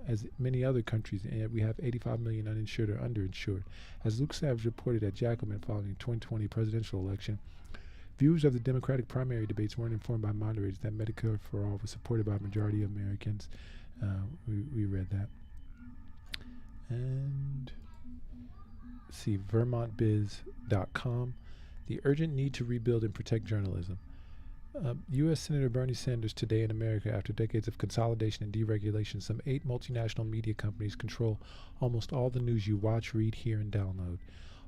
as many other countries, and yet we have 85 million uninsured or underinsured? As Luke Savage reported at Jacobin following the 2020 presidential election, viewers of the Democratic primary debates weren't informed by moderators that Medicare for All was supported by a majority of Americans. We read that. And see, VermontBiz.com, the urgent need to rebuild and protect journalism. U.S. Senator Bernie Sanders today in America, after decades of consolidation and deregulation, some 8 multinational media companies control almost all the news you watch, read, hear, and download.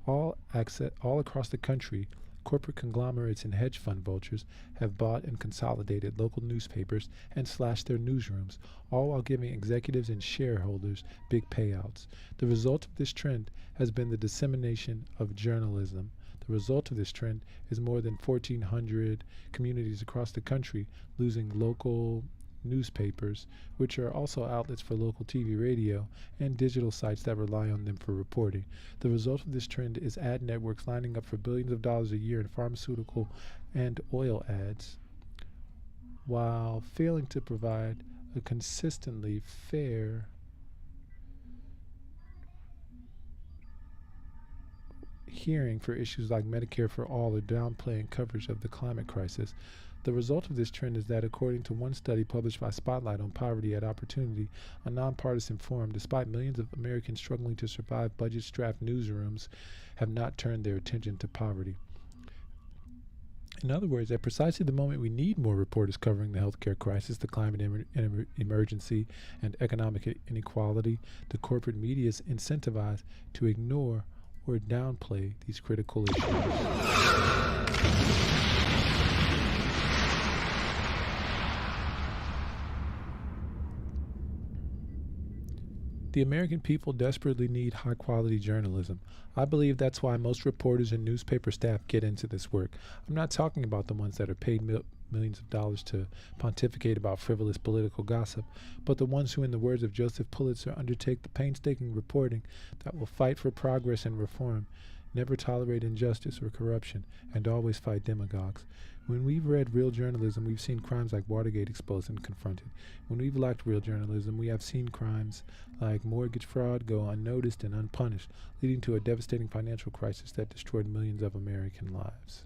All across the country, corporate conglomerates and hedge fund vultures have bought and consolidated local newspapers and slashed their newsrooms, all while giving executives and shareholders big payouts. The result of this trend has been the dissemination of journalism. The result of this trend is more than 1,400 communities across the country losing local newspapers, which are also outlets for local TV, radio, and digital sites that rely on them for reporting. The result of this trend is ad networks lining up for billions of dollars a year in pharmaceutical and oil ads, while failing to provide a consistently fair hearing for issues like Medicare for All or downplaying coverage of the climate crisis. The result of this trend is that, according to one study published by Spotlight on Poverty at Opportunity, a nonpartisan forum, despite millions of Americans struggling to survive budget-strapped newsrooms have not turned their attention to poverty. In other words, at precisely the moment we need more reporters covering the healthcare crisis, the climate emergency, and economic inequality, the corporate media is incentivized to ignore or downplay these critical issues. The American people desperately need high-quality journalism. I believe that's why most reporters and newspaper staff get into this work. I'm not talking about the ones that are paid millions of dollars to pontificate about frivolous political gossip, but the ones who, in the words of Joseph Pulitzer, undertake the painstaking reporting that will fight for progress and reform, never tolerate injustice or corruption, and always fight demagogues. When we've read real journalism, we've seen crimes like Watergate exposed and confronted. When we've lacked real journalism, we have seen crimes like mortgage fraud go unnoticed and unpunished, leading to a devastating financial crisis that destroyed millions of American lives.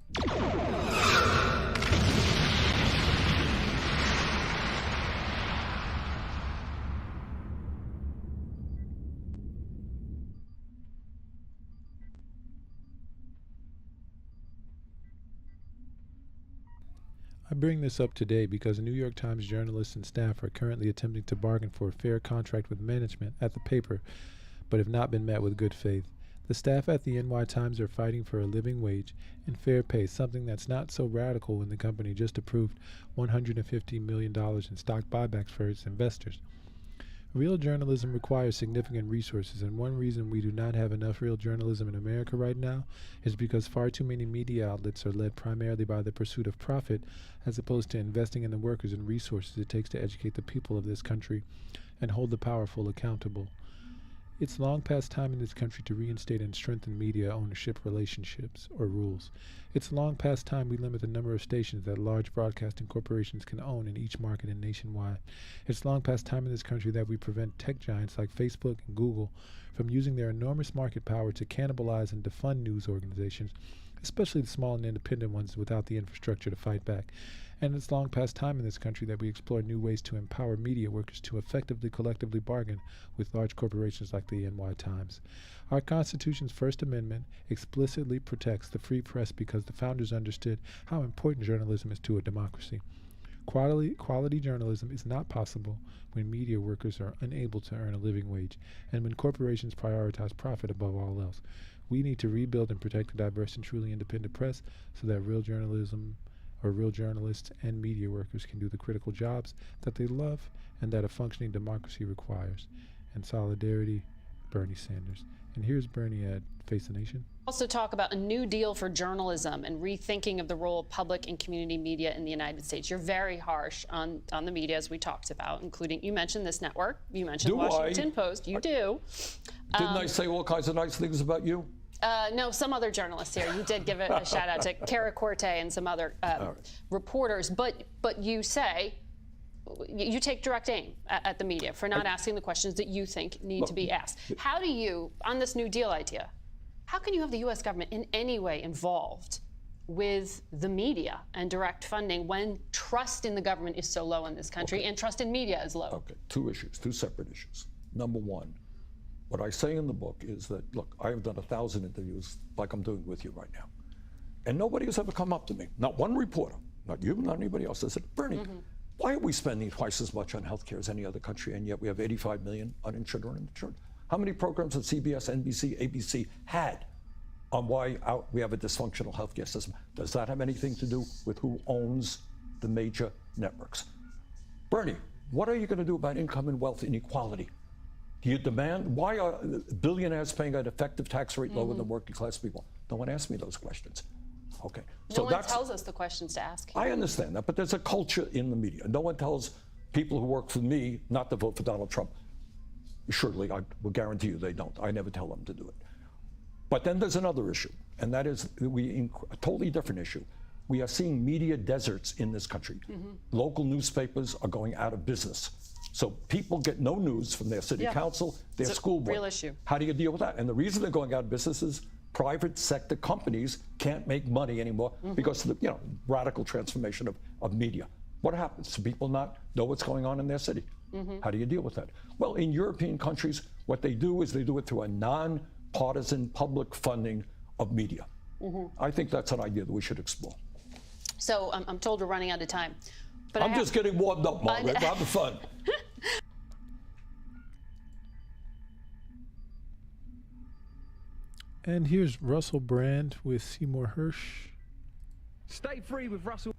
I bring this up today because New York Times journalists and staff are currently attempting to bargain for a fair contract with management at the paper, but have not been met with good faith. The staff at the NY Times are fighting for a living wage and fair pay, something that's not so radical when the company just approved $150 million in stock buybacks for its investors. Real journalism requires significant resources, and one reason we do not have enough real journalism in America right now is because far too many media outlets are led primarily by the pursuit of profit as opposed to investing in the workers and resources it takes to educate the people of this country and hold the powerful accountable. It's long past time in this country to reinstate and strengthen media ownership relationships or rules. It's long past time we limit the number of stations that large broadcasting corporations can own in each market and nationwide. It's long past time in this country that we prevent tech giants like Facebook and Google from using their enormous market power to cannibalize and defund news organizations, especially the small and independent ones without the infrastructure to fight back. And it's long past time in this country that we explore new ways to empower media workers to effectively collectively bargain with large corporations like the NY Times. Our Constitution's First Amendment explicitly protects the free press because the founders understood how important journalism is to a democracy. Quality journalism is not possible when media workers are unable to earn a living wage and when corporations prioritize profit above all else. We need to rebuild and protect a diverse and truly independent press so that real journalism or real journalists and media workers can do the critical jobs that they love and that a functioning democracy requires. And solidarity, Bernie Sanders. And here's Bernie at Face the Nation. Also talk about a new deal for journalism and rethinking of the role of public and community media in the United States. You're very harsh on the media, as we talked about, including, you mentioned this network, you mentioned Washington Post, you do. Didn't I say all kinds of nice things about you? No, some other journalists here. You did give a shout out to Kara Corte and some other reporters, but you say you take direct aim at the media for not asking the questions that you think need to be asked. How do you, on this New Deal idea, how can you have the U.S. government in any way involved with the media and direct funding when trust in the government is so low in this country and trust in media is low? Okay, two separate issues. Number one, what I say in the book is that, look, I have done 1,000 interviews like I'm doing with you right now. And nobody has ever come up to me, not one reporter, not you, not anybody else, that said, Bernie, why are we spending twice as much on healthcare as any other country, and yet we have 85 million uninsured or uninsured? How many programs have CBS, NBC, ABC had on why we have a dysfunctional healthcare system? Does that have anything to do with who owns the major networks? Bernie, what are you going to do about income and wealth inequality? Do you demand, why are billionaires paying an effective tax rate lower than working class people? No one asked me those questions. Okay. No one tells us the questions to ask. I understand that, but there's a culture in the media. No one tells people who work for me not to vote for Donald Trump. Surely, I will guarantee you they don't. I never tell them to do it. But then there's another issue, and that is a totally different issue. We are seeing media deserts in this country. Local newspapers are going out of business. So people get no news from their city council, their school board. Real issue. How do you deal with that? And the reason they're going out of business is private sector companies can't make money anymore because of the radical transformation of media. What happens? Do people not know what's going on in their city? How do you deal with that? Well, in European countries, what they do is they do it through a non-partisan public funding of media. I think that's an idea that we should explore. So I'm told we're running out of time. But I'm just getting warmed up, Margaret. We're having fun. And here's Russell Brand with Seymour Hersh. Stay free with Russell.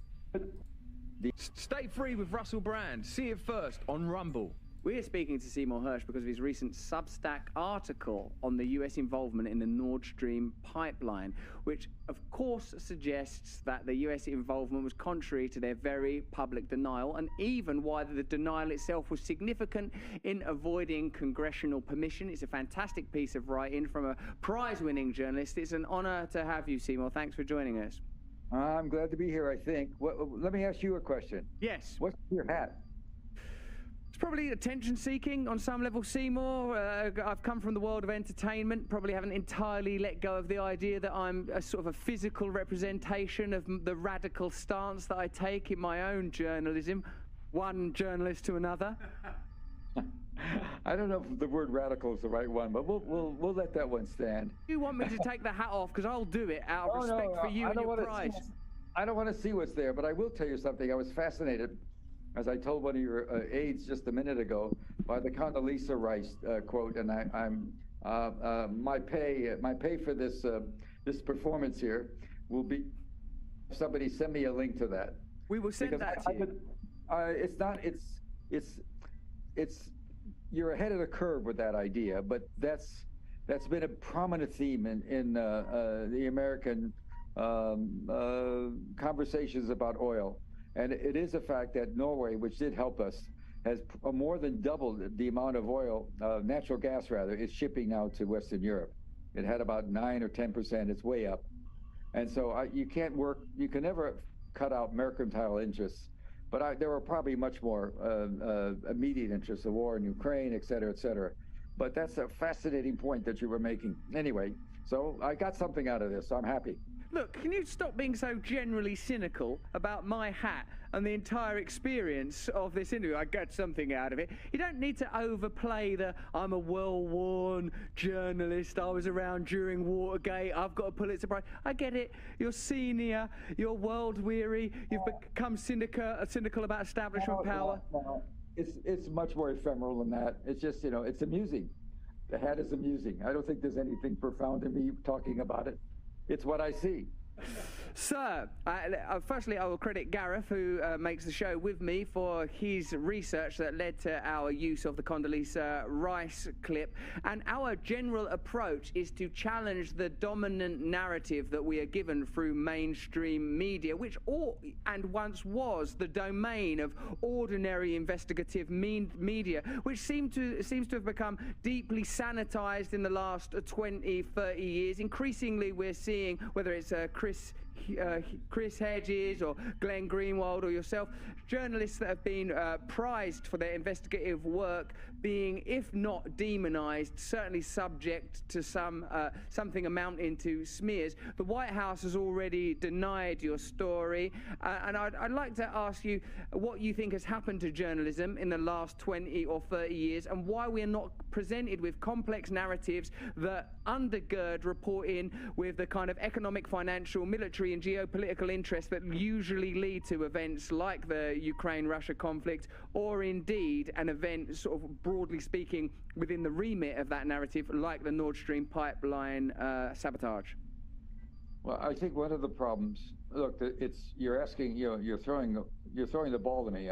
Stay free with Russell Brand. See it first on Rumble. We're speaking to Seymour Hersh because of his recent Substack article on the US involvement in the Nord Stream pipeline, which of course suggests that the US involvement was contrary to their very public denial, and even why the denial itself was significant in avoiding congressional permission. It's a fantastic piece of writing from a prize-winning journalist. It's an honor to have you, Seymour. Thanks for joining us. I'm glad to be here, I think. Let me ask you a question. Yes. What's your hat? It's probably attention-seeking on some level, Seymour. I've come from the world of entertainment, probably haven't entirely let go of the idea that I'm a sort of a physical representation of the radical stance that I take in my own journalism, one journalist to another. I don't know if the word radical is the right one, but we'll let that one stand. You want me to take the hat off, because I'll do it out of respect for you and your prize. I don't want to see what's there, but I will tell you something. I was fascinated, as I told one of your aides just a minute ago, by the Condoleezza Rice quote, and my pay for this this performance here will be. Somebody send me a link to that. We will send that to you. It's not. It's. You're ahead of the curve with that idea, but that's been a prominent theme in the American conversations about oil. And it is a fact that Norway, which did help us, has more than doubled the amount of oil, natural gas rather, is shipping now to Western Europe. It had about 9 or 10%. It's way up. And so you can never cut out mercantile interests. But there were probably much more immediate interests, the war in Ukraine, et cetera, et cetera. But that's a fascinating point that you were making. Anyway, so I got something out of this, so I'm happy. Look, can you stop being so generally cynical about my hat and the entire experience of this interview? I got something out of it. You don't need to overplay the I'm a well-worn journalist, I was around during Watergate, I've got a Pulitzer Prize. I get it. You're senior, you're world-weary, you've become cynical about establishment power. No. It's much more ephemeral than that. It's just, it's amusing. The hat is amusing. I don't think there's anything profound in me talking about it. It's what I see. Sir, firstly, I will credit Gareth, who makes the show with me, for his research that led to our use of the Condoleezza Rice clip. And our general approach is to challenge the dominant narrative that we are given through mainstream media, which once was the domain of ordinary investigative media, which seems to have become deeply sanitized in the last 20, 30 years. Increasingly, we're seeing, whether it's Chris Hedges or Glenn Greenwald or yourself, journalists that have been prized for their investigative work being, if not demonized, certainly subject to something amounting to smears. The White House has already denied your story, and I'd like to ask you what you think has happened to journalism in the last 20 or 30 years, and why we are not presented with complex narratives that undergird reporting with the kind of economic, financial, military and geopolitical interests that usually lead to events like the Ukraine-Russia conflict, or indeed an event, sort of broadly speaking, within the remit of that narrative, like the Nord Stream pipeline sabotage. Well, I think one of the problems, look, you're asking, you're throwing the ball to me.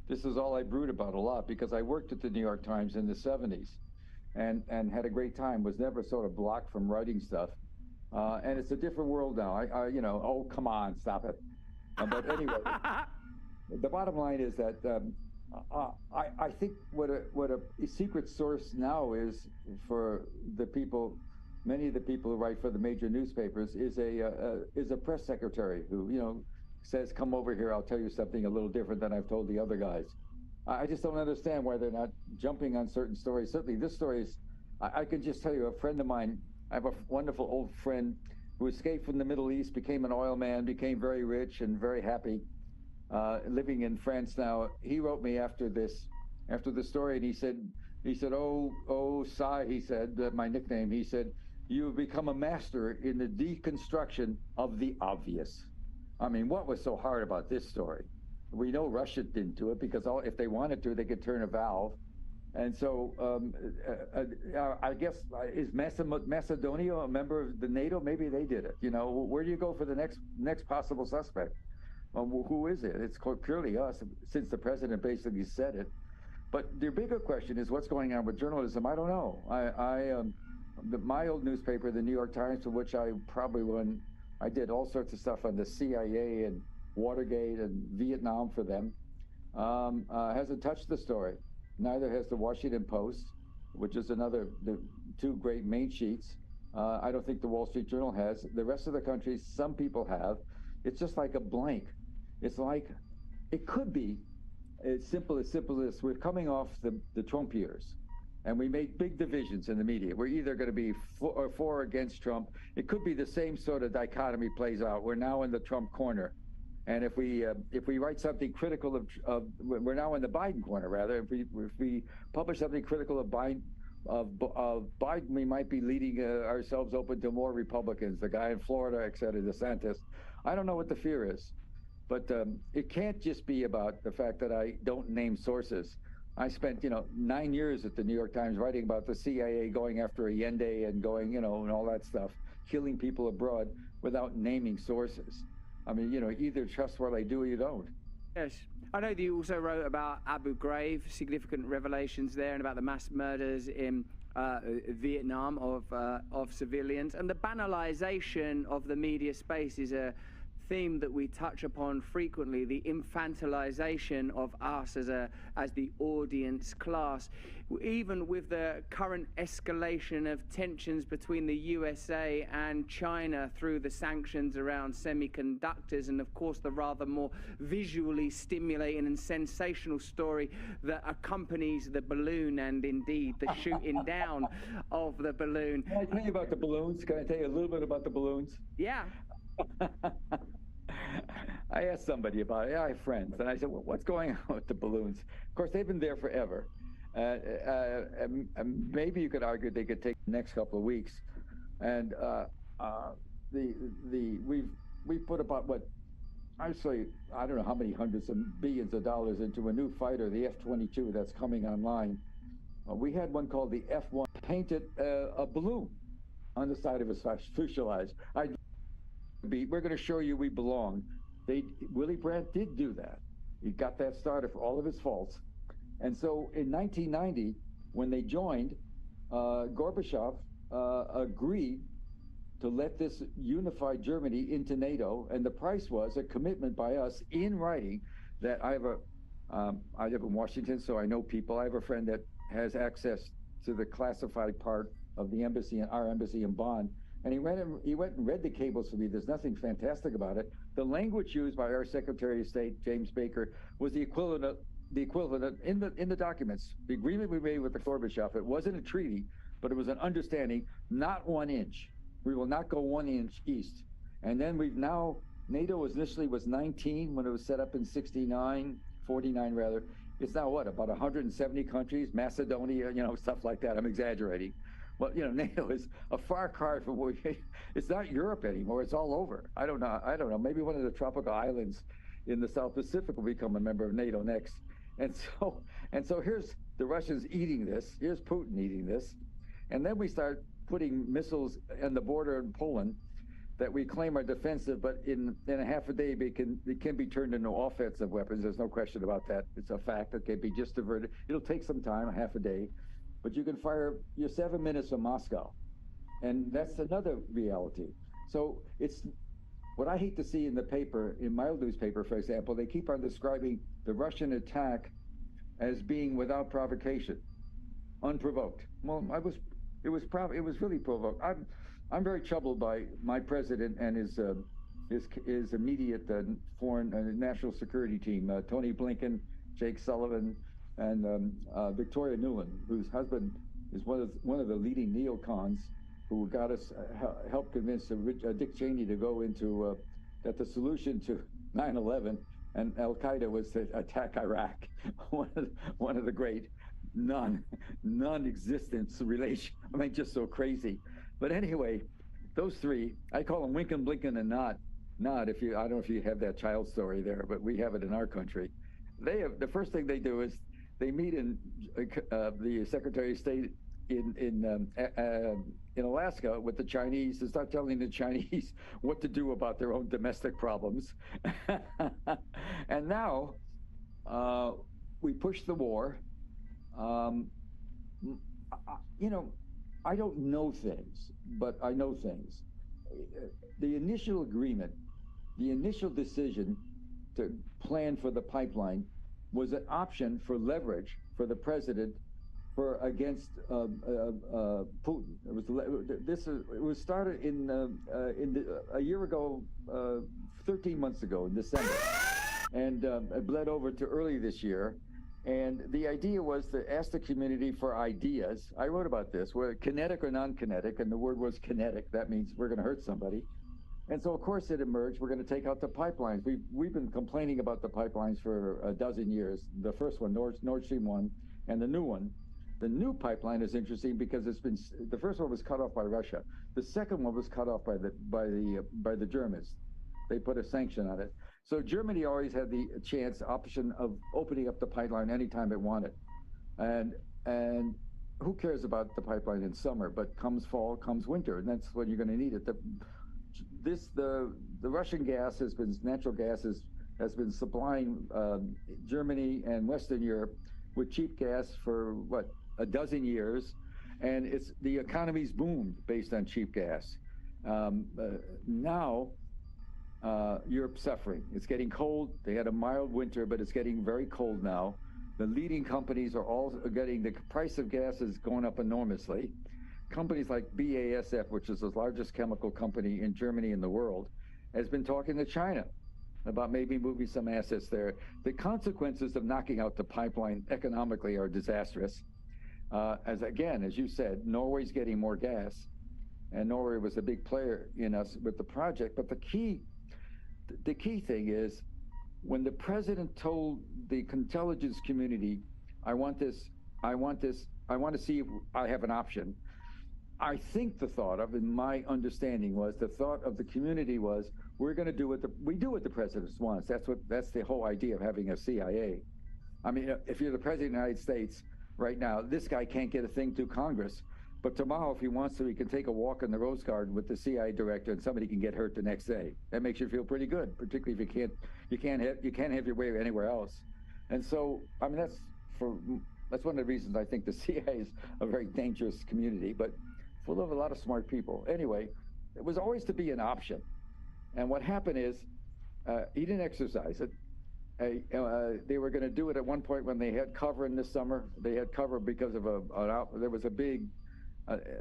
This is all I brood about a lot, because I worked at the New York Times in the 70s and had a great time, was never sort of blocked from writing stuff. And it's a different world now. Oh, come on, stop it. But anyway, the bottom line is that I think what a secret source now is for the people, many of the people who write for the major newspapers, is a press secretary who, says, come over here, I'll tell you something a little different than I've told the other guys. I just don't understand why they're not jumping on certain stories. Certainly this story is, I can just tell you, a friend of mine, I have a wonderful old friend who escaped from the Middle East, became an oil man, became very rich and very happy, living in France now. He wrote me after the story, and he said, oh, Sai, he said, my nickname, he said, you have become a master in the deconstruction of the obvious. I mean, what was so hard about this story? We know Russia didn't do it because if they wanted to, they could turn a valve. And so I guess, is Macedonia a member of the NATO? Maybe they did it. You know, where do you go for the next possible suspect? Who is it? It's purely us, since the president basically said it. But the bigger question is what's going on with journalism. I don't know. My old newspaper, the New York Times, for which I did all sorts of stuff on the CIA and Watergate and Vietnam for them, hasn't touched the story. Neither has the Washington Post, which is the two great main sheets. I don't think the Wall Street Journal has. The rest of the country, some people have. It's just like a blank. It's like, it could be as simple as we're coming off the Trump years, and we made big divisions in the media. We're either going to be for or against Trump. It could be the same sort of dichotomy plays out. We're now in the Trump corner. And if we write something critical of we're now in the Biden corner, rather. If we publish something critical of Biden, we might be leading ourselves open to more Republicans. The guy in Florida, et cetera, DeSantis. I don't know what the fear is, but it can't just be about the fact that I don't name sources. I spent 9 years at the New York Times writing about the CIA going after Allende and going and all that stuff, killing people abroad without naming sources. I mean, either trust what I do or you don't. Yes. I know that you also wrote about Abu Ghraib, significant revelations there, and about the mass murders in Vietnam of civilians. And the banalization of the media space is a theme that we touch upon frequently, the infantilization of us as the audience class. Even with the current escalation of tensions between the USA and China through the sanctions around semiconductors, and of course the rather more visually stimulating and sensational story that accompanies the balloon, and indeed the shooting down of the balloon. Can I tell you about the balloons? Can I tell you a little bit about the balloons? Yeah. I asked somebody about it. I have friends, and I said, well, what's going on with the balloons? Of course, they've been there forever. Maybe you could argue they could take the next couple of weeks. And we've put about actually, I don't know how many hundreds of billions of dollars into a new fighter, the F-22, that's coming online. We had one called the F-1, painted a balloon on the side of his fuselage. We're going to show you we belong. Willy Brandt did do that. He got that started for all of his faults. And so in 1990, when they joined, Gorbachev agreed to let this unified Germany into NATO, and the price was a commitment by us in writing that I live in Washington, so I know people. I have a friend that has access to the classified part of the embassy, our embassy in Bonn. And he went and read the cables for me. There's nothing fantastic about it. The language used by our Secretary of State, James Baker, was the equivalent in the documents. The agreement we made with the Gorbachev, it wasn't a treaty, but it was an understanding, not 1 inch. We will not go 1 inch east. And then NATO initially was 19 when it was set up in 49 rather. It's now what, about 170 countries, Macedonia, stuff like that. I'm exaggerating. Well, NATO is a far cry from it's not Europe anymore. It's all over. I don't know. Maybe one of the tropical islands in the South Pacific will become a member of NATO next. And so here's the Russians eating this. Here's Putin eating this. And then we start putting missiles on the border in Poland that we claim are defensive, but in a half a day it can be turned into offensive weapons. There's no question about that. It's a fact. It can be just diverted. It'll take some time, a half a day. But you can fire your 7 minutes from Moscow. And that's another reality. So it's what I hate to see in the paper, in my old newspaper, for example, they keep on describing the Russian attack as being without provocation, unprovoked. Well, it was really provoked. I'm very troubled by my president and his immediate foreign national security team, Tony Blinken, Jake Sullivan, and Victoria Nuland, whose husband is one of the leading neocons who got us helped convince Dick Cheney to go into that the solution to 9/11 and Al Qaeda was to attack Iraq. one of the great non-existence relation. I mean, just so crazy. But anyway, those three, I call them Winkin, Blinken, and Not. nod if you. I don't know if you have that child story there, but we have it in our country. They have the first thing they do is they meet in the Secretary of State in Alaska with the Chinese to start telling the Chinese what to do about their own domestic problems. And now we push the war. You know, I don't know things, but I know things. The initial agreement, the initial decision to plan for the pipeline was an option for leverage for the president against Putin. It was started a year ago, 13 months ago in December, and it bled over to early this year. And the idea was to ask the community for ideas. I wrote about this, where kinetic or non-kinetic, and the word was kinetic. That means we're going to hurt somebody. And so, of course, it emerged, we're going to take out the pipelines. We've been complaining about the pipelines for a dozen years. The first one, Nord Stream 1, and the new one. The new pipeline is interesting because the first one was cut off by Russia. The second one was cut off by the Germans. They put a sanction on it. So Germany always had the option of opening up the pipeline anytime it wanted. And who cares about the pipeline in summer? But comes fall, comes winter, and that's when you're going to need it. The Russian gas natural gas has been supplying Germany and Western Europe with cheap gas for a dozen years, and the economy's boomed based on cheap gas. Now Europe's suffering. It's getting cold. They had a mild winter, but it's getting very cold now. The leading companies are all getting, the price of gas is going up enormously. Companies like BASF, which is the largest chemical company in Germany in the world, has been talking to China about maybe moving some assets there. The consequences of knocking out the pipeline economically are disastrous. As you said, Norway's getting more gas, and Norway was a big player with the project. But the key thing is, when the president told the intelligence community, I want to see if I have an option. I think the thought of, in my understanding, was the thought of the community was, we're going to do what the president wants. That's the whole idea of having a CIA. I mean, if you're the president of the United States right now, this guy can't get a thing through Congress. But tomorrow, if he wants to, he can take a walk in the Rose Garden with the CIA director, and somebody can get hurt the next day. That makes you feel pretty good, particularly if you can't have your way anywhere else. And so, I mean, that's one of the reasons I think the CIA is a very dangerous community, but full of a lot of smart people. Anyway, it was always to be an option. And what happened is, he didn't exercise it. They were going to do it at one point when they had cover in the summer. They had cover because of there was a big.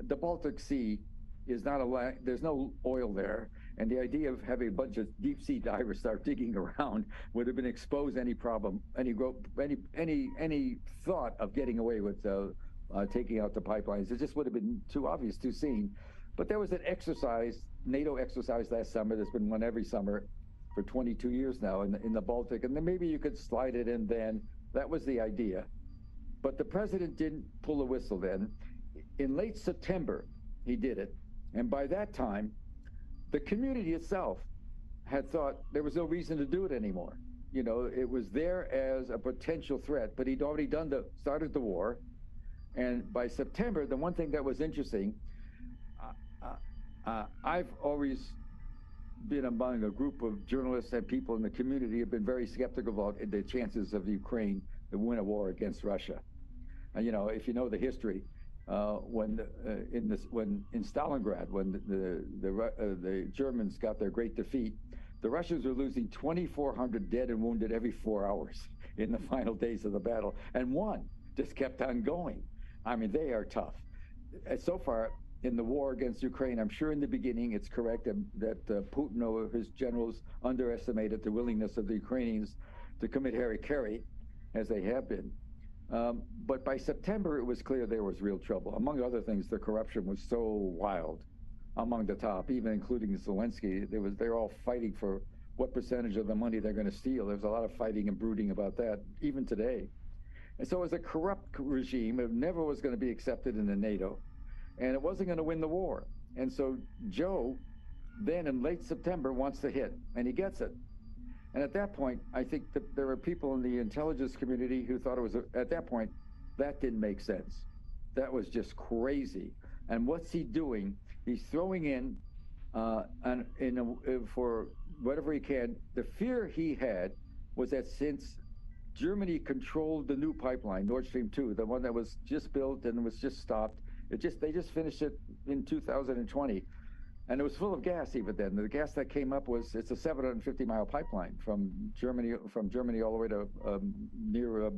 The Baltic Sea is not there's no oil there, and the idea of having a bunch of deep sea divers start digging around would have been exposed any problem, any thought of getting away with taking out the pipelines. It just would have been too obvious, too seen. But there was an exercise, NATO exercise last summer. There's been one every summer for 22 years now in the Baltic, and then maybe you could slide it in then. That was the idea. But the president didn't pull a whistle then. In late September, he did it. And by that time, the community itself had thought there was no reason to do it anymore. You know, it was there as a potential threat, but he'd already started the war. And by September, the one thing that was interesting, I've always been among a group of journalists and people in the community who have been very skeptical about the chances of Ukraine to win a war against Russia. And, you know, if you know the history, when in Stalingrad, when the Germans got their great defeat, the Russians were losing 2,400 dead and wounded every 4 hours in the final days of the battle, and one just kept on going. I mean, they are tough. And so far in the war against Ukraine, I'm sure in the beginning it's correct that Putin or his generals underestimated the willingness of the Ukrainians to commit hara-kiri, as they have been. But by September, it was clear there was real trouble. Among other things, the corruption was so wild among the top, even including Zelensky. They're all fighting for what percentage of the money they're going to steal. There's a lot of fighting and brooding about that, even today. And so it was a corrupt regime. It never was going to be accepted in the NATO, and it wasn't going to win the war. And so Joe then in late September wants to hit, and he gets it. And at that point, I think that there were people in the intelligence community who thought it was, at that point, that didn't make sense. That was just crazy. And what's he doing? He's throwing in, for whatever he can. The fear he had was that since Germany controlled the new pipeline, Nord Stream 2, the one that was just built and was just stopped, they just finished it in 2020. And it was full of gas even then. The gas that came up it's a 750-mile pipeline from Germany all the way to near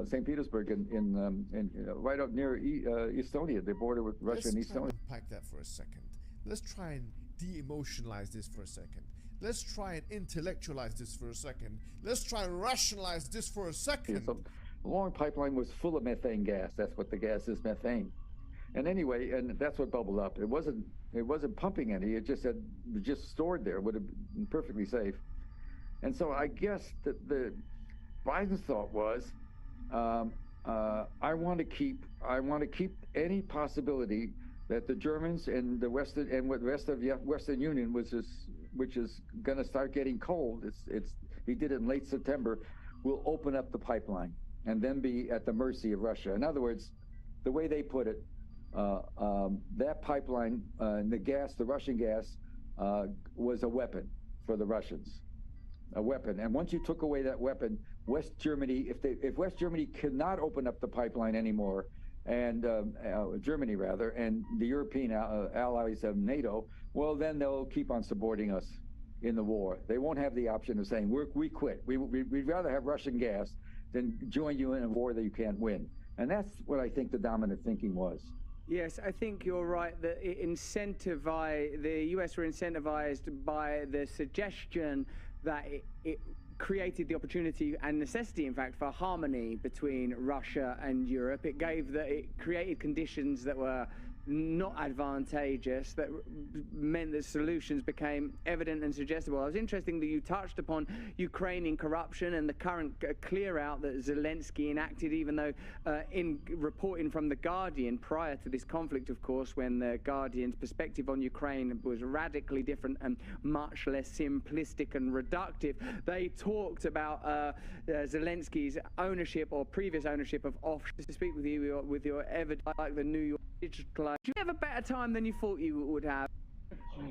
St. Petersburg right up near Estonia, the border with Russia and Estonia. Let's unpack that for a second. Let's try and de-emotionalize this for a second. Let's try and intellectualize this for a second. Let's try and rationalize this for a second. Yeah, so the long pipeline was full of methane gas. That's what the gas is, methane. And anyway, and that's what bubbled up. It wasn't pumping any. It just stored there. It would have been perfectly safe. And so I guess that the Biden's thought was, I want to keep any possibility that the Germans and the rest of the Western Union which is going to start getting cold. He did it in late September. Will open up the pipeline and then be at the mercy of Russia. In other words, the way they put it. That pipeline, the Russian gas, was a weapon for the Russians, a weapon. And once you took away that weapon, West Germany, if West Germany cannot open up the pipeline anymore, and Germany rather, and the European allies of NATO, well, then they'll keep on supporting us in the war. They won't have the option of saying we quit. We'd rather have Russian gas than join you in a war that you can't win. And that's what I think the dominant thinking was. Yes, I think you're right that the US were incentivized by the suggestion that it created the opportunity and necessity, in fact, for harmony between Russia and Europe. It created conditions that were not advantageous, that meant that solutions became evident and suggestible. It was interesting that you touched upon Ukrainian corruption and the current clear out that Zelensky enacted, even though in reporting from The Guardian prior to this conflict, of course, when The Guardian's perspective on Ukraine was radically different and much less simplistic and reductive, they talked about Zelensky's ownership or previous ownership of offshore. To speak with your evidence, like the New York Digital. Did you have a better time than you thought you would have?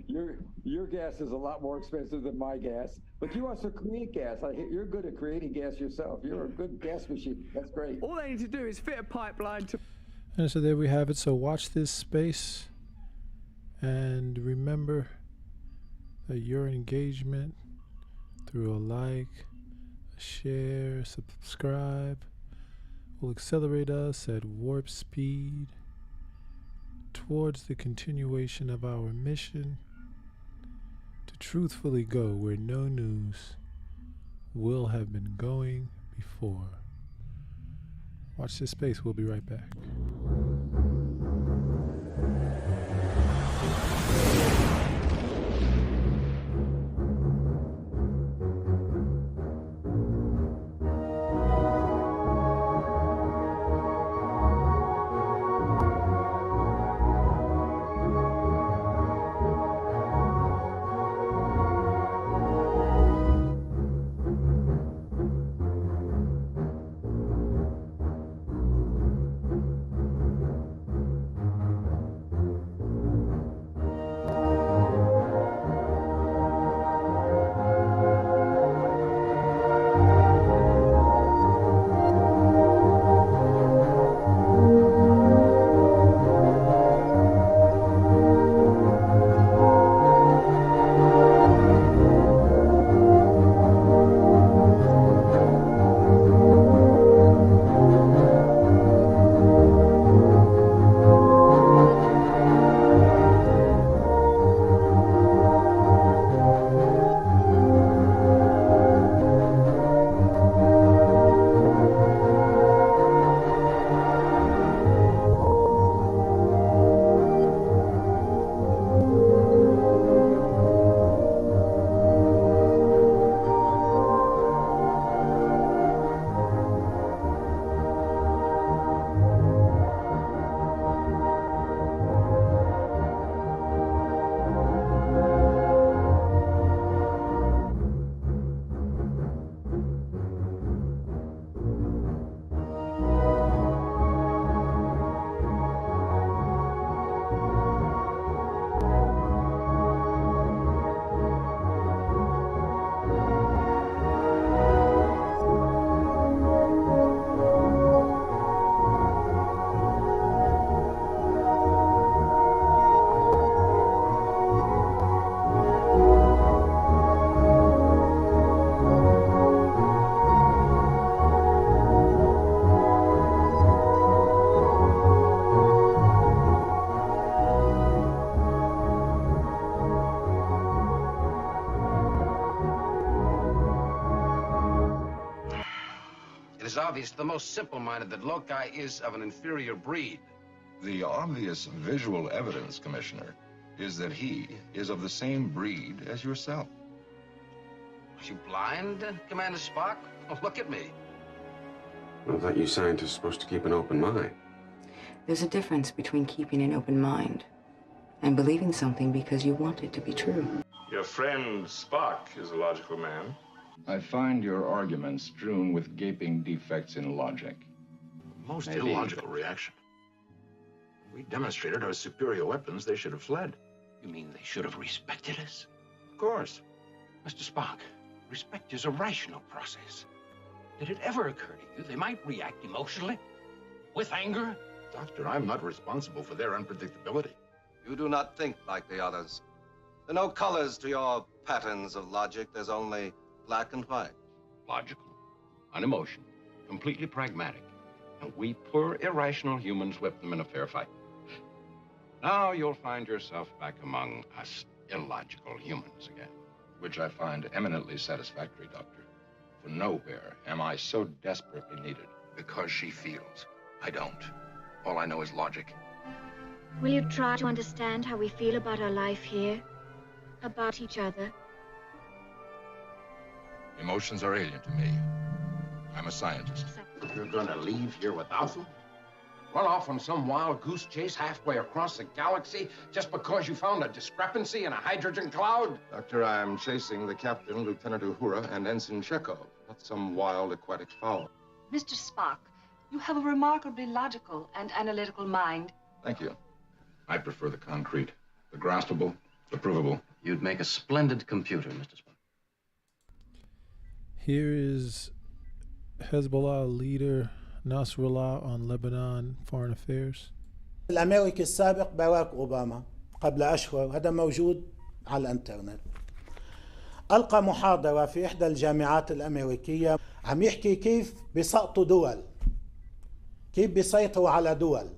Your gas is a lot more expensive than my gas, but you also create gas. You're good at creating gas yourself. You're a good gas machine. That's great. All they need to do is fit a pipeline to. And so there we have it. So watch this space, and remember that your engagement through a like, a share, subscribe will accelerate us at warp speed towards the continuation of our mission to truthfully go where no news will have been going before. Watch this space. We'll be right back. obvious to the most simple-minded that Loci is of an inferior breed. The obvious visual evidence, Commissioner, is that he is of the same breed as yourself. Are you blind, Commander Spock? Oh, look at me. I thought you scientists were supposed to keep an open mind. There's a difference between keeping an open mind and believing something because you want it to be true. Your friend Spock is a logical man. I find your arguments strewn with gaping defects in logic. Most illogical reaction. We demonstrated our superior weapons. They should have fled. You mean they should have respected us? Of course. Mr. Spock, respect is a rational process. Did it ever occur to you they might react emotionally? With anger? Doctor, I'm not responsible for their unpredictability. You do not think like the others. There are no colors to your patterns of logic. There's only black and white. Logical, unemotional, completely pragmatic. And we poor, irrational humans whip them in a fair fight. Now you'll find yourself back among us illogical humans again. Which I find eminently satisfactory, Doctor. For nowhere am I so desperately needed. Because she feels. I don't. All I know is logic. Will you try to understand how we feel about our life here? About each other? Emotions are alien to me. I'm a scientist. You're gonna leave here without them? Run off on some wild goose chase halfway across the galaxy just because you found a discrepancy in a hydrogen cloud? Doctor, I'm chasing the captain, Lieutenant Uhura, and Ensign Chekhov, not some wild aquatic fowl. Mr. Spock, you have a remarkably logical and analytical mind. Thank you. I prefer the concrete, the graspable, the provable. You'd make a splendid computer, Mr. Spock. Here is Hezbollah leader Nasrallah on Lebanon foreign affairs. الأمريكي السابق باراك أوباما قبل أشهر، هذا موجود على الإنترنت، ألقى محاضرة في إحدى الجامعات الأمريكية عم يحكي كيف بيسقطوا دول، كيف بيسيطروا على دول.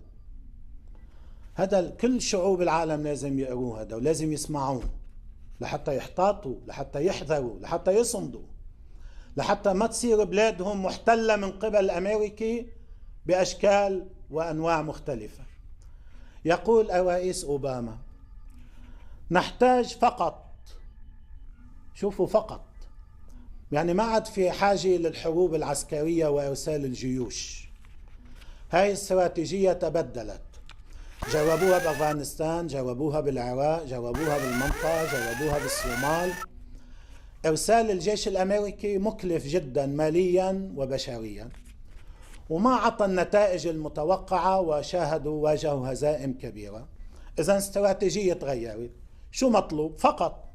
هذا كل شعوب العالم لازم يقروه هذا ولازم يسمعوه لحتى يحتاطوا، لحتى يحذروا، لحتى يصمدوا، لحتى ما تصير بلادهم محتلة من قبل الأمريكي بأشكال وأنواع مختلفة. يقول الرئيس أوباما: نحتاج فقط، شوفوا فقط، يعني ما عاد في حاجة للحروب العسكرية وإرسال الجيوش. هاي الاستراتيجية تبدلت، جربوها بأفغانستان، جربوها بالعراق، جربوها بالمنطقة، جربوها بالصومال. إرسال الجيش الأمريكي مكلف جدا ماليا وبشريا وما عطى النتائج المتوقعة واجهوا هزائم كبيرة. إذا استراتيجية تغيرت. شو مطلوب؟ فقط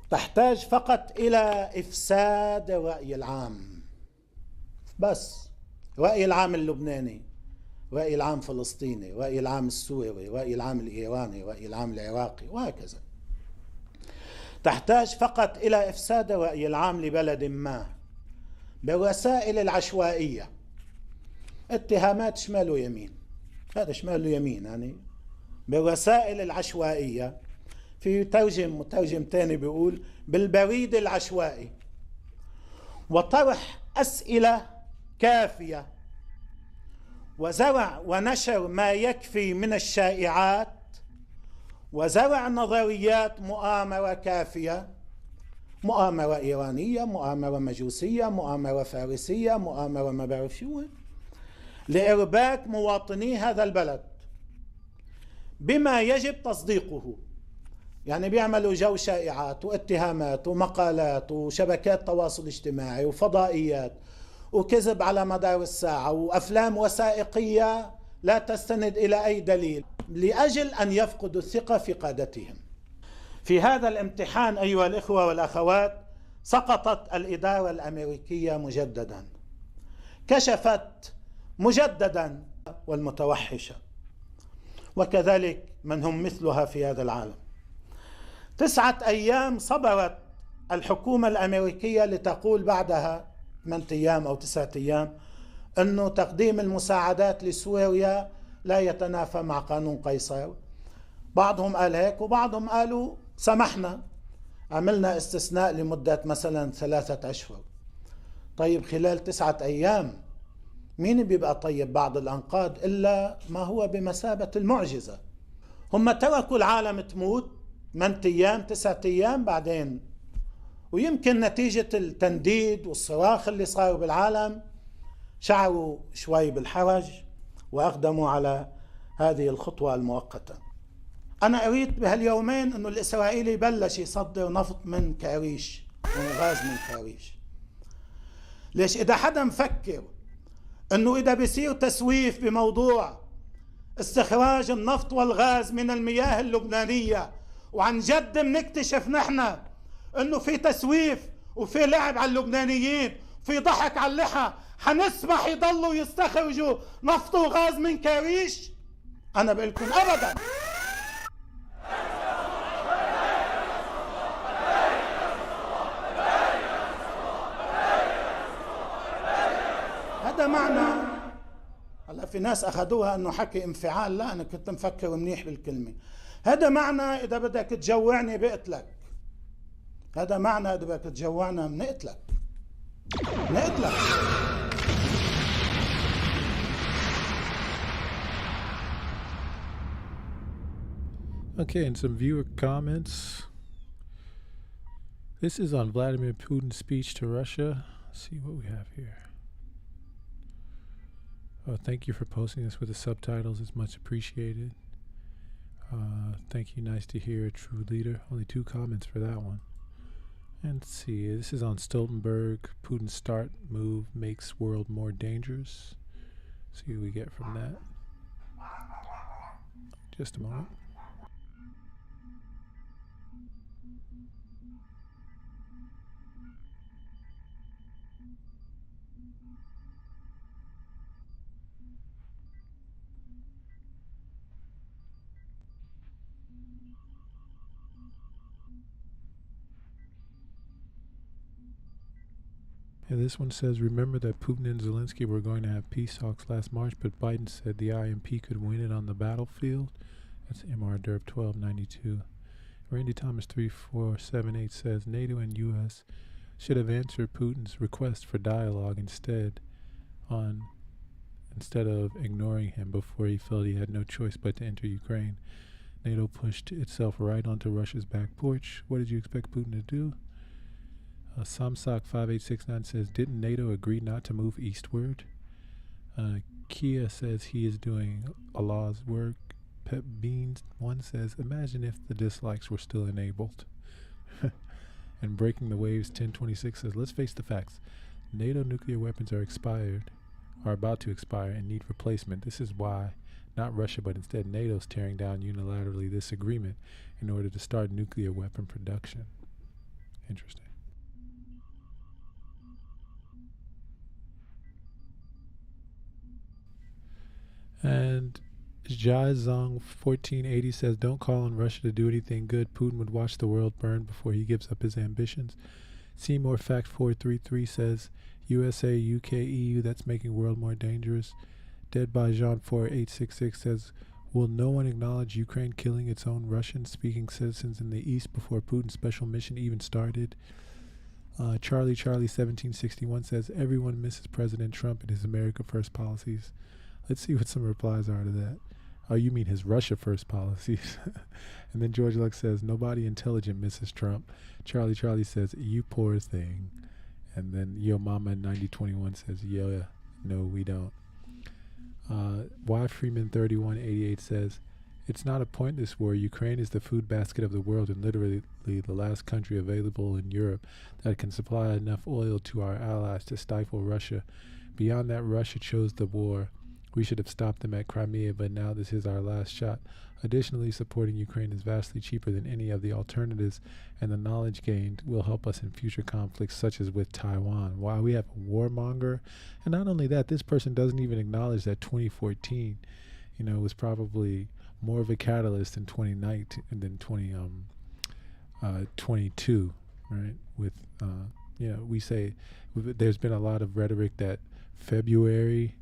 تحتاج فقط إلى إفساد الرأي العام، بس الرأي العام اللبناني، الرأي العام الفلسطيني، الرأي العام السوري، الرأي العام الإيراني، الرأي العام العراقي وهكذا. تحتاج فقط إلى إفساد الرأي العام لبلد ما بالوسائل العشوائية، اتهامات شمال ويمين، هذا شمال ويمين، يعني بالوسائل العشوائية. في مترجم تاني بيقول بالبريد العشوائي، وطرح أسئلة كافية وزرع ونشر ما يكفي من الشائعات وزرع نظريات مؤامرة كافية، مؤامرة إيرانية، مؤامرة مجوسية، مؤامرة فارسية، مؤامرة ما بعرف شو، لإرباك مواطني هذا البلد بما يجب تصديقه. يعني بيعملوا جو شائعات واتهامات ومقالات وشبكات تواصل اجتماعي وفضائيات وكذب على مدار الساعة وأفلام وثائقية لا تستند إلى أي دليل لأجل أن يفقدوا الثقة في قادتهم. في هذا الامتحان أيها الإخوة والأخوات سقطت الإدارة الأمريكية مجددا، كشفت مجددا والمتوحشة، وكذلك من هم مثلها في هذا العالم. 9 أيام صبرت الحكومة الأمريكية لتقول بعدها 8 أيام أو 9 أيام أنه تقديم المساعدات لسوريا لا يتنافى مع قانون قيصر. بعضهم قال هيك وبعضهم قالوا سمحنا، عملنا استثناء لمدة مثلا 3 أشهر. طيب خلال 9 أيام مين بيبقى طيب بعض الأنقاض إلا ما هو بمثابة المعجزة؟ هم تركوا العالم تموت 8 أيام 9 أيام بعدين، ويمكن نتيجة التنديد والصراخ اللي صاروا بالعالم شعروا شوي بالحرج وأقدموا على هذه الخطوة المؤقتة. أنا أريد بهاليومين أنه الإسرائيلي يبلش يصدر نفط من كاريش وغاز من كاريش. ليش؟ إذا حدا مفكر أنه إذا بيصير تسويف بموضوع استخراج النفط والغاز من المياه اللبنانية وعن جد بنكتشف نحن أنه في تسويف وفي لعب على اللبنانيين في ضحك على اللحى، حنسمح يضلوا يستخرجوا نفط وغاز من كاريش؟ أنا بقول لكم أبدا. هذا معنى، هلا في ناس أخذوها أنه حكي انفعال، لا أنا كنت مفكر منيح بالكلمة. هذا معنى إذا بدك تجوعني بقتلك، هذا معنى إذا بدك تجوعنا بنقتلك. Okay, and some viewer comments. This is on Vladimir Putin's speech to Russia. Let's see what we have here. Oh, thank you for posting this with the subtitles. It's much appreciated. Thank you. Nice to hear a true leader. Only 2 comments for that one. And let's see. This is on Stoltenberg. Putin's start move makes world more dangerous. See what we get from that. Just a moment. And this one says, remember that Putin and Zelensky were going to have peace talks last March, but Biden said the IMP could win it on the battlefield. That's MR Derb 1292. Randy Thomas 3478 says, NATO and U.S. should have answered Putin's request for dialogue instead of ignoring him before he felt he had no choice but to enter Ukraine. NATO pushed itself right onto Russia's back porch. What did you expect Putin to do? Samsak 5869 says, didn't NATO agree not to move eastward? Kia says he is doing Allah's work. Pep Beans 1 says, imagine if the dislikes were still enabled. And Breaking the Waves 1026 says, let's face the facts. NATO nuclear weapons are about to expire and need replacement. This is why not Russia, but instead NATO's tearing down unilaterally this agreement in order to start nuclear weapon production. Interesting. And Jai Zong 1480 says, don't call on Russia to do anything good. Putin would watch the world burn before he gives up his ambitions. Seymour Fact 433 says, USA, UK, EU, that's making world more dangerous. Dead by Jean 4866 says, will no one acknowledge Ukraine killing its own Russian-speaking citizens in the east before Putin's special mission even started? Charlie 1761 says, everyone misses President Trump and his America First policies. Let's see what some replies are to that. Oh, you mean his Russia First policies. And then George Lux says, nobody intelligent misses Trump. Charlie says, you poor thing. And then Yo Mama 9021 says, yeah, no, we don't. Y Freeman 3188 says, it's not a pointless war. Ukraine is the food basket of the world and literally the last country available in Europe that can supply enough oil to our allies to stifle Russia. Beyond that, Russia chose the war. We should have stopped them at Crimea, but now this is our last shot. Additionally, supporting Ukraine is vastly cheaper than any of the alternatives, and the knowledge gained will help us in future conflicts such as with Taiwan. Wow, we have a warmonger. And not only that, this person doesn't even acknowledge that 2014, was probably more of a catalyst in 2019 than 2022, right? With, we say there's been a lot of rhetoric that February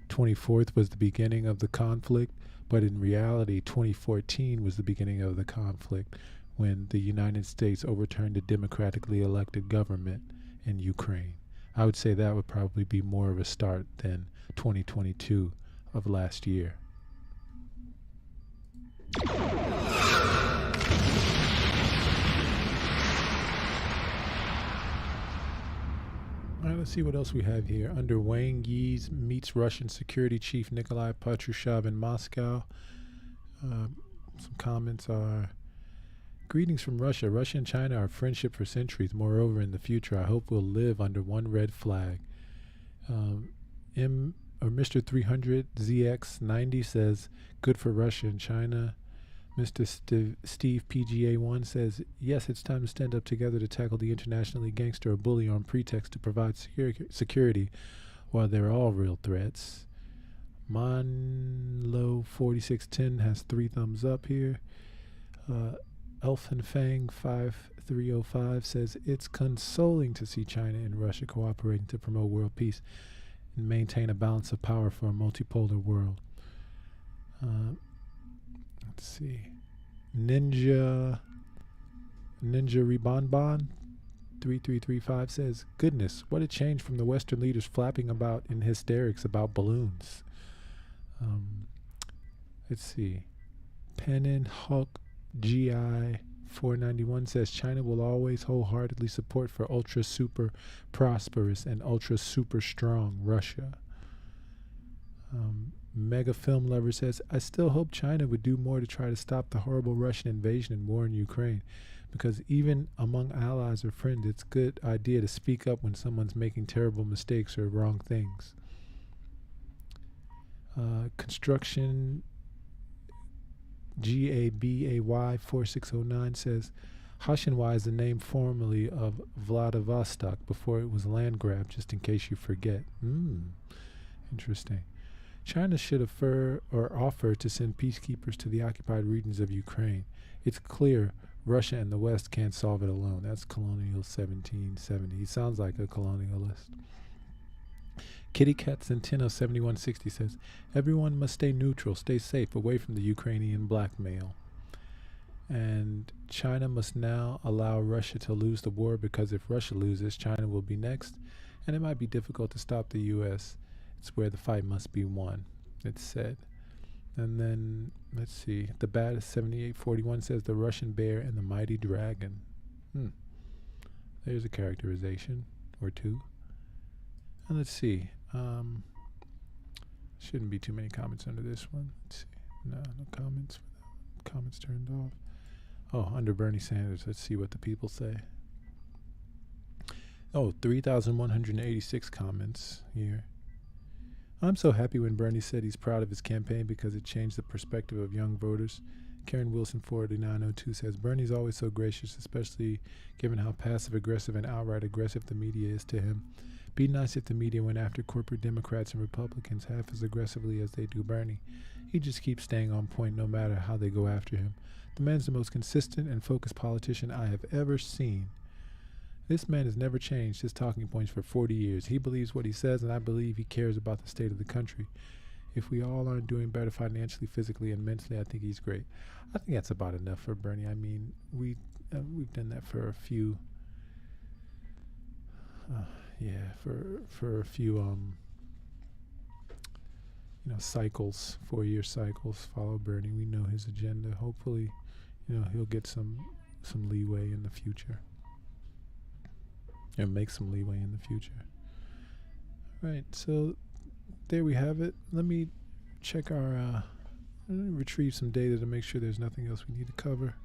24th was the beginning of the conflict, but in reality 2014 was the beginning of the conflict when the United States overturned a democratically elected government in Ukraine. I would say that would probably be more of a start than 2022 of last year. All right, let's see what else we have here. Under Wang Yi's meets Russian security chief Nikolai Patrushev in Moscow. Some comments are, greetings from Russia. Russia and China are friendship for centuries. Moreover, in the future, I hope we'll live under one red flag. Mr. 300 ZX90 says, good for Russia and China. Mr. Steve PGA1 says, yes, it's time to stand up together to tackle the internationally gangster or bully on pretext to provide security while they're all real threats. Monlo4610 has 3 thumbs up here. Elfenfang 5305 says, it's consoling to see China and Russia cooperating to promote world peace and maintain a balance of power for a multipolar world. Let's see. Ninja Rebonbon 3335 says, goodness, what a change from the Western leaders flapping about in hysterics about balloons. Let's see. Penin Hulk GI 491 says, China will always wholeheartedly support for ultra super prosperous and ultra super strong Russia. Mega Film Lover says, I still hope China would do more to try to stop the horrible Russian invasion and war in Ukraine, because even among allies or friends, it's a good idea to speak up when someone's making terrible mistakes or wrong things. Construction GABAY 4609 says, Hashinwai is the name formerly of Vladivostok before it was land grab, just in case you forget. Interesting. China should offer to send peacekeepers to the occupied regions of Ukraine. It's clear Russia and the West can't solve it alone. That's Colonial 1770. He sounds like a colonialist. Kitty Cat Centeno 7160 says, everyone must stay neutral, stay safe, away from the Ukrainian blackmail. And China must now allow Russia to lose the war, because if Russia loses, China will be next, and it might be difficult to stop the U.S. It's where the fight must be won, it's said. And then, let's see, the baddest 7841 says, the Russian bear and the mighty dragon. There's a characterization or two. And let's see, shouldn't be too many comments under this one. Let's see, no comments for that. Comments turned off. Oh, under Bernie Sanders, let's see what the people say. Oh, 3,186 comments here. I'm so happy when Bernie said he's proud of his campaign because it changed the perspective of young voters. Karen Wilson 4902 says, Bernie's always so gracious, especially given how passive-aggressive and outright aggressive the media is to him. Be nice if the media went after corporate Democrats and Republicans half as aggressively as they do Bernie. He just keeps staying on point no matter how they go after him. The man's the most consistent and focused politician I have ever seen. This man has never changed his talking points for 40 years. He believes what he says, and I believe he cares about the state of the country. If we all aren't doing better financially, physically, and mentally, I think he's great. I think that's about enough for Bernie. I mean, we've done that for a few, for a few, cycles, 4-year cycles. Follow Bernie. We know his agenda. Hopefully, he'll get some leeway in the future. And make some leeway in the future. All right, so there we have it. Let me check our, retrieve some data to make sure there's nothing else we need to cover.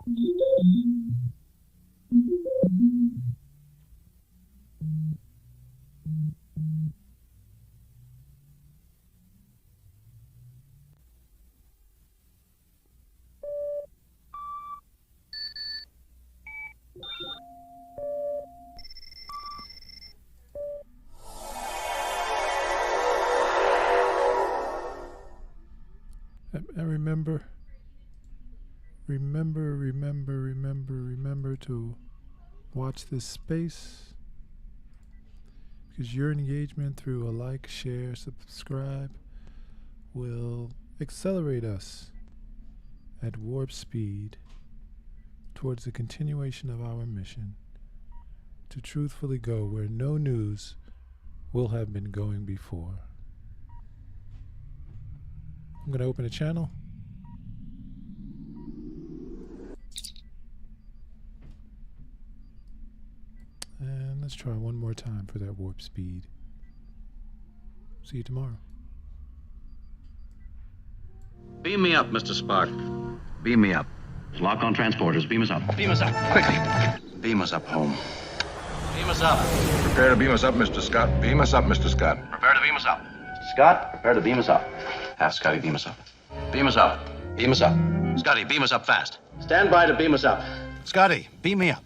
And remember to watch this space, because your engagement through a like, share, subscribe will accelerate us at warp speed towards the continuation of our mission to truthfully go where no news will have been going before. I'm going to open a channel. And let's try one more time for that warp speed. See you tomorrow. Beam me up, Mr. Spark. Beam me up. Lock on transporters. Beam us up. Beam us up, quickly. Beam us up home. Beam us up. Prepare to beam us up, Mr. Scott. Beam us up, Mr. Scott. Prepare to beam us up. Scott, prepare to beam us up. Have Scotty beam us up. Beam us up. Beam us up. Scotty, beam us up fast. Stand by to beam us up. Scotty, beam me up.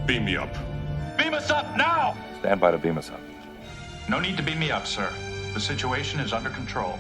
Beam me up. Beam us up now! Stand by to beam us up. No need to beam me up, sir. The situation is under control.